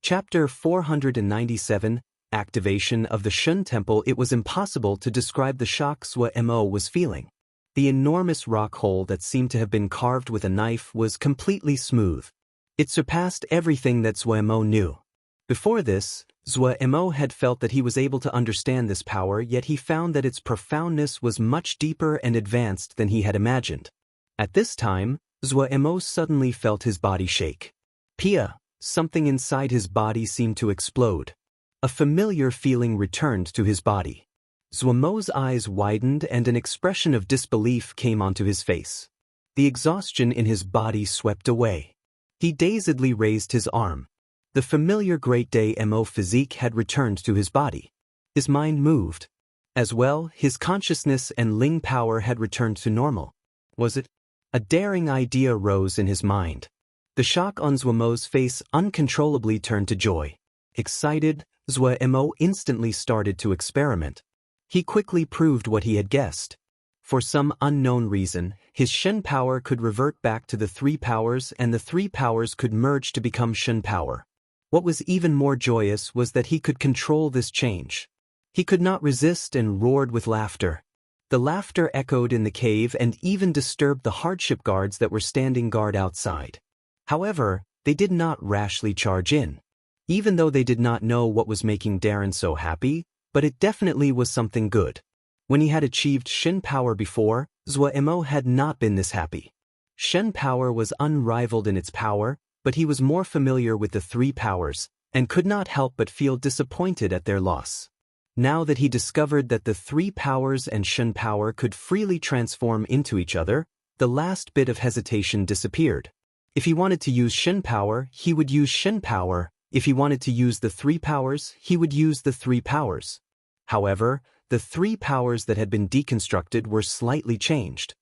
Chapter 497, Activation of the Shun Temple. It was impossible to describe the shock Zhuo was feeling. The enormous rock hole that seemed to have been carved with a knife was completely smooth. It surpassed everything that Zhuo knew. Before this, Zhuo had felt that he was able to understand this power, yet he found that its profoundness was much deeper and advanced than he had imagined. At this time, Zhuo suddenly felt his body shake. Pia, something inside his body seemed to explode. A familiar feeling returned to his body. Zhuo's eyes widened and an expression of disbelief came onto his face. The exhaustion in his body swept away. He dazedly raised his arm. The familiar Great Day Mo physique had returned to his body. His mind moved. As well, his consciousness and Ling power had returned to normal. Was it? A daring idea rose in his mind. The shock on Zhuo's face uncontrollably turned to joy. Excited, Zhuo instantly started to experiment. He quickly proved what he had guessed. For some unknown reason, his Shen power could revert back to the 3 powers and the 3 powers could merge to become Shen power. What was even more joyous was that he could control this change. He could not resist and roared with laughter. The laughter echoed in the cave and even disturbed the hardship guards that were standing guard outside. However, they did not rashly charge in. Even though they did not know what was making Darren so happy, but it definitely was something good. When he had achieved Shen power before, Zhuo had not been this happy. Shen power was unrivaled in its power, but he was more familiar with the 3 powers, and could not help but feel disappointed at their loss. Now that he discovered that the 3 powers and Shen power could freely transform into each other, the last bit of hesitation disappeared. If he wanted to use Shen power, he would use Shen power. If he wanted to use the 3 powers, he would use the 3 powers. However, the 3 powers that had been deconstructed were slightly changed.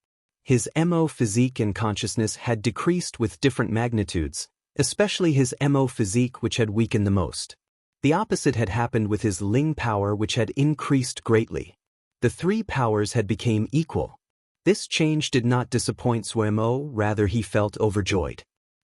His Mo physique and consciousness had decreased with different magnitudes, especially his Mo physique, which had weakened the most. The opposite had happened with his Ling power, which had increased greatly. The 3 powers had become equal. This change did not disappoint Zhuo, rather he felt overjoyed.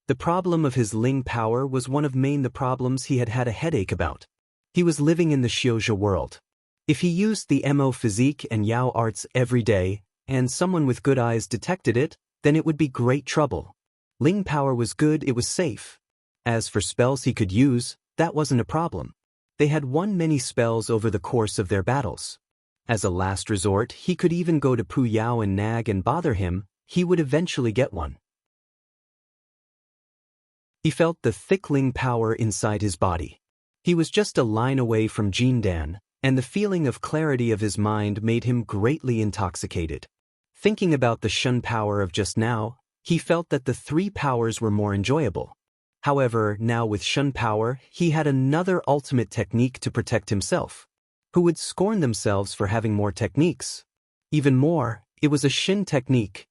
The problem of his Ling power was one of the problems he had a headache about. He was living in the Xiuzhe world. If he used the Mo physique and Yao arts every day, and someone with good eyes detected it, then it would be great trouble. Ling power was good, it was safe. As for spells he could use, that wasn't a problem. They had won many spells over the course of their battles. As a last resort, he could even go to Pu Yao and nag and bother him, he would eventually get one. He felt the thick Ling power inside his body. He was just a line away from Jindan, and the feeling of clarity of his mind made him greatly intoxicated. Thinking about the Shun power of just now, he felt that the three powers were more enjoyable. However, now with Shun power, he had another ultimate technique to protect himself. Who would scorn themselves for having more techniques? Even more, it was a Shin technique.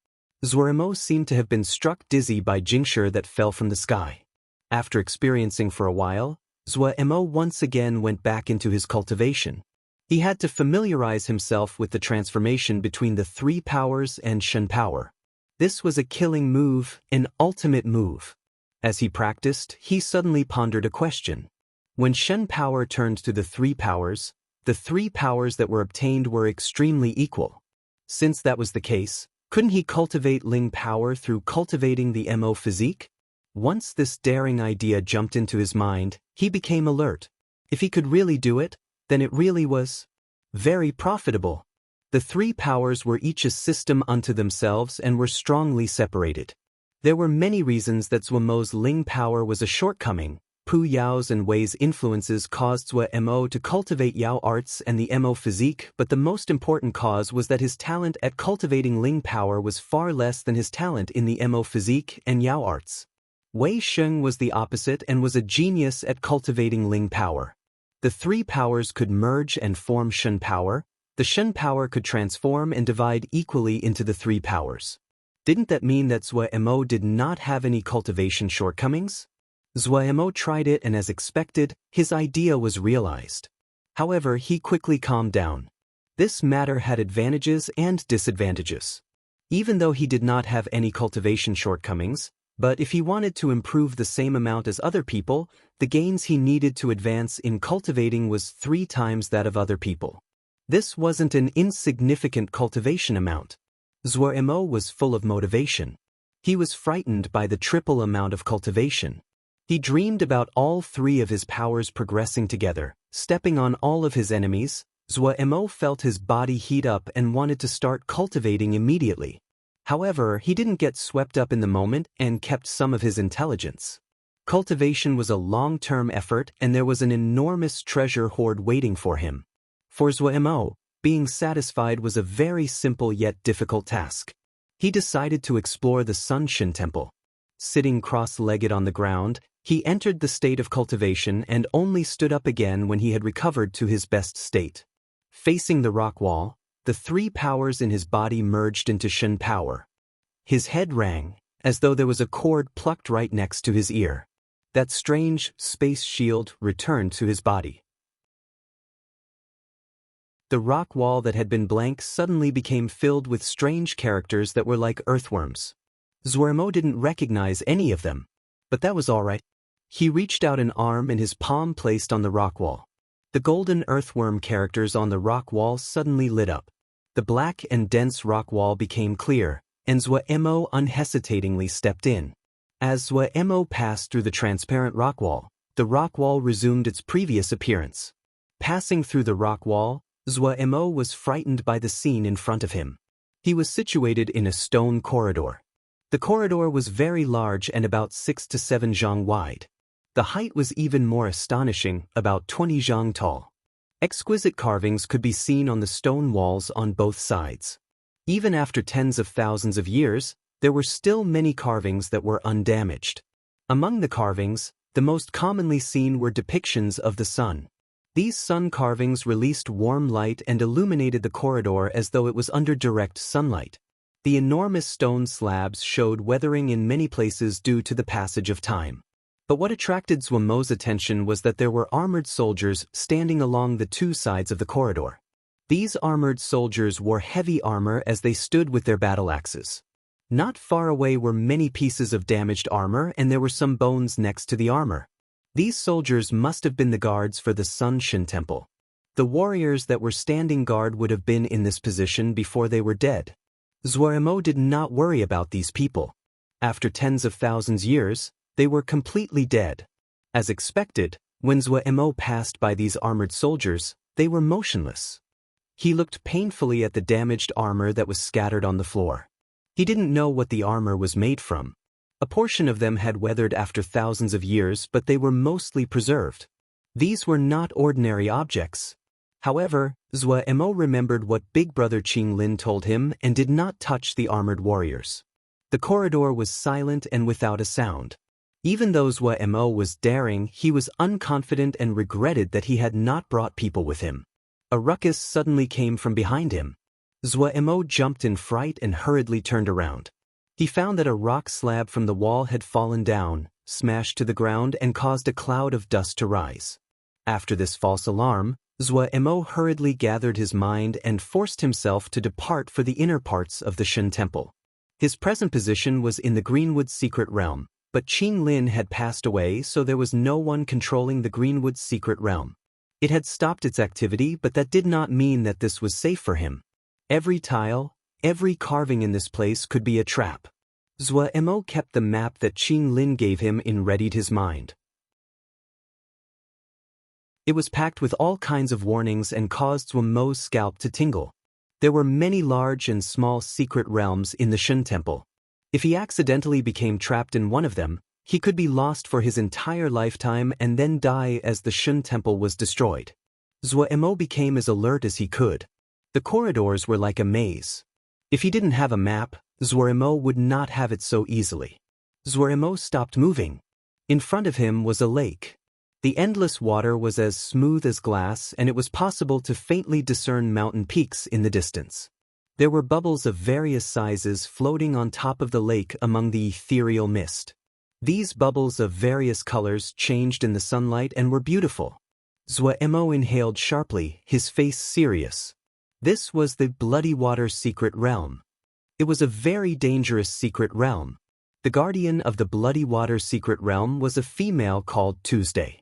Zuoremo seemed to have been struck dizzy by Jingshi that fell from the sky. After experiencing for a while, Zuoremo once again went back into his cultivation. He had to familiarize himself with the transformation between the three powers and Shun power. This was a killing move, an ultimate move. As he practiced, he suddenly pondered a question. When Shun power turned to the three powers that were obtained were extremely equal. Since that was the case, couldn't he cultivate Ling power through cultivating the Mo physique? Once this daring idea jumped into his mind, he became alert. If he could really do it, then it really was very profitable. The three powers were each a system unto themselves and were strongly separated. There were many reasons that Zuomo's Ling power was a shortcoming. Pu Yao's and Wei's influences caused Zuo to cultivate Yao arts and the Mo physique, but the most important cause was that his talent at cultivating Ling power was far less than his talent in the Mo physique and Yao arts. Wei Sheng was the opposite and was a genius at cultivating Ling power. The three powers could merge and form Shun power. The Shun power could transform and divide equally into the three powers. Didn't that mean that Zuo did not have any cultivation shortcomings? Zuo tried it and as expected, his idea was realized. However, he quickly calmed down. This matter had advantages and disadvantages. Even though he did not have any cultivation shortcomings, but if he wanted to improve the same amount as other people, the gains he needed to advance in cultivating was 3 times that of other people. This wasn't an insignificant cultivation amount. Zuo was full of motivation. He was frightened by the triple amount of cultivation. He dreamed about all 3 of his powers progressing together, stepping on all of his enemies. Zuo felt his body heat up and wanted to start cultivating immediately. However, he didn't get swept up in the moment and kept some of his intelligence. Cultivation was a long-term effort and there was an enormous treasure hoard waiting for him. For Zuo, being satisfied was a very simple yet difficult task. He decided to explore the Sunshin Temple. Sitting cross-legged on the ground, he entered the state of cultivation and only stood up again when he had recovered to his best state. Facing the rock wall, the 3 powers in his body merged into Shun power. His head rang, as though there was a cord plucked right next to his ear. That strange space shield returned to his body. The rock wall that had been blank suddenly became filled with strange characters that were like earthworms. Zuo didn't recognize any of them, but that was all right. He reached out an arm and his palm placed on the rock wall. The golden earthworm characters on the rock wall suddenly lit up. The black and dense rock wall became clear, and Zuo unhesitatingly stepped in. As Zuo passed through the transparent rock wall, the rock wall resumed its previous appearance. Passing through the rock wall, Zuo was frightened by the scene in front of him. He was situated in a stone corridor. The corridor was very large and about 6 to 7 zhang wide. The height was even more astonishing, about 20 zhang tall. Exquisite carvings could be seen on the stone walls on both sides. Even after tens of thousands of years, there were still many carvings that were undamaged. Among the carvings, the most commonly seen were depictions of the sun. These sun carvings released warm light and illuminated the corridor as though it was under direct sunlight. The enormous stone slabs showed weathering in many places due to the passage of time. But what attracted Zuomo's attention was that there were armored soldiers standing along the 2 sides of the corridor. These armored soldiers wore heavy armor as they stood with their battle axes. Not far away were many pieces of damaged armor, and there were some bones next to the armor. These soldiers must have been the guards for the Sun Shin Temple. The warriors that were standing guard would have been in this position before they were dead. Zuoremo did not worry about these people. After tens of thousands years, they were completely dead. As expected, when Zuoremo passed by these armored soldiers, they were motionless. He looked painfully at the damaged armor that was scattered on the floor. He didn't know what the armor was made from. A portion of them had weathered after thousands of years, but they were mostly preserved. These were not ordinary objects. However, Zuoremo remembered what Big Brother Qing Lin told him and did not touch the armored warriors. The corridor was silent and without a sound. Even though Zuoremo was daring, he was unconfident and regretted that he had not brought people with him. A ruckus suddenly came from behind him. Zuoremo jumped in fright and hurriedly turned around. He found that a rock slab from the wall had fallen down, smashed to the ground, and caused a cloud of dust to rise. After this false alarm, Zuoremo hurriedly gathered his mind and forced himself to depart for the inner parts of the Shin Temple. His present position was in the Greenwood Secret Realm, but Qing Lin had passed away, so there was no one controlling the Greenwood Secret Realm. It had stopped its activity, but that did not mean that this was safe for him. Every tile, every carving in this place could be a trap. Zuoremo kept the map that Qing Lin gave him and readied his mind. It was packed with all kinds of warnings and caused Zuomeo's scalp to tingle. There were many large and small secret realms in the Shin Temple. If he accidentally became trapped in one of them, he could be lost for his entire lifetime and then die as the Shin Temple was destroyed. Zuoremo became as alert as he could. The corridors were like a maze. If he didn't have a map, Zuoremo would not have it so easily. Zuoremo stopped moving. In front of him was a lake. The endless water was as smooth as glass, and it was possible to faintly discern mountain peaks in the distance. There were bubbles of various sizes floating on top of the lake among the ethereal mist. These bubbles of various colors changed in the sunlight and were beautiful. Zuoremo inhaled sharply, his face serious. This was the Bloody Water Secret Realm. It was a very dangerous secret realm. The guardian of the Bloody Water Secret Realm was a female called Tuesday.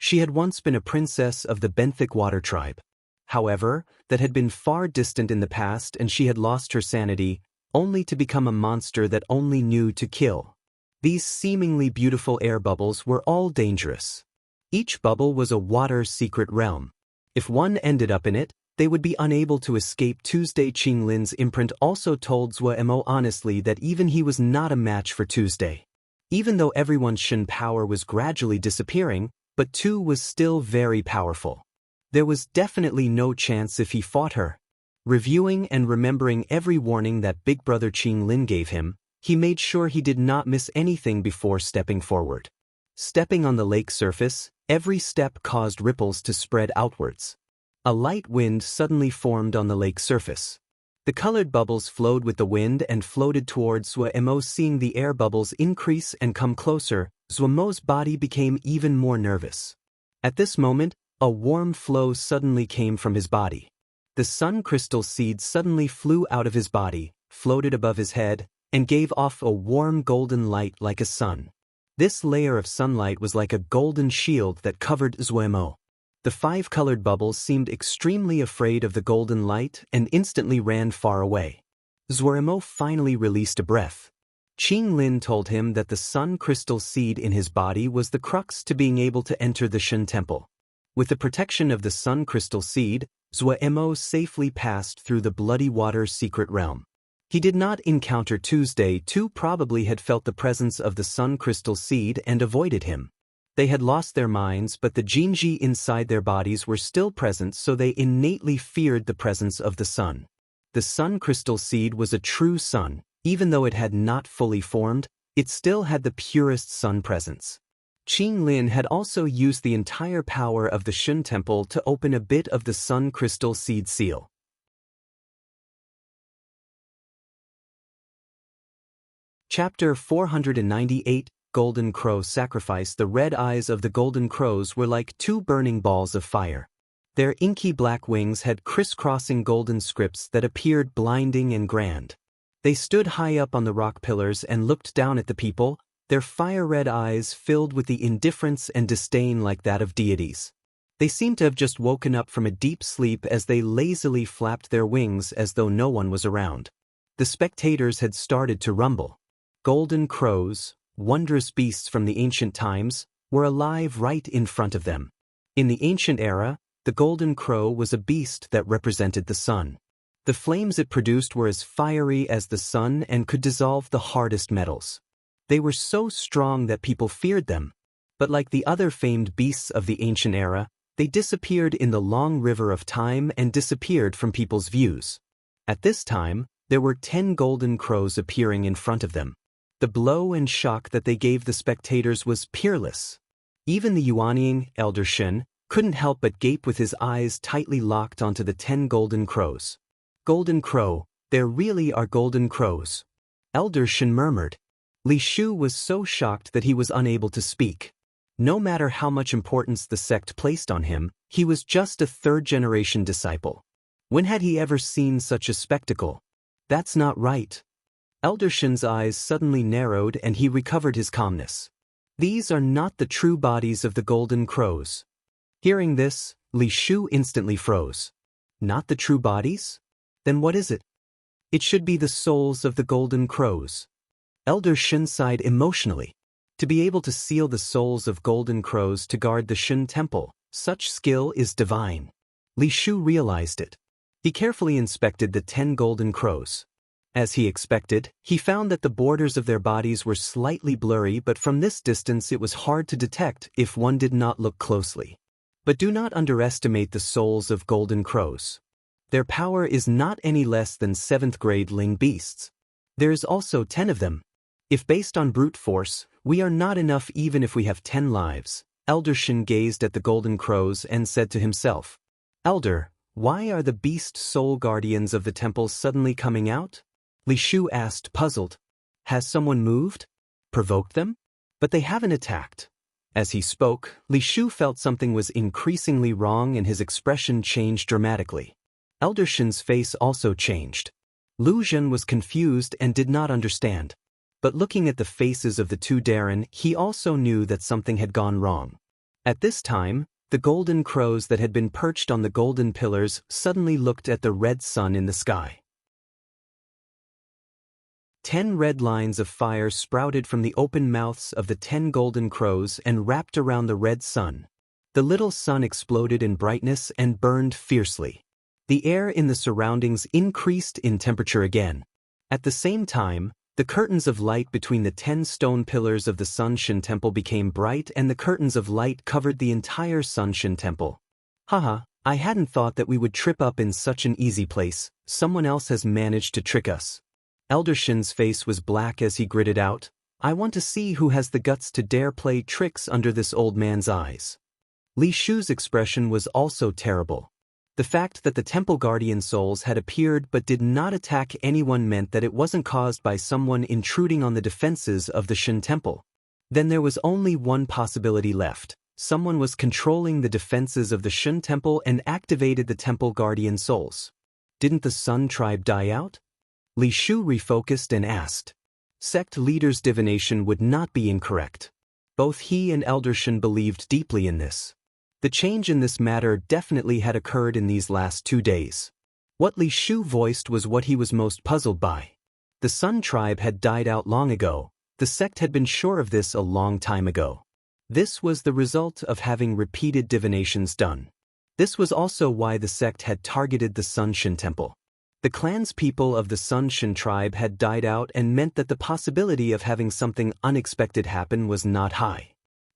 She had once been a princess of the Benthic Water tribe. However, that had been far distant in the past, and she had lost her sanity, only to become a monster that only knew to kill. These seemingly beautiful air bubbles were all dangerous. Each bubble was a water secret realm. If one ended up in it, they would be unable to escape. Tuesday. Qing Lin's imprint also told Zuoremo honestly that even he was not a match for Tuesday. Even though everyone's Shin power was gradually disappearing, but Tu was still very powerful. There was definitely no chance if he fought her. Reviewing and remembering every warning that Big Brother Qing Lin gave him, he made sure he did not miss anything before stepping forward. Stepping on the lake surface, every step caused ripples to spread outwards. A light wind suddenly formed on the lake surface. The colored bubbles flowed with the wind and floated towards Zuoremo. Seeing the air bubbles increase and come closer, Zuomeo's body became even more nervous. At this moment, a warm flow suddenly came from his body. The sun crystal seed suddenly flew out of his body, floated above his head, and gave off a warm golden light like a sun. This layer of sunlight was like a golden shield that covered Zuoremo. The 5 colored bubbles seemed extremely afraid of the golden light and instantly ran far away. Zuoremo finally released a breath. Qing Lin told him that the sun crystal seed in his body was the crux to being able to enter the Shin Temple. With the protection of the sun crystal seed, Zuoremo safely passed through the Bloody Water Secret Realm. He did not encounter Tuesday. Tu probably had felt the presence of the sun crystal seed and avoided him. They had lost their minds, but the Jinji inside their bodies were still present, so they innately feared the presence of the sun. The sun crystal seed was a true sun. Even though it had not fully formed, it still had the purest sun presence. Qing Lin had also used the entire power of the Shin Temple to open a bit of the sun crystal seed seal. Chapter 498, Golden Crow Sacrifice. The red eyes of the golden crows were like 2 burning balls of fire. Their inky black wings had crisscrossing golden scripts that appeared blinding and grand. They stood high up on the rock pillars and looked down at the people, their fire-red eyes filled with the indifference and disdain like that of deities. They seemed to have just woken up from a deep sleep as they lazily flapped their wings as though no one was around. The spectators had started to rumble. Golden crows, wondrous beasts from the ancient times, were alive right in front of them. In the ancient era, the golden crow was a beast that represented the sun. The flames it produced were as fiery as the sun and could dissolve the hardest metals. They were so strong that people feared them. But like the other famed beasts of the ancient era, they disappeared in the long river of time and disappeared from people's views. At this time, there were 10 golden crows appearing in front of them. The blow and shock that they gave the spectators was peerless. Even the Yuanying, Elder Shen, couldn't help but gape with his eyes tightly locked onto the 10 golden crows. Golden crow, there really are golden crows. Elder Shen murmured. Li Shu was so shocked that he was unable to speak. No matter how much importance the sect placed on him, he was just a third-generation disciple. When had he ever seen such a spectacle? That's not right. Elder Shen's eyes suddenly narrowed and he recovered his calmness. These are not the true bodies of the golden crows. Hearing this, Li Shu instantly froze. Not the true bodies? Then what is it? It should be the souls of the golden crows. Elder Shen sighed emotionally. To be able to seal the souls of golden crows to guard the Shen temple, such skill is divine. Li Shu realized it. He carefully inspected the 10 golden crows. As he expected, he found that the borders of their bodies were slightly blurry, but from this distance it was hard to detect if one did not look closely. But do not underestimate the souls of golden crows. Their power is not any less than 7th-grade Ling beasts. There is also 10 of them. If based on brute force, we are not enough even if we have 10 lives. Elder Shen gazed at the golden crows and said to himself, Elder, why are the beast soul guardians of the temple suddenly coming out? Li Shu asked, puzzled. Has someone moved? Provoked them? But they haven't attacked. As he spoke, Li Shu felt something was increasingly wrong and his expression changed dramatically. Elder Shen's face also changed. Lu Zhen was confused and did not understand. But looking at the faces of the two Darren, he also knew that something had gone wrong. At this time, the golden crows that had been perched on the golden pillars suddenly looked at the red sun in the sky. 10 red lines of fire sprouted from the open mouths of the 10 golden crows and wrapped around the red sun. The little sun exploded in brightness and burned fiercely. The air in the surroundings increased in temperature again. At the same time, the curtains of light between the 10 stone pillars of the Sun Shin Temple became bright and the curtains of light covered the entire Sun Shin Temple. Haha, I hadn't thought that we would trip up in such an easy place. Someone else has managed to trick us. Elder Shin's face was black as he gritted out, I want to see who has the guts to dare play tricks under this old man's eyes. Li Shu's expression was also terrible. The fact that the temple guardian souls had appeared but did not attack anyone meant that it wasn't caused by someone intruding on the defenses of the Shin Temple. Then there was only one possibility left. Someone was controlling the defenses of the Shin Temple and activated the temple guardian souls. Didn't the Sun tribe die out? Li Shu refocused and asked. Sect leader's divination would not be incorrect. Both he and Elder Shin believed deeply in this. The change in this matter definitely had occurred in these last 2 days. What Li Shu voiced was what he was most puzzled by. The Sun tribe had died out long ago. The sect had been sure of this a long time ago. This was the result of having repeated divinations done. This was also why the sect had targeted the Sun Shin Temple. The clanspeople of the Sun Shin tribe had died out and meant that the possibility of having something unexpected happen was not high.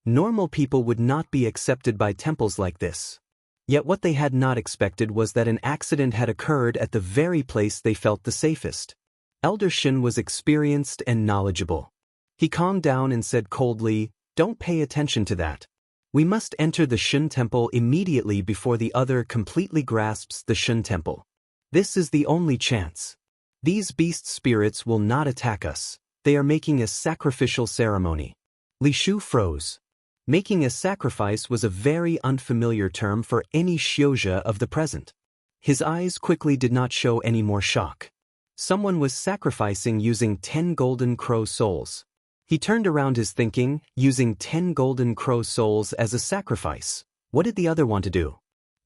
Normal people would not be accepted by temples like this. Yet what they had not expected was that an accident had occurred at the very place they felt the safest. Elder Shin was experienced and knowledgeable. He calmed down and said coldly, Don't pay attention to that. We must enter the Shin Temple immediately before the other completely grasps the Shin Temple. This is the only chance. These beast spirits will not attack us. They are making a sacrificial ceremony. Li Shu froze. Making a sacrifice was a very unfamiliar term for any Xiuzhe of the present. His eyes quickly did not show any more shock. Someone was sacrificing using 10 golden crow souls. He turned around his thinking, using 10 golden crow souls as a sacrifice. What did the other want to do?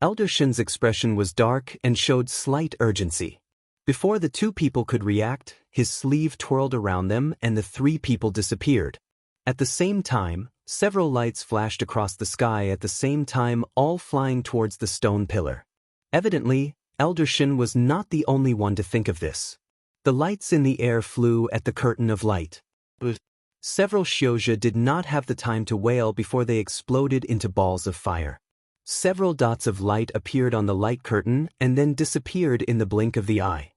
Elder Shin's expression was dark and showed slight urgency. Before the two people could react, his sleeve twirled around them and the three people disappeared. At the same time, several lights flashed across the sky at the same time, all flying towards the stone pillar. Evidently, Elder Shin was not the only one to think of this. The lights in the air flew at the curtain of light. Several shoujo did not have the time to wail before they exploded into balls of fire. Several dots of light appeared on the light curtain and then disappeared in the blink of the eye.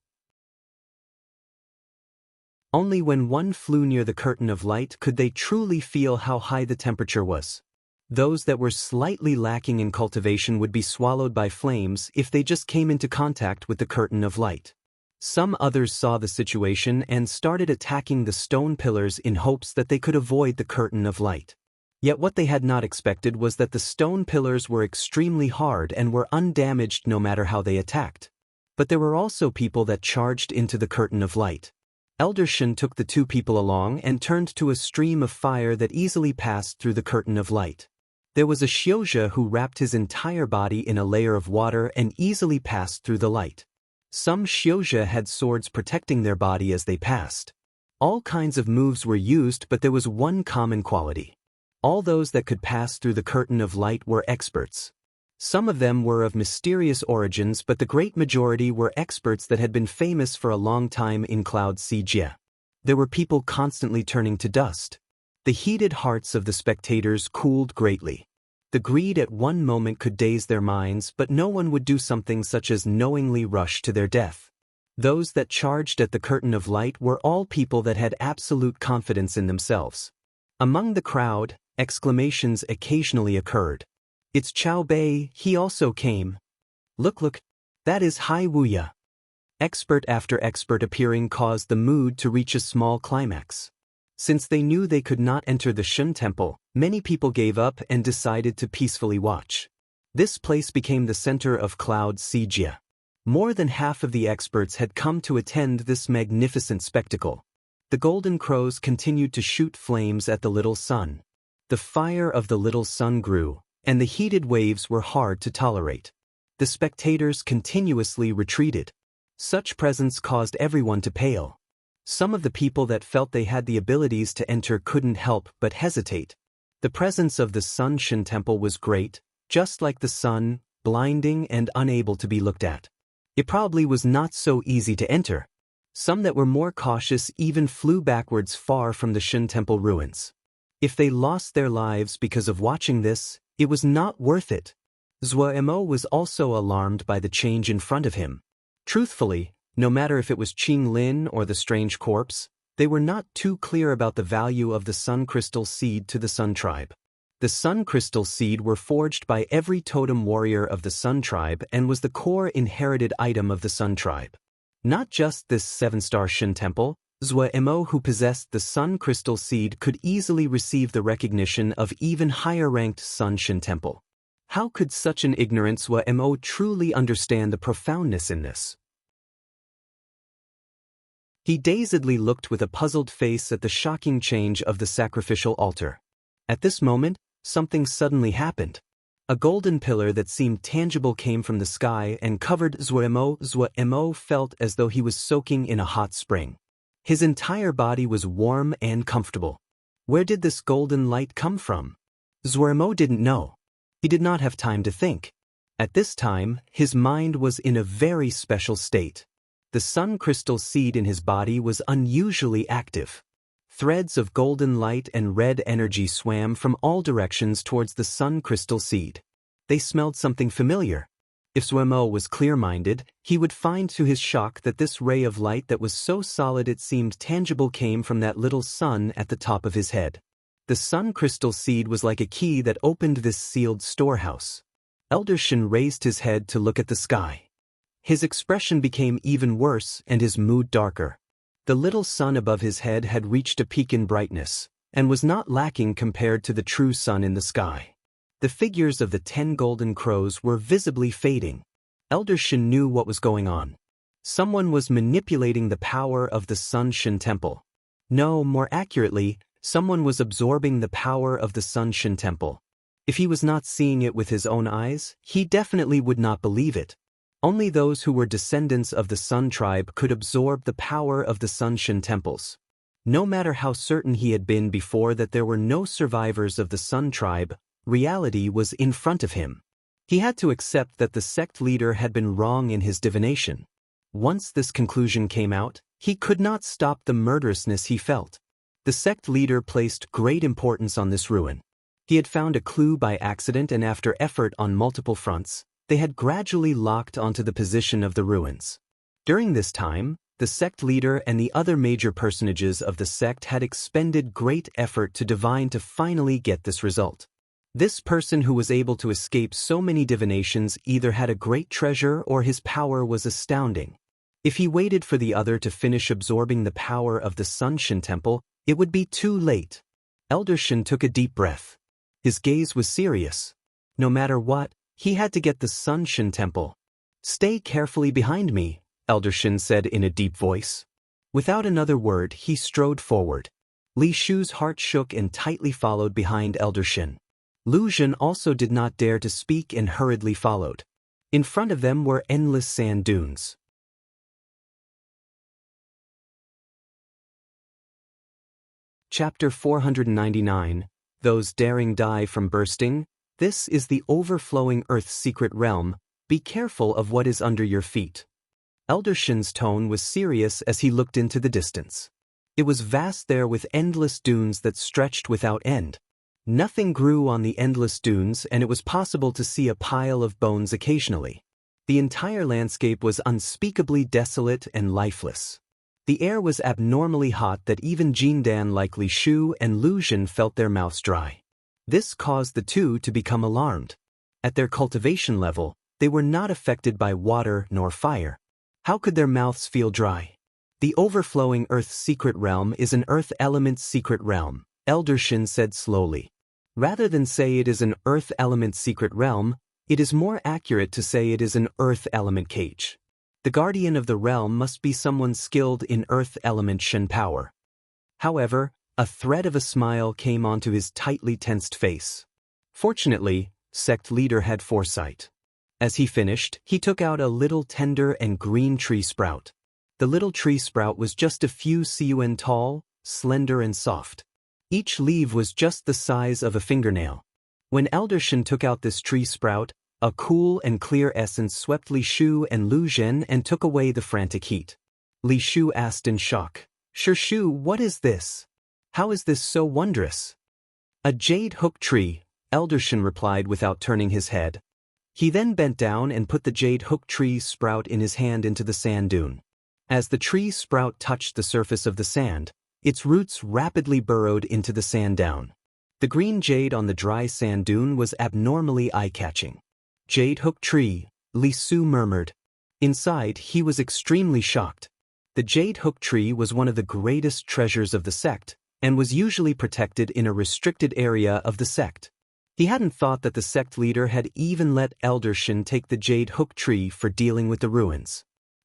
Only when one flew near the curtain of light could they truly feel how high the temperature was. Those that were slightly lacking in cultivation would be swallowed by flames if they just came into contact with the curtain of light. Some others saw the situation and started attacking the stone pillars in hopes that they could avoid the curtain of light. Yet what they had not expected was that the stone pillars were extremely hard and were undamaged no matter how they attacked. But there were also people that charged into the curtain of light. Elder Shin took the two people along and turned to a stream of fire that easily passed through the curtain of light. There was a shoujo who wrapped his entire body in a layer of water and easily passed through the light. Some shoujo had swords protecting their body as they passed. All kinds of moves were used, but there was one common quality. All those that could pass through the curtain of light were experts. Some of them were of mysterious origins, but the great majority were experts that had been famous for a long time in Cloud Sijie. There were people constantly turning to dust. The heated hearts of the spectators cooled greatly. The greed at one moment could daze their minds, but no one would do something such as knowingly rush to their death. Those that charged at the curtain of light were all people that had absolute confidence in themselves. Among the crowd, exclamations occasionally occurred. "It's Chao Bei, he also came. Look, that is Hai Wuya." Expert after expert appearing caused the mood to reach a small climax. Since they knew they could not enter the Shun Temple, many people gave up and decided to peacefully watch. This place became the center of Cloud Sijie. More than half of the experts had come to attend this magnificent spectacle. The golden crows continued to shoot flames at the little sun. The fire of the little sun grew, and the heated waves were hard to tolerate. The spectators continuously retreated. Such presence caused everyone to pale. Some of the people that felt they had the abilities to enter couldn't help but hesitate. The presence of the Sun Shin Temple was great, just like the sun, blinding and unable to be looked at. It probably was not so easy to enter. Some that were more cautious even flew backwards far from the Shin Temple ruins. If they lost their lives because of watching this, it was not worth it. Zuo was also alarmed by the change in front of him. Truthfully, no matter if it was Qing Lin or the strange corpse, they were not too clear about the value of the Sun Crystal Seed to the Sun Tribe. The Sun Crystal Seed were forged by every totem warrior of the Sun Tribe and was the core inherited item of the Sun Tribe. Not just this 7-star Shin Temple, Zuo who possessed the Sun Crystal Seed could easily receive the recognition of even higher-ranked Sun Shin Temple. How could such an ignorant Zuo truly understand the profoundness in this? He dazedly looked with a puzzled face at the shocking change of the sacrificial altar. At this moment, something suddenly happened. A golden pillar that seemed tangible came from the sky and covered Zuo. Zuo felt as though he was soaking in a hot spring. His entire body was warm and comfortable. Where did this golden light come from? Zuo didn't know. He did not have time to think. At this time, his mind was in a very special state. The Sun Crystal Seed in his body was unusually active. Threads of golden light and red energy swam from all directions towards the Sun Crystal Seed. They smelled something familiar. If Zuo was clear-minded, he would find to his shock that this ray of light that was so solid it seemed tangible came from that little sun at the top of his head. The Sun Crystal Seed was like a key that opened this sealed storehouse. Elder Shin raised his head to look at the sky. His expression became even worse and his mood darker. The little sun above his head had reached a peak in brightness, and was not lacking compared to the true sun in the sky. The figures of the 10 golden crows were visibly fading. Elder Shin knew what was going on. Someone was manipulating the power of the Sun Shin Temple. No, more accurately, someone was absorbing the power of the Sun Shin Temple. If he was not seeing it with his own eyes, he definitely would not believe it. Only those who were descendants of the Sun tribe could absorb the power of the Sun Shin temples. No matter how certain he had been before that there were no survivors of the Sun tribe, reality was in front of him. He had to accept that the sect leader had been wrong in his divination. Once this conclusion came out, he could not stop the murderousness he felt. The sect leader placed great importance on this ruin. He had found a clue by accident, and after effort on multiple fronts, they had gradually locked onto the position of the ruins. During this time, the sect leader and the other major personages of the sect had expended great effort to divine to finally get this result. This person who was able to escape so many divinations either had a great treasure or his power was astounding. If he waited for the other to finish absorbing the power of the Sun Shin Temple, it would be too late. Elder Shin took a deep breath. His gaze was serious. No matter what, he had to get the Sun Shin Temple. "Stay carefully behind me," Elder Shin said in a deep voice. Without another word, he strode forward. Li Shu's heart shook and tightly followed behind Elder Shin. Lu Zhen also did not dare to speak and hurriedly followed. In front of them were endless sand dunes. Chapter 499, Those Daring Die from Bursting. This is the overflowing Earth's secret realm. Be careful of what is under your feet. Elder Shin's tone was serious as he looked into the distance. It was vast there with endless dunes that stretched without end. Nothing grew on the endless dunes, and it was possible to see a pile of bones occasionally. The entire landscape was unspeakably desolate and lifeless. The air was abnormally hot that even Jindan like Li Shu and Lu Zhen felt their mouths dry. This caused the two to become alarmed. At their cultivation level, they were not affected by water nor fire. How could their mouths feel dry? The overflowing Earth's secret realm is an Earth element secret realm, Elder Shin said slowly. Rather than say it is an Earth element secret realm, it is more accurate to say it is an Earth element cage. The guardian of the realm must be someone skilled in Earth element Shin power. However, a thread of a smile came onto his tightly tensed face. Fortunately, sect leader had foresight. As he finished, he took out a little tender and green tree sprout. The little tree sprout was just a few cun tall, slender and soft. Each leaf was just the size of a fingernail. When Elder Shin took out this tree sprout, a cool and clear essence swept Li Shu and Lu Zhen and took away the frantic heat. Li Shu asked in shock, "Shu, what is this? How is this so wondrous?" "A jade hook tree," Elder Shin replied without turning his head. He then bent down and put the jade hook tree sprout in his hand into the sand dune. As the tree sprout touched the surface of the sand, its roots rapidly burrowed into the sand down. The green jade on the dry sand dune was abnormally eye-catching. "Jade hook tree," Li Su murmured. Inside, he was extremely shocked. The jade hook tree was one of the greatest treasures of the sect, and was usually protected in a restricted area of the sect. He hadn't thought that the sect leader had even let Elder Shin take the jade hook tree for dealing with the ruins.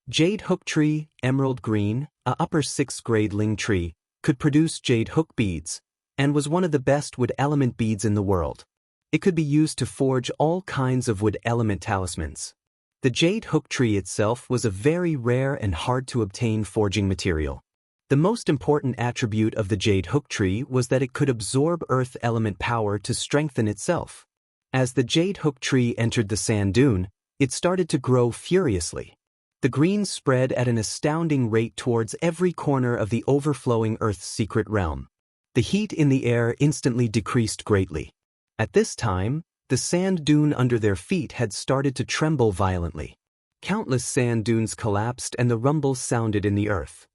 Jade hook tree, emerald green, a upper 6th grade ling tree, could produce jade hook beads, and was one of the best wood element beads in the world. It could be used to forge all kinds of wood element talismans. The jade hook tree itself was a very rare and hard to obtain forging material. The most important attribute of the jade hook tree was that it could absorb earth element power to strengthen itself. As the jade hook tree entered the sand dune, it started to grow furiously. The green spread at an astounding rate towards every corner of the overflowing Earth's secret realm. The heat in the air instantly decreased greatly. At this time, the sand dune under their feet had started to tremble violently. Countless sand dunes collapsed and the rumble sounded in the earth.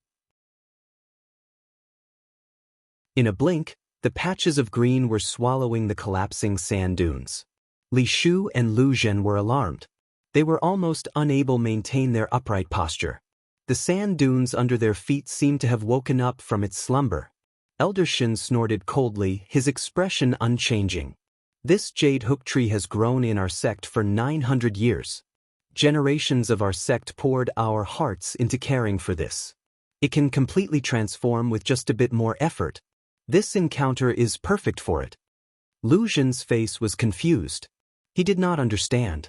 In a blink, the patches of green were swallowing the collapsing sand dunes. Li Shu and Lu Zhen were alarmed. They were almost unable to maintain their upright posture. The sand dunes under their feet seemed to have woken up from its slumber. Elder Shin snorted coldly, his expression unchanging. "This jade hook tree has grown in our sect for 900 years. Generations of our sect poured our hearts into caring for this. It can completely transform with just a bit more effort. This encounter is perfect for it. Lu Zhen's face was confused. He did not understand.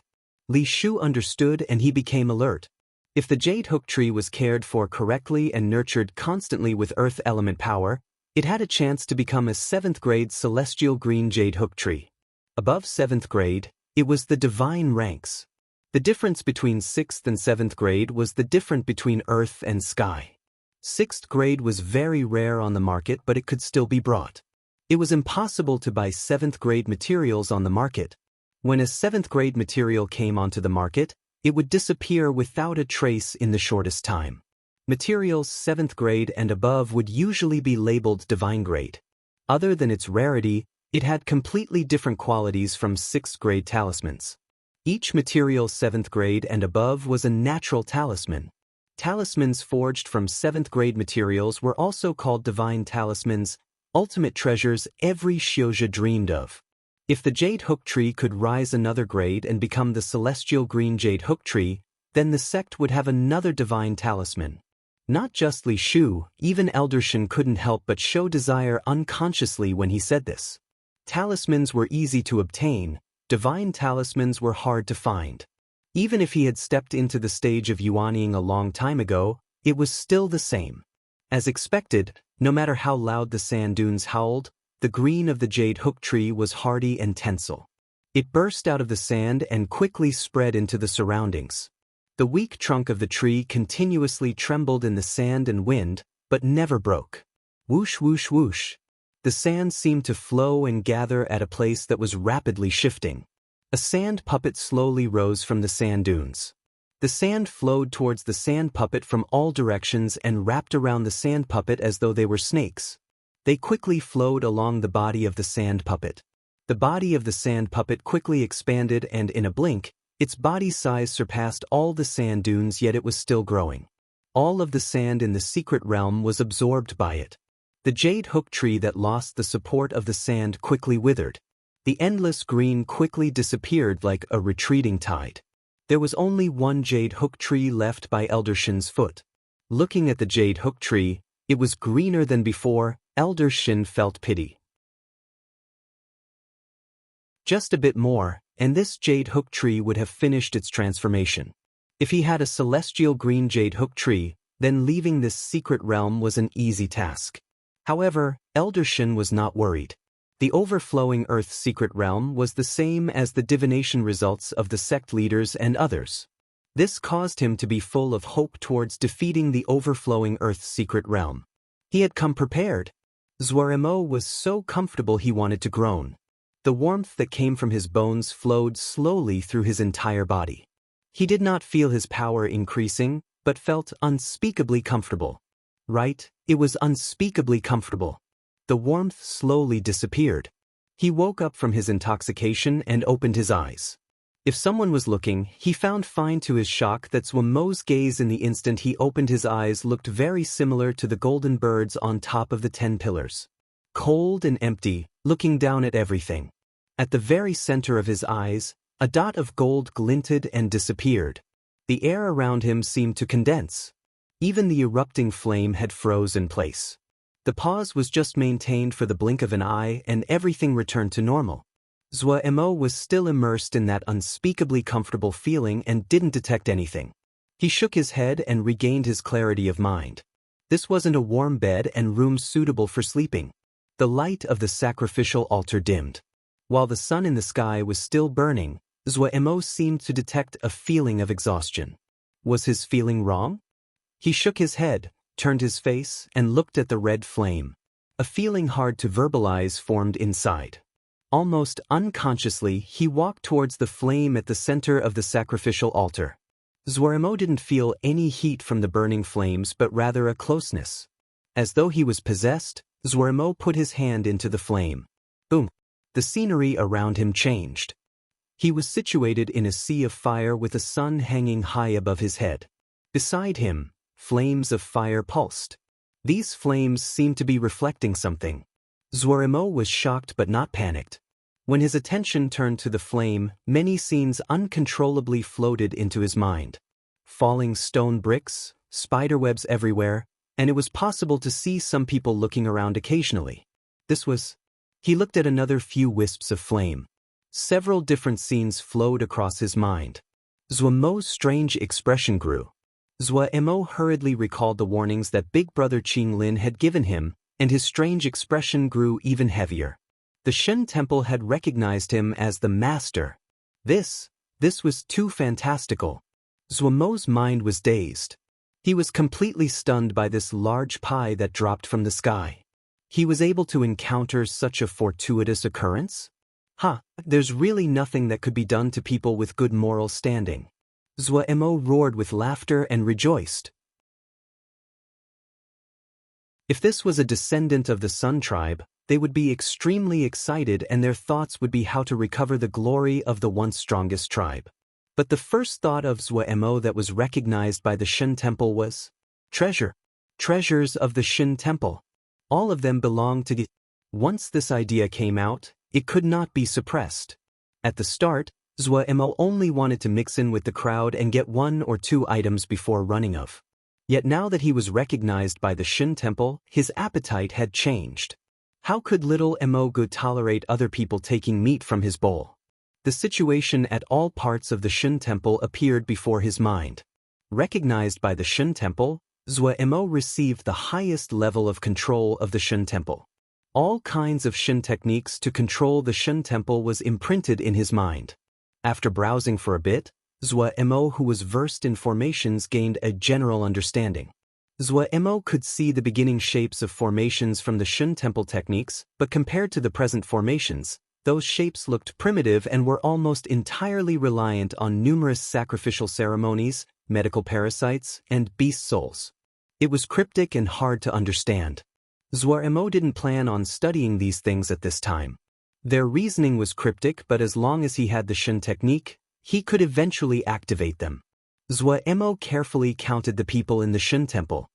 Li Shu understood and he became alert. If the jade hook tree was cared for correctly and nurtured constantly with earth element power, it had a chance to become a 7th grade celestial green jade hook tree. Above 7th grade, it was the divine ranks. The difference between 6th and 7th grade was the difference between earth and sky. 6th grade was very rare on the market, but it could still be brought. It was impossible to buy 7th grade materials on the market. When a 7th grade material came onto the market, it would disappear without a trace in the shortest time. Materials 7th grade and above would usually be labeled divine grade. Other than its rarity, it had completely different qualities from 6th grade talismans. Each material 7th grade and above was a natural talisman. Talismans forged from 7th grade materials were also called divine talismans, ultimate treasures every Xiuzhi dreamed of. If the jade hook tree could rise another grade and become the celestial green jade hook tree, then the sect would have another divine talisman. Not just Li Shu, even Elder Shen couldn't help but show desire unconsciously when he said this. Talismans were easy to obtain. Divine talismans were hard to find. Even if he had stepped into the stage of yuanying a long time ago, it was still the same. As expected, no matter how loud the sand dunes howled, the green of the jade hook tree was hardy and tensile. It burst out of the sand and quickly spread into the surroundings. The weak trunk of the tree continuously trembled in the sand and wind, but never broke. Whoosh, whoosh, whoosh. The sand seemed to flow and gather at a place that was rapidly shifting. A sand puppet slowly rose from the sand dunes. The sand flowed towards the sand puppet from all directions and wrapped around the sand puppet as though they were snakes. They quickly flowed along the body of the sand puppet. The body of the sand puppet quickly expanded and in a blink, its body size surpassed all the sand dunes, yet it was still growing. All of the sand in the secret realm was absorbed by it. The jade hook tree that lost the support of the sand quickly withered. The endless green quickly disappeared like a retreating tide. There was only one jade hook tree left by Elder Shen's foot. Looking at the jade hook tree, it was greener than before. Elder Shen felt pity. Just a bit more, and this jade hook tree would have finished its transformation. If he had a celestial green jade hook tree, then leaving this secret realm was an easy task. However, Elder Shen was not worried. The overflowing Earth secret realm was the same as the divination results of the sect leaders and others. This caused him to be full of hope towards defeating the overflowing Earth secret realm. He had come prepared. Zuaremo was so comfortable he wanted to groan. The warmth that came from his bones flowed slowly through his entire body. He did not feel his power increasing, but felt unspeakably comfortable. Right, it was unspeakably comfortable. The warmth slowly disappeared. He woke up from his intoxication and opened his eyes. If someone was looking, he found fine to his shock that Zuamo's gaze in the instant he opened his eyes looked very similar to the golden birds on top of the 10 pillars. Cold and empty, looking down at everything. At the very center of his eyes, a dot of gold glinted and disappeared. The air around him seemed to condense. Even the erupting flame had froze in place. The pause was just maintained for the blink of an eye and everything returned to normal. Zuaemo was still immersed in that unspeakably comfortable feeling and didn't detect anything. He shook his head and regained his clarity of mind. This wasn't a warm bed and room suitable for sleeping. The light of the sacrificial altar dimmed. While the sun in the sky was still burning, Zuaemo seemed to detect a feeling of exhaustion. Was his feeling wrong? He shook his head, turned his face, and looked at the red flame. A feeling hard to verbalize formed inside. Almost unconsciously, he walked towards the flame at the center of the sacrificial altar. Zuaremo didn't feel any heat from the burning flames but rather a closeness. As though he was possessed, Zuaremo put his hand into the flame. Boom! The scenery around him changed. He was situated in a sea of fire with the sun hanging high above his head. Beside him, flames of fire pulsed. These flames seemed to be reflecting something. Zuaremo was shocked but not panicked. When his attention turned to the flame, many scenes uncontrollably floated into his mind. Falling stone bricks, spiderwebs everywhere, and it was possible to see some people looking around occasionally. He looked at another few wisps of flame. Several different scenes flowed across his mind. Zuomo's strange expression grew. Zuomo hurriedly recalled the warnings that Big Brother Qinglin had given him, and his strange expression grew even heavier. The Shen Temple had recognized him as the master. This was too fantastical. Zuomo's mind was dazed. He was completely stunned by this large pie that dropped from the sky. He was able to encounter such a fortuitous occurrence? There's really nothing that could be done to people with good moral standing. Zuomo roared with laughter and rejoiced. If this was a descendant of the Sun tribe, they would be extremely excited and their thoughts would be how to recover the glory of the once strongest tribe. But the first thought of Zuomo that was recognized by the Shen Temple was treasures of the Shen Temple. All of them belonged to the... Once this idea came out, it could not be suppressed. At the start, Zuomo only wanted to mix in with the crowd and get 1 or 2 items before running off. Yet now that he was recognized by the Shen Temple, his appetite had changed. How could little Emogu tolerate other people taking meat from his bowl? The situation at all parts of the Shen Temple appeared before his mind. Recognized by the Shen Temple, Zuomo received the highest level of control of the Shen Temple. All kinds of Shen techniques to control the Shen Temple was imprinted in his mind. After browsing for a bit, Zuomo, who was versed in formations, gained a general understanding. Zuomo could see the beginning shapes of formations from the Shen Temple techniques, but compared to the present formations, those shapes looked primitive and were almost entirely reliant on numerous sacrificial ceremonies, medical parasites, and beast souls. It was cryptic and hard to understand. Zuomo didn't plan on studying these things at this time. Their reasoning was cryptic, but as long as he had the Shen technique, he could eventually activate them. Zuomo carefully counted the people in the Shen Temple.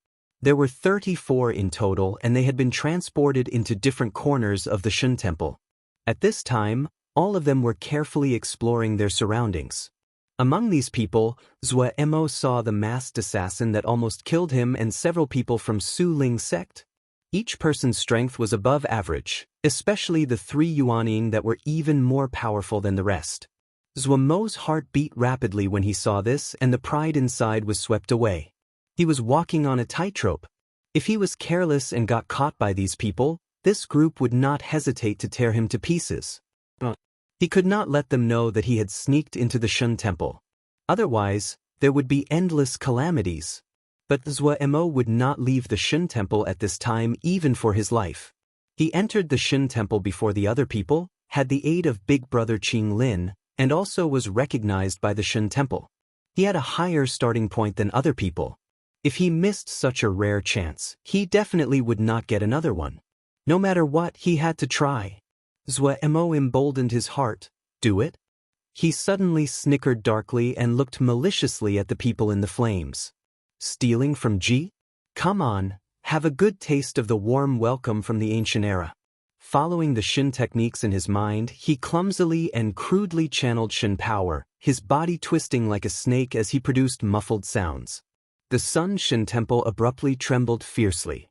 There were 34 in total, and they had been transported into different corners of the Shen Temple. At this time, all of them were carefully exploring their surroundings. Among these people, Zuomo saw the masked assassin that almost killed him and several people from Su Ling sect. Each person's strength was above average, especially the 3 Yuanying that were even more powerful than the rest. Zuomo's heart beat rapidly when he saw this, and the pride inside was swept away. He was walking on a tightrope. If he was careless and got caught by these people, this group would not hesitate to tear him to pieces. He could not let them know that he had sneaked into the Shen Temple. Otherwise, there would be endless calamities. But Zuomo would not leave the Shen Temple at this time even for his life. He entered the Shen Temple before the other people, had the aid of Big Brother Qinglin, and also was recognized by the Shen Temple. He had a higher starting point than other people. If he missed such a rare chance, he definitely would not get another one. No matter what, he had to try. Zuomo emboldened his heart. Do it? He suddenly snickered darkly and looked maliciously at the people in the flames. Stealing from Ji? Come on, have a good taste of the warm welcome from the ancient era. Following the Shen techniques in his mind, he clumsily and crudely channeled Shen power, his body twisting like a snake as he produced muffled sounds. The Sun Shen Temple abruptly trembled fiercely.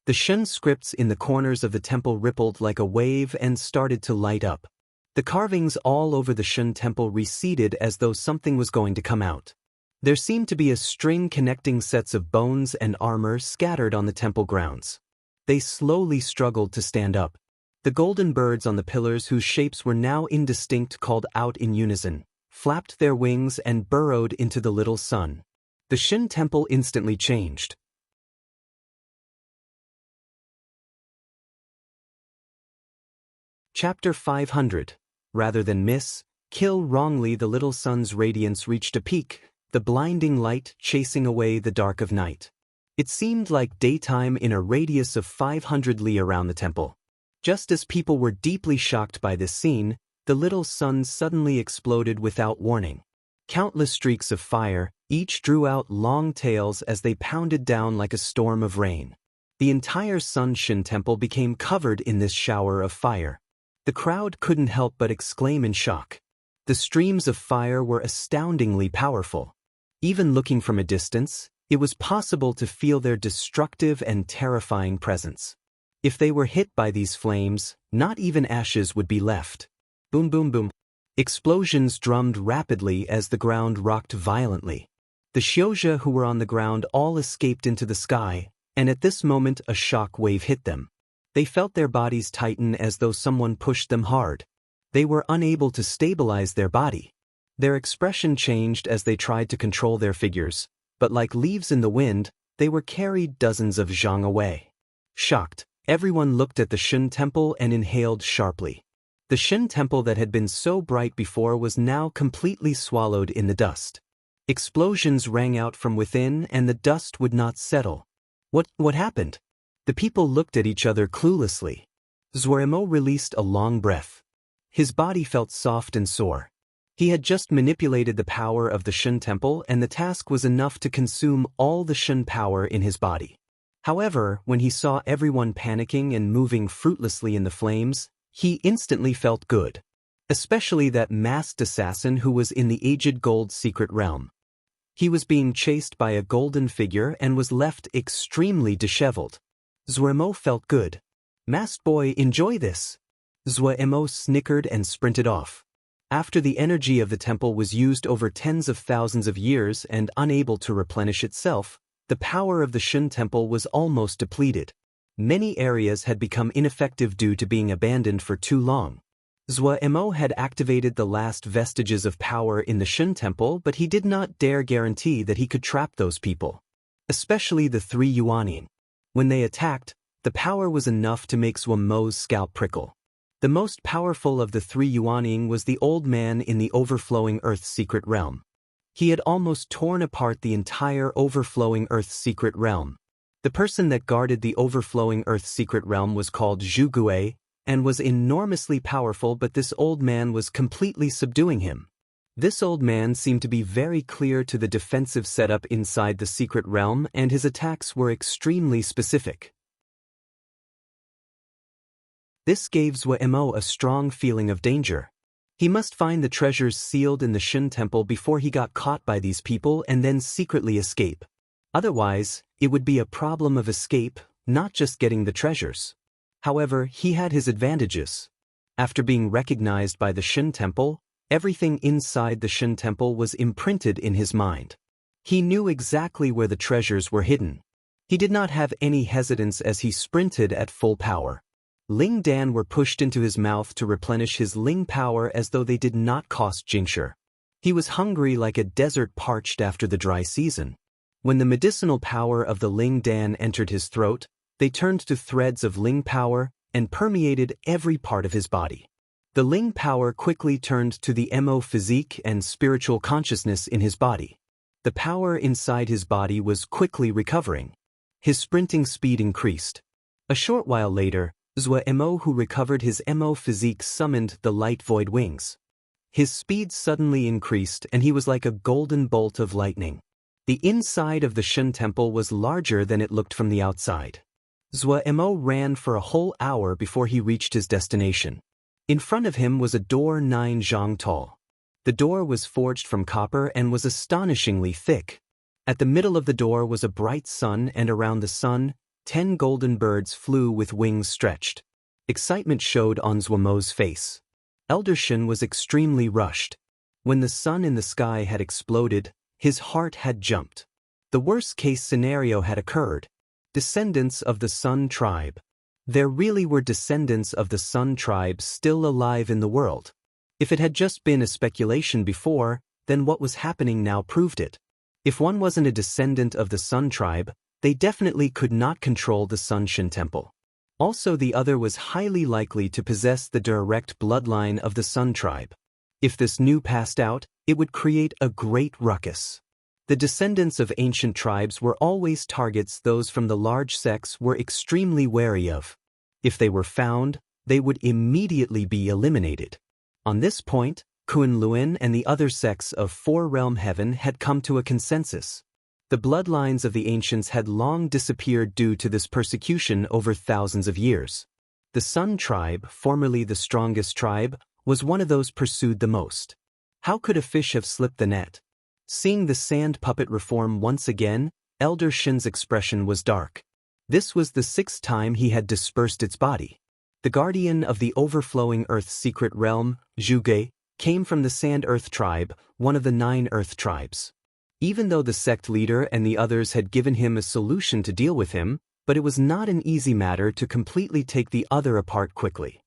The Shen scripts in the corners of the temple rippled like a wave and started to light up. The carvings all over the Shen Temple receded as though something was going to come out. There seemed to be a string connecting sets of bones and armor scattered on the temple grounds. They slowly struggled to stand up. The golden birds on the pillars, whose shapes were now indistinct, called out in unison, flapped their wings and burrowed into the little sun. The Shen Temple instantly changed. Chapter 500. Rather than miss, kill wrongly, the little sun's radiance reached a peak, the blinding light chasing away the dark of night. It seemed like daytime in a radius of 500 li around the temple. Just as people were deeply shocked by this scene, the little sun suddenly exploded without warning. Countless streaks of fire, each drew out long tails as they pounded down like a storm of rain. The entire Sun Shin Temple became covered in this shower of fire. The crowd couldn't help but exclaim in shock. The streams of fire were astoundingly powerful. Even looking from a distance, it was possible to feel their destructive and terrifying presence. If they were hit by these flames, not even ashes would be left. Boom boom boom. Explosions drummed rapidly as the ground rocked violently. The Xiozha who were on the ground all escaped into the sky, and at this moment a shock wave hit them. They felt their bodies tighten as though someone pushed them hard. They were unable to stabilize their body. Their expression changed as they tried to control their figures, but like leaves in the wind, they were carried dozens of zhang away. Shocked, everyone looked at the Shin Temple and inhaled sharply. The Shin Temple that had been so bright before was now completely swallowed in the dust. Explosions rang out from within and the dust would not settle. What happened? The people looked at each other cluelessly. Zuoremo released a long breath. His body felt soft and sore. He had just manipulated the power of the Shin Temple and the task was enough to consume all the Shin power in his body. However, when he saw everyone panicking and moving fruitlessly in the flames, he instantly felt good. Especially that masked assassin who was in the aged gold secret realm. He was being chased by a golden figure and was left extremely disheveled. Zuoremo felt good. Masked boy, enjoy this. Zuoremo snickered and sprinted off. After the energy of the temple was used over tens of thousands of years and unable to replenish itself, the power of the Shin Temple was almost depleted. Many areas had become ineffective due to being abandoned for too long. Zuoremo had activated the last vestiges of power in the Shin Temple, but he did not dare guarantee that he could trap those people. Especially the three Yuanin. When they attacked, the power was enough to make Zuomo's scalp prickle. The most powerful of the three Yuaning was the old man in the overflowing Earth's secret realm. He had almost torn apart the entire overflowing Earth's secret realm. The person that guarded the overflowing Earth's secret realm was called Zhugue, and was enormously powerful, but this old man was completely subduing him. This old man seemed to be very clear to the defensive setup inside the secret realm, and his attacks were extremely specific. This gave Zuoremo a strong feeling of danger. He must find the treasures sealed in the Shin Temple before he got caught by these people and then secretly escape. Otherwise, it would be a problem of escape, not just getting the treasures. However, he had his advantages. After being recognized by the Shin Temple, everything inside the Shin Temple was imprinted in his mind. He knew exactly where the treasures were hidden. He did not have any hesitance as he sprinted at full power. Ling Dan were pushed into his mouth to replenish his Ling power as though they did not cost Jingshi. He was hungry like a desert parched after the dry season. When the medicinal power of the Ling Dan entered his throat, they turned to threads of Ling power and permeated every part of his body. The Ling power quickly turned to the Mo physique and spiritual consciousness in his body. The power inside his body was quickly recovering. His sprinting speed increased. A short while later, Zuoremo, who recovered his Mo physique, summoned the light void wings. His speed suddenly increased and he was like a golden bolt of lightning. The inside of the Shin Temple was larger than it looked from the outside. Zuoremo ran for a whole hour before he reached his destination. In front of him was a door 9 zhang tall. The door was forged from copper and was astonishingly thick. At the middle of the door was a bright sun, and around the sun, 10 golden birds flew with wings stretched. Excitement showed on Zuomo's face. Elder Shin was extremely rushed. When the sun in the sky had exploded, his heart had jumped. The worst-case scenario had occurred. Descendants of the Sun tribe. There really were descendants of the Sun tribe still alive in the world. If it had just been a speculation before, then what was happening now proved it. If one wasn't a descendant of the Sun tribe, they definitely could not control the Sun Shin Temple. Also, the other was highly likely to possess the direct bloodline of the Sun tribe. If this news passed out, it would create a great ruckus. The descendants of ancient tribes were always targets those from the large sects were extremely wary of. If they were found, they would immediately be eliminated. On this point, Kunlun and the other sects of Four Realm Heaven had come to a consensus. The bloodlines of the ancients had long disappeared due to this persecution over thousands of years. The Sun tribe, formerly the strongest tribe, was one of those pursued the most. How could a fish have slipped the net? Seeing the sand puppet reform once again, Elder Shin's expression was dark. This was the 6th time he had dispersed its body. The guardian of the overflowing Earth's secret realm, Zhuge, came from the Sand Earth tribe, one of the 9 Earth tribes. Even though the sect leader and the others had given him a solution to deal with him, but it was not an easy matter to completely take the other apart quickly.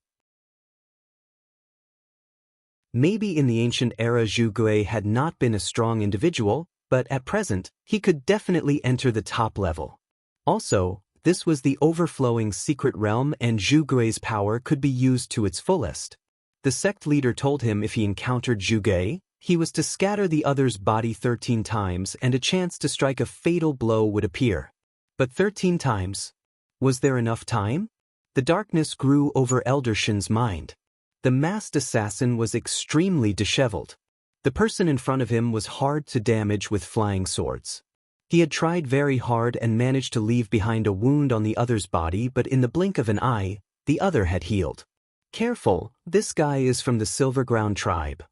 Maybe in the ancient era Zhuge had not been a strong individual, but at present, he could definitely enter the top level. Also, this was the overflowing secret realm and Zhuge's power could be used to its fullest. The sect leader told him if he encountered Zhuge, he was to scatter the other's body 13 times and a chance to strike a fatal blow would appear. But 13 times? Was there enough time? The darkness grew over Elder Shin's mind. The masked assassin was extremely disheveled. The person in front of him was hard to damage with flying swords. He had tried very hard and managed to leave behind a wound on the other's body, but in the blink of an eye, the other had healed. Careful, this guy is from the Silverground tribe.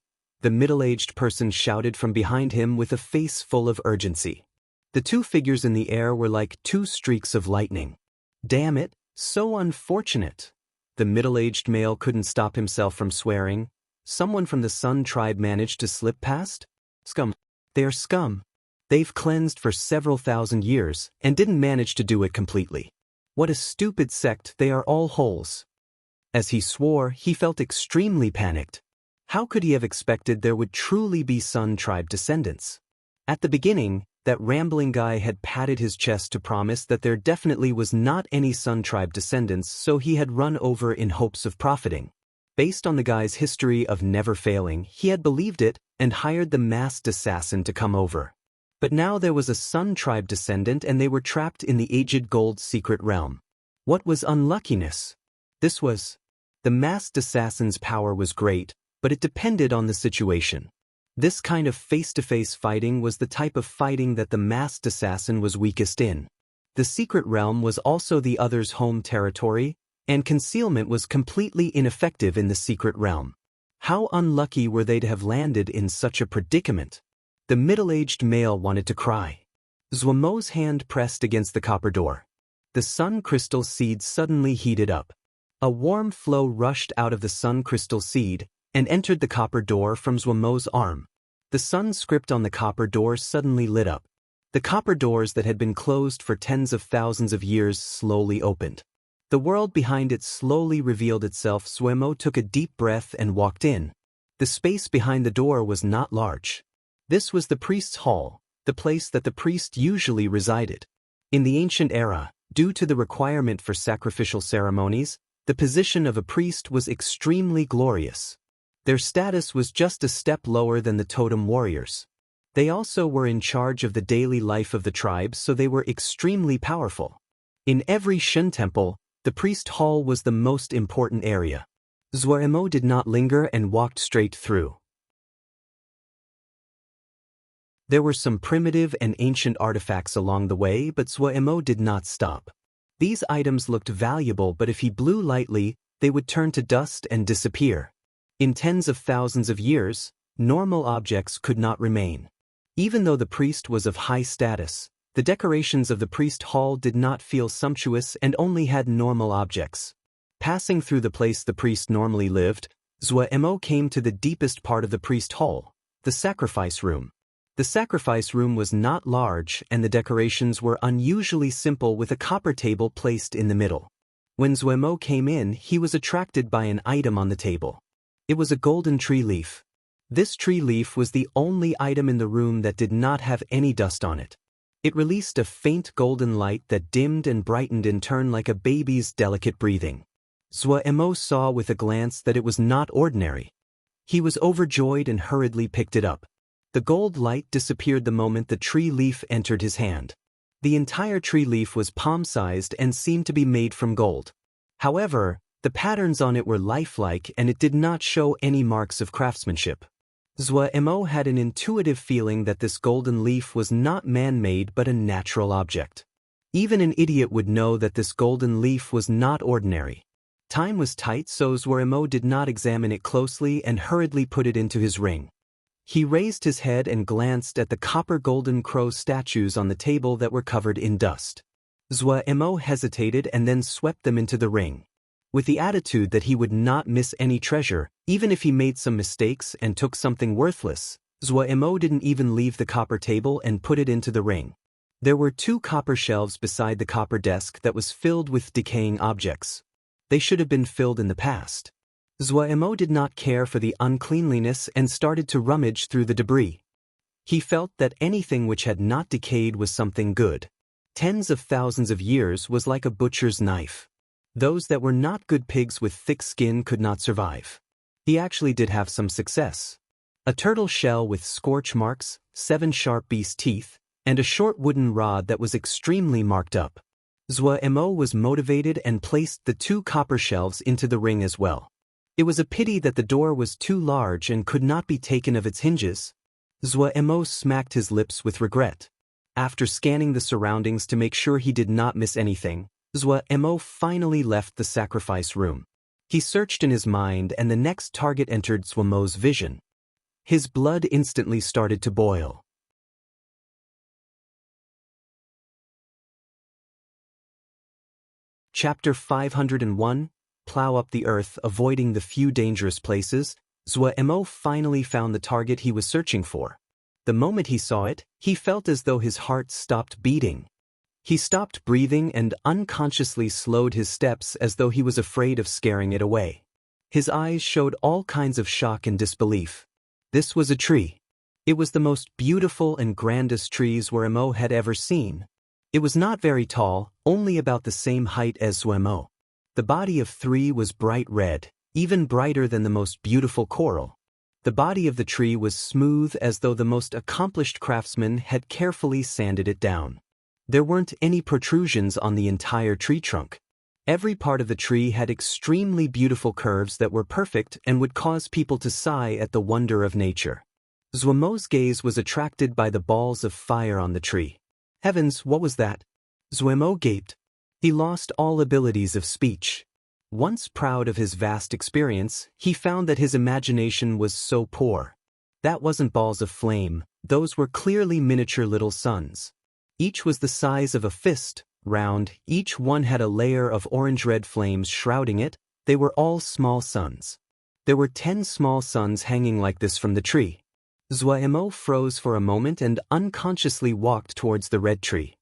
The middle-aged person shouted from behind him with a face full of urgency. The 2 figures in the air were like 2 streaks of lightning. Damn it, so unfortunate. The middle-aged male couldn't stop himself from swearing. Someone from the Sun tribe managed to slip past? Scum. They're scum. They've cleansed for several thousand years and didn't manage to do it completely. What a stupid sect, they are all holes. As he swore, he felt extremely panicked. How could he have expected there would truly be Sun tribe descendants? At the beginning, that rambling guy had patted his chest to promise that there definitely was not any Sun tribe descendants, so he had run over in hopes of profiting. Based on the guy's history of never failing, he had believed it and hired the masked assassin to come over. But now there was a Sun tribe descendant and they were trapped in the aged gold secret realm. What was unluckiness? This was. The masked assassin's power was great, but it depended on the situation. This kind of face-to-face fighting was the type of fighting that the masked assassin was weakest in. The secret realm was also the other's home territory, and concealment was completely ineffective in the secret realm. How unlucky were they to have landed in such a predicament? The middle-aged male wanted to cry. Zhuemo's hand pressed against the copper door. The sun crystal seed suddenly heated up. A warm flow rushed out of the sun crystal seed and entered the copper door from Zhuemo's arm. The sun script on the copper door suddenly lit up. The copper doors that had been closed for tens of thousands of years slowly opened. The world behind it slowly revealed itself. Zhuemo took a deep breath and walked in. The space behind the door was not large. This was the priest's hall, the place that the priest usually resided. In the ancient era, due to the requirement for sacrificial ceremonies, the position of a priest was extremely glorious. Their status was just a step lower than the totem warriors. They also were in charge of the daily life of the tribe, so they were extremely powerful. In every Shin temple, the priest hall was the most important area. Zhuemo did not linger and walked straight through. There were some primitive and ancient artifacts along the way, but Zhuemo did not stop. These items looked valuable, but if he blew lightly, they would turn to dust and disappear. In tens of thousands of years, normal objects could not remain. Even though the priest was of high status, the decorations of the priest hall did not feel sumptuous and only had normal objects. Passing through the place the priest normally lived, Zhuemo came to the deepest part of the priest hall, the sacrifice room. The sacrifice room was not large and the decorations were unusually simple, with a copper table placed in the middle. When Zhuemo came in, he was attracted by an item on the table. It was a golden tree leaf. This tree leaf was the only item in the room that did not have any dust on it. It released a faint golden light that dimmed and brightened in turn like a baby's delicate breathing. Zhuemo saw with a glance that it was not ordinary. He was overjoyed and hurriedly picked it up. The gold light disappeared the moment the tree leaf entered his hand. The entire tree leaf was palm-sized and seemed to be made from gold. However, the patterns on it were lifelike and it did not show any marks of craftsmanship. Zhuo had an intuitive feeling that this golden leaf was not man-made but a natural object. Even an idiot would know that this golden leaf was not ordinary. Time was tight, so Zhuo did not examine it closely and hurriedly put it into his ring. He raised his head and glanced at the copper golden crow statues on the table that were covered in dust. Zhuo hesitated and then swept them into the ring. With the attitude that he would not miss any treasure, even if he made some mistakes and took something worthless, Zhuo didn't even leave the copper table and put it into the ring. There were 2 copper shelves beside the copper desk that was filled with decaying objects. They should have been filled in the past. Zhuo did not care for the uncleanliness and started to rummage through the debris. He felt that anything which had not decayed was something good. Tens of thousands of years was like a butcher's knife. Those that were not good pigs with thick skin could not survive. He actually did have some success. A turtle shell with scorch marks, 7 sharp beast teeth, and a short wooden rod that was extremely marked up. Zhuo was motivated and placed the 2 copper shelves into the ring as well. It was a pity that the door was too large and could not be taken of its hinges. Zhuo smacked his lips with regret. After scanning the surroundings to make sure he did not miss anything, Zhuo finally left the sacrifice room. He searched in his mind and the next target entered Zhuo's vision. His blood instantly started to boil. Chapter 501, Plow Up the Earth, Avoiding the Few Dangerous Places. Zhuo finally found the target he was searching for. The moment he saw it, he felt as though his heart stopped beating. He stopped breathing and unconsciously slowed his steps as though he was afraid of scaring it away. His eyes showed all kinds of shock and disbelief. This was a tree. It was the most beautiful and grandest tree Zhuo had ever seen. It was not very tall, only about the same height as Zhuo. The body of 3 was bright red, even brighter than the most beautiful coral. The body of the tree was smooth as though the most accomplished craftsman had carefully sanded it down. There weren't any protrusions on the entire tree trunk. Every part of the tree had extremely beautiful curves that were perfect and would cause people to sigh at the wonder of nature. Zhuo's gaze was attracted by the balls of fire on the tree. Heavens, what was that? Zhuo gaped. He lost all abilities of speech. Once proud of his vast experience, he found that his imagination was so poor. That wasn't balls of flame, those were clearly miniature little suns. Each was the size of a fist, round, each one had a layer of orange-red flames shrouding it. They were all small suns. There were 10 small suns hanging like this from the tree. Zhuo froze for a moment and unconsciously walked towards the red tree.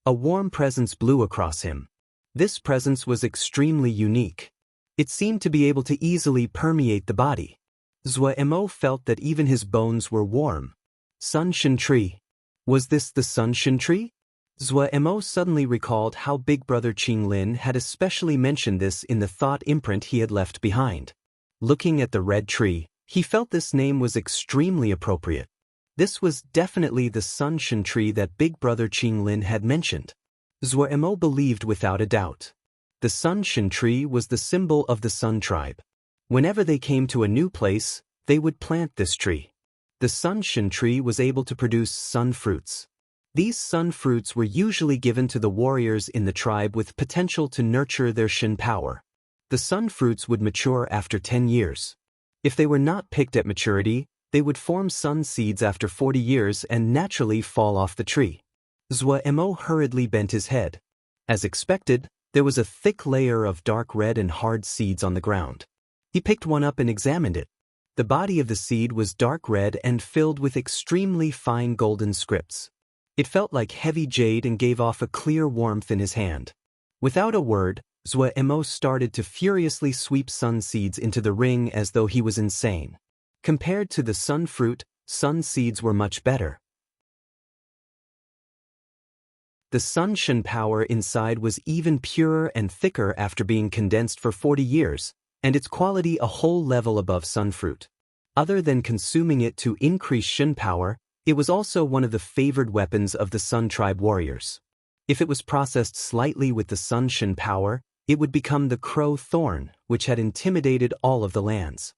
A warm presence blew across him. This presence was extremely unique. It seemed to be able to easily permeate the body. Zhuo felt that even his bones were warm. Sunshin tree. Was this the Sunshin tree? Zhuo suddenly recalled how Big Brother Qinglin had especially mentioned this in the thought imprint he had left behind. Looking at the red tree, he felt this name was extremely appropriate. This was definitely the Sunshin tree that Big Brother Qinglin had mentioned. Zhuo believed without a doubt. The Sunshin tree was the symbol of the Sun tribe. Whenever they came to a new place, they would plant this tree. The Sunshin tree was able to produce sun fruits. These sun fruits were usually given to the warriors in the tribe with potential to nurture their Shin power. The sun fruits would mature after 10 years. If they were not picked at maturity, they would form sun seeds after 40 years and naturally fall off the tree. Zhuo hurriedly bent his head. As expected, there was a thick layer of dark red and hard seeds on the ground. He picked one up and examined it. The body of the seed was dark red and filled with extremely fine golden scripts. It felt like heavy jade and gave off a clear warmth in his hand. Without a word, Zhuo started to furiously sweep sun seeds into the ring as though he was insane. Compared to the sun fruit, sun seeds were much better. The Sunshin power inside was even purer and thicker after being condensed for 40 years, and its quality a whole level above sunfruit. Other than consuming it to increase Shin power, it was also one of the favored weapons of the Sun tribe warriors. If it was processed slightly with the Sunshin power, it would become the Crow Thorn, which had intimidated all of the lands.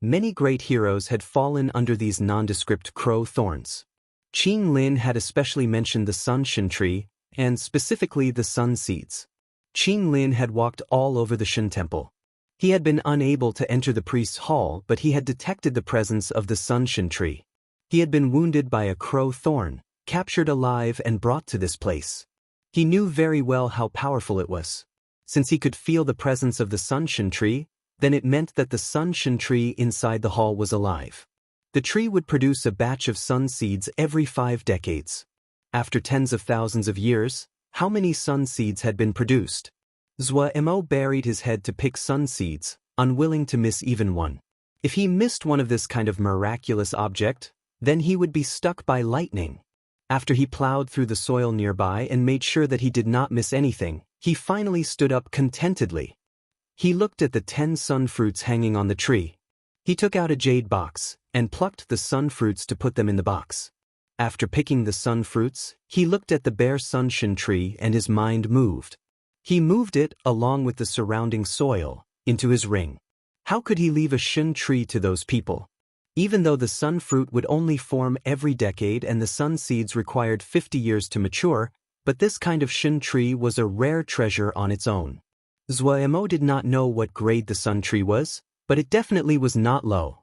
Many great heroes had fallen under these nondescript crow thorns. Qin Lin had especially mentioned the sun shin tree, and specifically the sun seeds. Qin Lin had walked all over the Shin temple. He had been unable to enter the priest's hall, but he had detected the presence of the sun shin tree. He had been wounded by a crow thorn, captured alive and brought to this place. He knew very well how powerful it was. Since he could feel the presence of the sun shin tree, then it meant that the sun shin tree inside the hall was alive. The tree would produce a batch of sun seeds every 5 decades. After tens of thousands of years, how many sun seeds had been produced? Zhuo buried his head to pick sun seeds, unwilling to miss even one. If he missed one of this kind of miraculous object, then he would be struck by lightning. After he plowed through the soil nearby and made sure that he did not miss anything, he finally stood up contentedly. He looked at the 10 sun fruits hanging on the tree. He took out a jade box and plucked the sun fruits to put them in the box. After picking the sun fruits, he looked at the bare sun shin tree and his mind moved. He moved it, along with the surrounding soil, into his ring. How could he leave a shin tree to those people? Even though the sun fruit would only form every decade and the sun seeds required 50 years to mature, but this kind of shin tree was a rare treasure on its own. Zhuo did not know what grade the sun tree was, but it definitely was not low.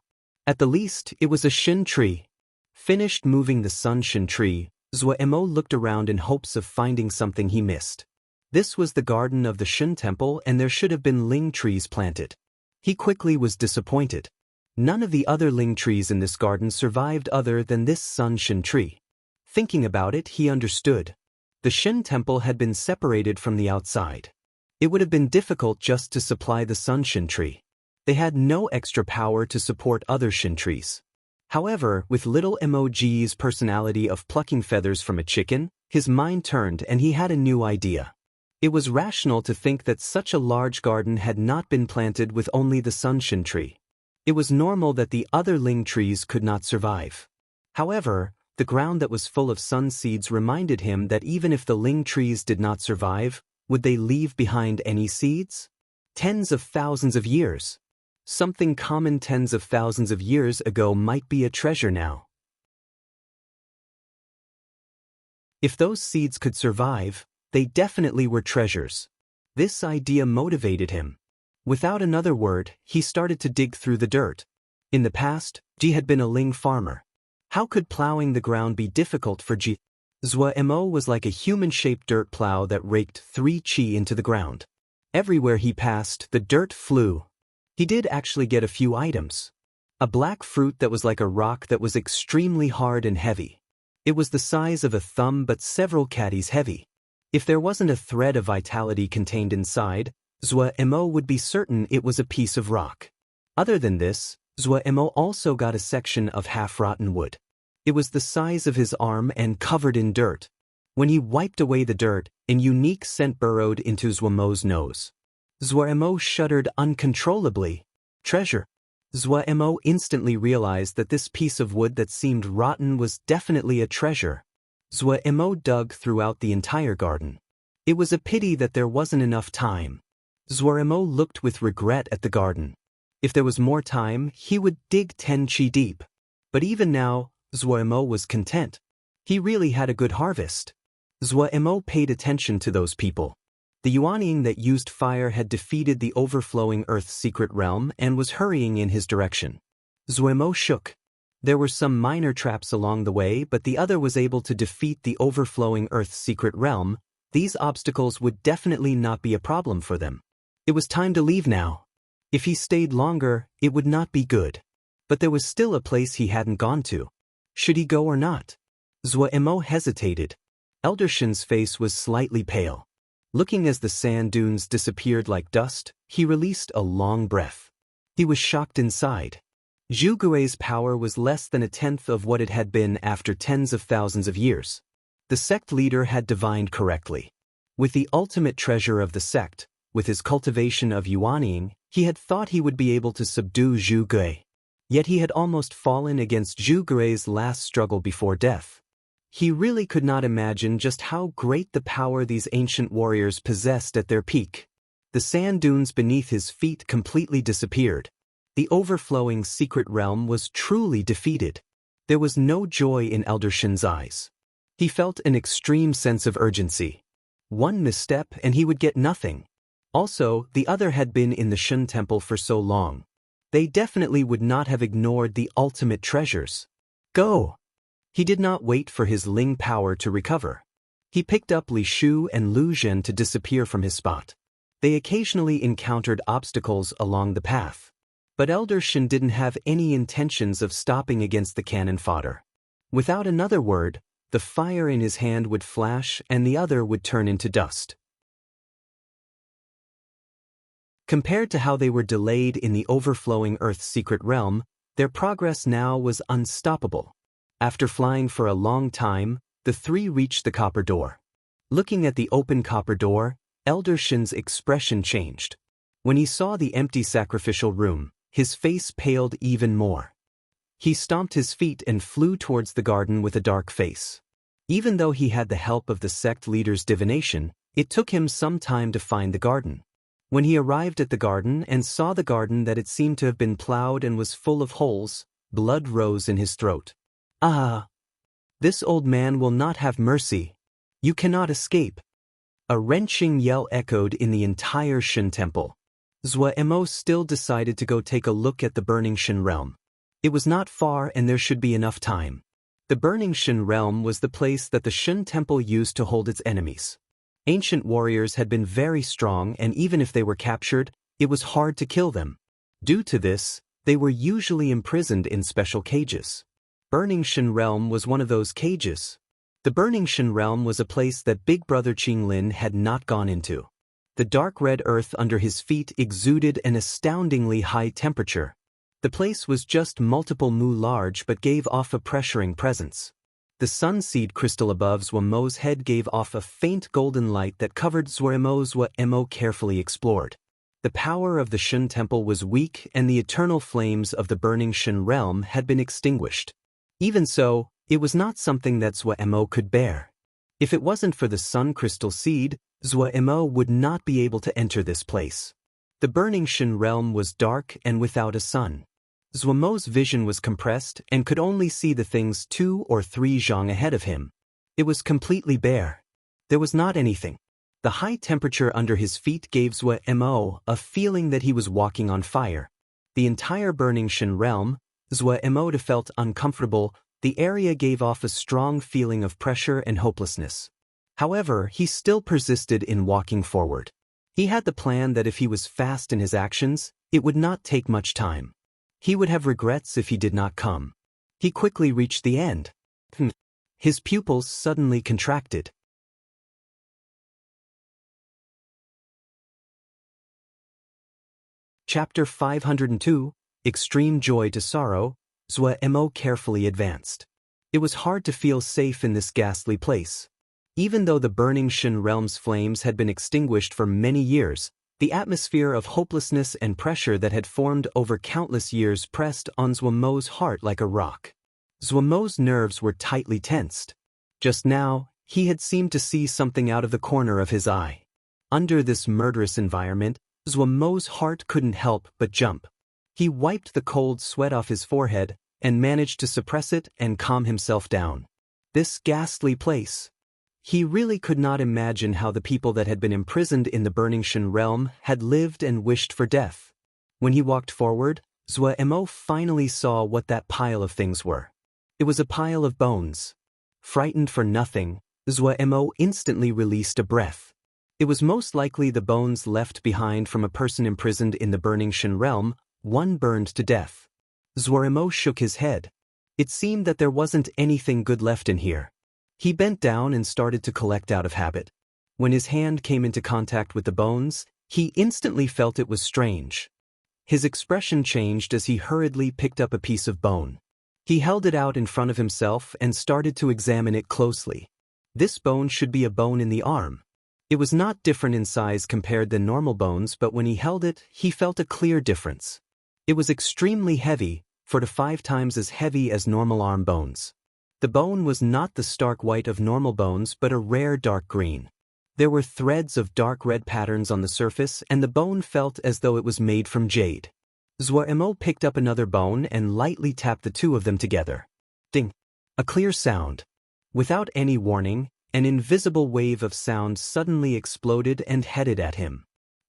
At the least, it was a shin tree. Finished moving the sun shin tree, Zhuo looked around in hopes of finding something he missed. This was the garden of the Shin temple and there should have been ling trees planted. He quickly was disappointed. None of the other ling trees in this garden survived other than this sun shin tree. Thinking about it, he understood. The Shin temple had been separated from the outside. It would have been difficult just to supply the sun shin tree. They had no extra power to support other shin trees. However, with little Mo's personality of plucking feathers from a chicken, his mind turned and he had a new idea. It was rational to think that such a large garden had not been planted with only the sun shin tree. It was normal that the other ling trees could not survive. However, the ground that was full of sun seeds reminded him that even if the ling trees did not survive, would they leave behind any seeds? Tens of thousands of years. Something common tens of thousands of years ago might be a treasure now. If those seeds could survive, they definitely were treasures. This idea motivated him. Without another word, he started to dig through the dirt. In the past, Ji had been a ling farmer. How could plowing the ground be difficult for Ji? Zhuo was like a human-shaped dirt plow that raked 3 chi into the ground. Everywhere he passed, the dirt flew. He did actually get a few items. A black fruit that was like a rock that was extremely hard and heavy. It was the size of a thumb but several caddies heavy. If there wasn't a thread of vitality contained inside, Zhuo would be certain it was a piece of rock. Other than this, Zhuo also got a section of half-rotten wood. It was the size of his arm and covered in dirt. When he wiped away the dirt, a unique scent burrowed into Zhuo's nose. Zhuo shuddered uncontrollably. Treasure. Zhuo instantly realized that this piece of wood that seemed rotten was definitely a treasure. Zhuo dug throughout the entire garden. It was a pity that there wasn't enough time. Zhuo looked with regret at the garden. If there was more time, he would dig 10 chi deep. But even now, Zhuo was content. He really had a good harvest. Zhuo paid attention to those people. The Yuanying that used fire had defeated the overflowing Earth's secret realm and was hurrying in his direction. Zhuo shook. There were some minor traps along the way, but the other was able to defeat the overflowing Earth's secret realm. These obstacles would definitely not be a problem for them. It was time to leave now. If he stayed longer, it would not be good. But there was still a place he hadn't gone to. Should he go or not? Zhuo hesitated. Elder Shin's face was slightly pale. Looking as the sand dunes disappeared like dust, he released a long breath. He was shocked inside. Zhu Gui's power was less than 1/10 of what it had been after tens of thousands of years. The sect leader had divined correctly. With the ultimate treasure of the sect, with his cultivation of Yuanying, he had thought he would be able to subdue Zhu Gui. Yet he had almost fallen against Zhu Gui's last struggle before death. He really could not imagine just how great the power these ancient warriors possessed at their peak. The sand dunes beneath his feet completely disappeared. The overflowing secret realm was truly defeated. There was no joy in Elder Shin's eyes. He felt an extreme sense of urgency. One misstep and he would get nothing. Also, the other had been in the Shun Temple for so long. They definitely would not have ignored the ultimate treasures. Go! He did not wait for his Ling power to recover. He picked up Li Shu and Lu Zhen to disappear from his spot. They occasionally encountered obstacles along the path. But Elder Shin didn't have any intentions of stopping against the cannon fodder. Without another word, the fire in his hand would flash and the other would turn into dust. Compared to how they were delayed in the overflowing Earth's secret realm, their progress now was unstoppable. After flying for a long time, the three reached the copper door. Looking at the open copper door, Elder Shin's expression changed. When he saw the empty sacrificial room, his face paled even more. He stomped his feet and flew towards the garden with a dark face. Even though he had the help of the sect leader's divination, it took him some time to find the garden. When he arrived at the garden and saw the garden that it seemed to have been plowed and was full of holes, blood rose in his throat. Ah! This old man will not have mercy. You cannot escape. A wrenching yell echoed in the entire Shin Temple. Zhou Emo still decided to go take a look at the burning Shin realm. It was not far and there should be enough time. The burning Shin realm was the place that the Shin Temple used to hold its enemies. Ancient warriors had been very strong and even if they were captured, it was hard to kill them. Due to this, they were usually imprisoned in special cages. Burning Shin realm was one of those cages. The burning Shin realm was a place that Big Brother Qinglin had not gone into. The dark red earth under his feet exuded an astoundingly high temperature. The place was just multiple mu large but gave off a pressuring presence. The sun seed crystal above Zhou Emo's head gave off a faint golden light that covered Zhou Emo carefully explored. The power of the Shin Temple was weak and the eternal flames of the burning Shin realm had been extinguished. Even so, it was not something that Zhou Emo could bear. If it wasn't for the sun crystal seed, Zhou Emo would not be able to enter this place. The burning Shin realm was dark and without a sun. Zhou Emo's vision was compressed and could only see the things 2 or 3 zhang ahead of him. It was completely bare. There was not anything. The high temperature under his feet gave Zhou Emo a feeling that he was walking on fire. The entire burning Shin realm, Zhou Emo felt uncomfortable. The area gave off a strong feeling of pressure and hopelessness. However, he still persisted in walking forward. He had the plan that if he was fast in his actions, it would not take much time. He would have regrets if he did not come. He quickly reached the end. His pupils suddenly contracted. Chapter 502, Extreme Joy to Sorrow, Zhou Emo carefully advanced. It was hard to feel safe in this ghastly place. Even though the burning Shin realm's flames had been extinguished for many years, the atmosphere of hopelessness and pressure that had formed over countless years pressed on Zhou Emo's heart like a rock. Zhou Emo's nerves were tightly tensed. Just now, he had seemed to see something out of the corner of his eye. Under this murderous environment, Zhou Emo's heart couldn't help but jump. He wiped the cold sweat off his forehead and managed to suppress it and calm himself down. This ghastly place. He really could not imagine how the people that had been imprisoned in the burning Shin realm had lived and wished for death. When he walked forward, Zhou Emo finally saw what that pile of things were. It was a pile of bones. Frightened for nothing, Zhou Emo instantly released a breath. It was most likely the bones left behind from a person imprisoned in the burning Shin realm, one burned to death. Zhou Emo shook his head. It seemed that there wasn't anything good left in here. He bent down and started to collect out of habit. When his hand came into contact with the bones, he instantly felt it was strange. His expression changed as he hurriedly picked up a piece of bone. He held it out in front of himself and started to examine it closely. This bone should be a bone in the arm. It was not different in size compared to normal bones, but when he held it, he felt a clear difference. It was extremely heavy, 4 to 5 times as heavy as normal arm bones. The bone was not the stark white of normal bones but a rare dark green. There were threads of dark red patterns on the surface and the bone felt as though it was made from jade. Zhuemo picked up another bone and lightly tapped the two of them together. Ding! A clear sound. Without any warning, an invisible wave of sound suddenly exploded and headed at him.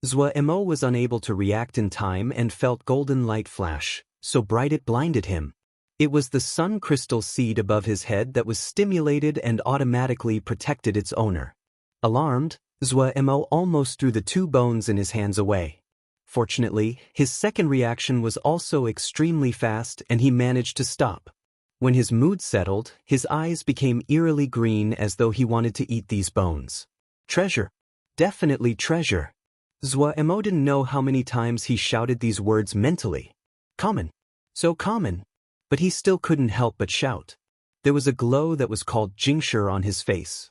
Zhuemo was unable to react in time and felt golden light flash, so bright it blinded him. It was the sun crystal seed above his head that was stimulated and automatically protected its owner. Alarmed, Zhuemo almost threw the two bones in his hands away. Fortunately, his second reaction was also extremely fast and he managed to stop. When his mood settled, his eyes became eerily green as though he wanted to eat these bones. Treasure. Definitely treasure. Zhuemo didn't know how many times he shouted these words mentally. Common. So common. But he still couldn't help but shout. There was a glow that was called Jingshi on his face.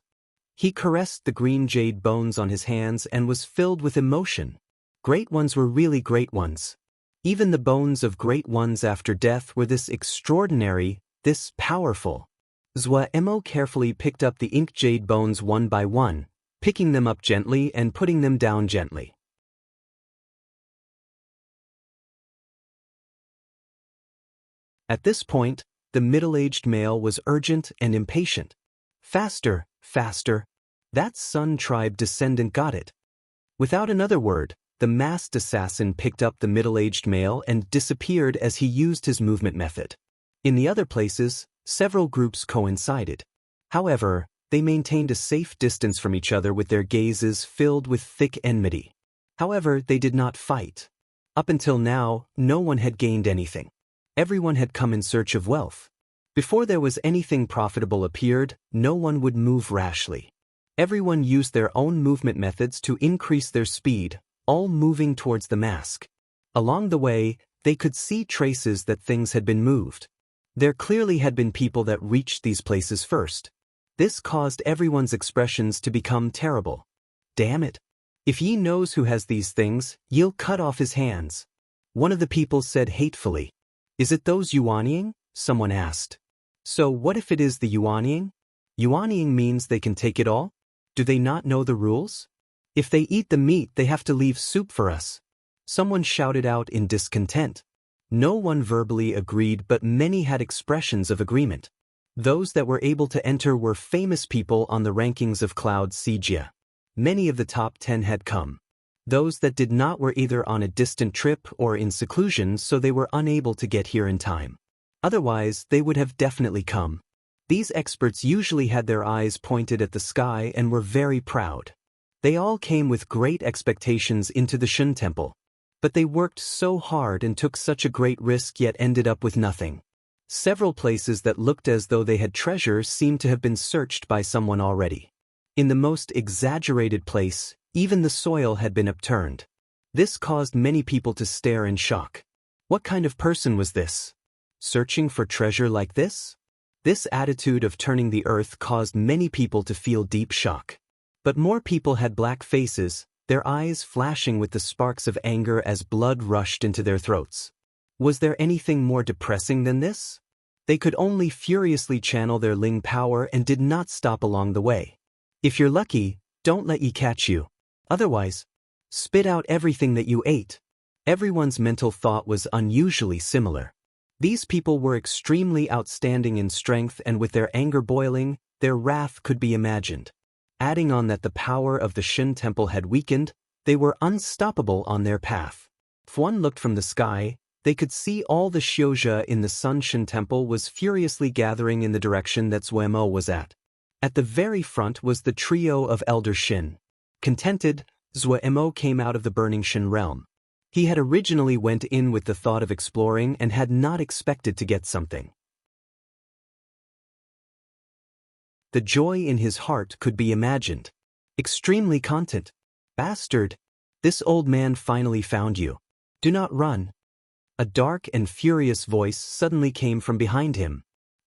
He caressed the green jade bones on his hands and was filled with emotion. Great ones were really great ones. Even the bones of great ones after death were this extraordinary, this powerful. Zhuemo carefully picked up the ink jade bones one by one, picking them up gently and putting them down gently. At this point, the middle-aged male was urgent and impatient. Faster, faster. That Sun tribe descendant got it. Without another word, the masked assassin picked up the middle-aged male and disappeared as he used his movement method. In the other places, several groups coincided. However, they maintained a safe distance from each other with their gazes filled with thick enmity. However, they did not fight. Up until now, no one had gained anything. Everyone had come in search of wealth. Before there was anything profitable appeared, no one would move rashly. Everyone used their own movement methods to increase their speed, all moving towards the mask. Along the way, they could see traces that things had been moved. There clearly had been people that reached these places first. This caused everyone's expressions to become terrible. Damn it! If ye knows who has these things, ye'll cut off his hands. One of the people said hatefully. Is it those Yuanying? Someone asked. So what if it is the Yuanying? Yuanying means they can take it all? Do they not know the rules? If they eat the meat they have to leave soup for us. Someone shouted out in discontent. No one verbally agreed but many had expressions of agreement. Those that were able to enter were famous people on the rankings of Cloud Sijia. Many of the top 10 had come. Those that did not were either on a distant trip or in seclusion, so they were unable to get here in time. Otherwise, they would have definitely come. These experts usually had their eyes pointed at the sky and were very proud. They all came with great expectations into the Shun Temple. But they worked so hard and took such a great risk yet ended up with nothing. Several places that looked as though they had treasure seemed to have been searched by someone already. In the most exaggerated place, even the soil had been upturned. This caused many people to stare in shock. What kind of person was this? Searching for treasure like this? This attitude of turning the earth caused many people to feel deep shock. But more people had black faces, their eyes flashing with the sparks of anger as blood rushed into their throats. Was there anything more depressing than this? They could only furiously channel their Ling power and did not stop along the way. If you're lucky, don't let ye catch you. Otherwise, spit out everything that you ate. Everyone's mental thought was unusually similar. These people were extremely outstanding in strength and with their anger boiling, their wrath could be imagined. Adding on that the power of the Shin Temple had weakened, they were unstoppable on their path. If one looked from the sky, they could see all the Xiuzhe in the Sun Shin Temple was furiously gathering in the direction that Zhuemo was at. At the very front was the trio of Elder Shin. Contented, Zhuemo came out of the burning Shin realm. He had originally went in with the thought of exploring and had not expected to get something. The joy in his heart could be imagined. Extremely content. Bastard! This old man finally found you. Do not run. A dark and furious voice suddenly came from behind him.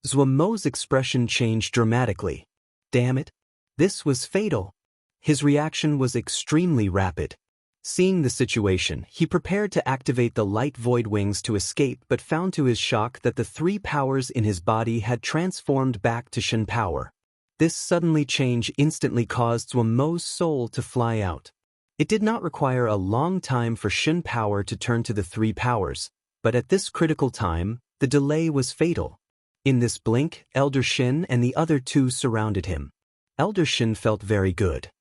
Zhuemo's expression changed dramatically. Damn it! This was fatal. His reaction was extremely rapid. Seeing the situation, he prepared to activate the light void wings to escape but found to his shock that the three powers in his body had transformed back to Shin power. This suddenly change instantly caused Zhuemo's soul to fly out. It did not require a long time for Shin power to turn to the three powers, But at this critical time, the delay was fatal. In this blink, Elder Shin and the other two surrounded him. Elder Shin felt very good.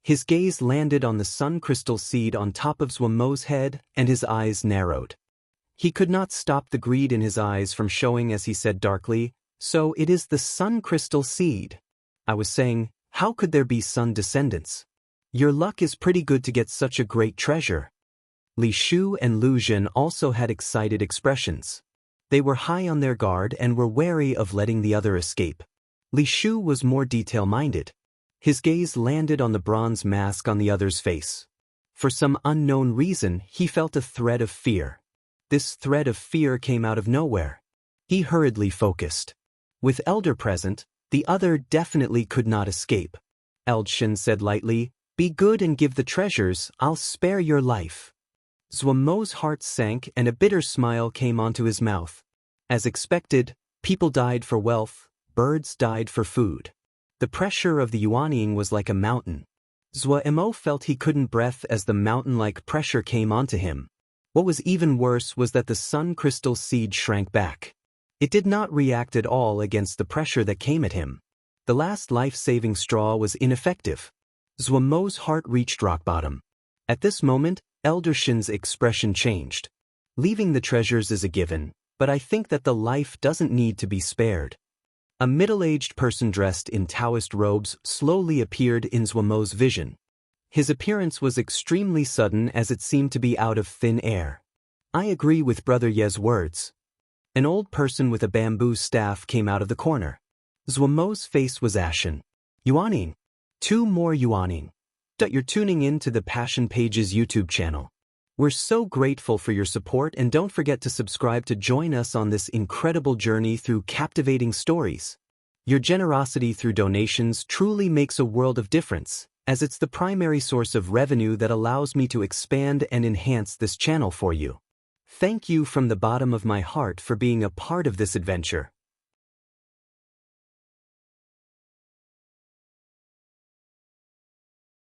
His gaze landed on the sun crystal seed on top of Zhuomo's head, and his eyes narrowed. He could not stop the greed in his eyes from showing as he said darkly, "So it is the sun crystal seed." I was saying, how could there be sun descendants? Your luck is pretty good to get such a great treasure. Li Shu and Lu Jin also had excited expressions. They were high on their guard and were wary of letting the other escape. Li Shu was more detail-minded. His gaze landed on the bronze mask on the other's face. For some unknown reason, he felt a thread of fear. This thread of fear came out of nowhere. He hurriedly focused. With Elder present, the other definitely could not escape. Eldshin said lightly, "Be good and give the treasures, I'll spare your life." Zhuomo's heart sank and a bitter smile came onto his mouth. As expected, people died for wealth, birds died for food. The pressure of the Yuanying was like a mountain. Zhuomo felt he couldn't breathe as the mountain-like pressure came onto him. What was even worse was that the sun crystal seed shrank back. It did not react at all against the pressure that came at him. The last life-saving straw was ineffective. Zhuomo's heart reached rock bottom. At this moment, Elder Shin's expression changed. Leaving the treasures is a given, but I think that the life doesn't need to be spared. A middle-aged person dressed in Taoist robes slowly appeared in Zhuomo's vision. His appearance was extremely sudden as it seemed to be out of thin air. I agree with Brother Ye's words. An old person with a bamboo staff came out of the corner. Zhuomo's face was ashen. Yuanying. 2 more Yuanying. You're tuning in to the Passion Pages YouTube channel. We're so grateful for your support and don't forget to subscribe to join us on this incredible journey through captivating stories. Your generosity through donations truly makes a world of difference, as it's the primary source of revenue that allows me to expand and enhance this channel for you. Thank you from the bottom of my heart for being a part of this adventure.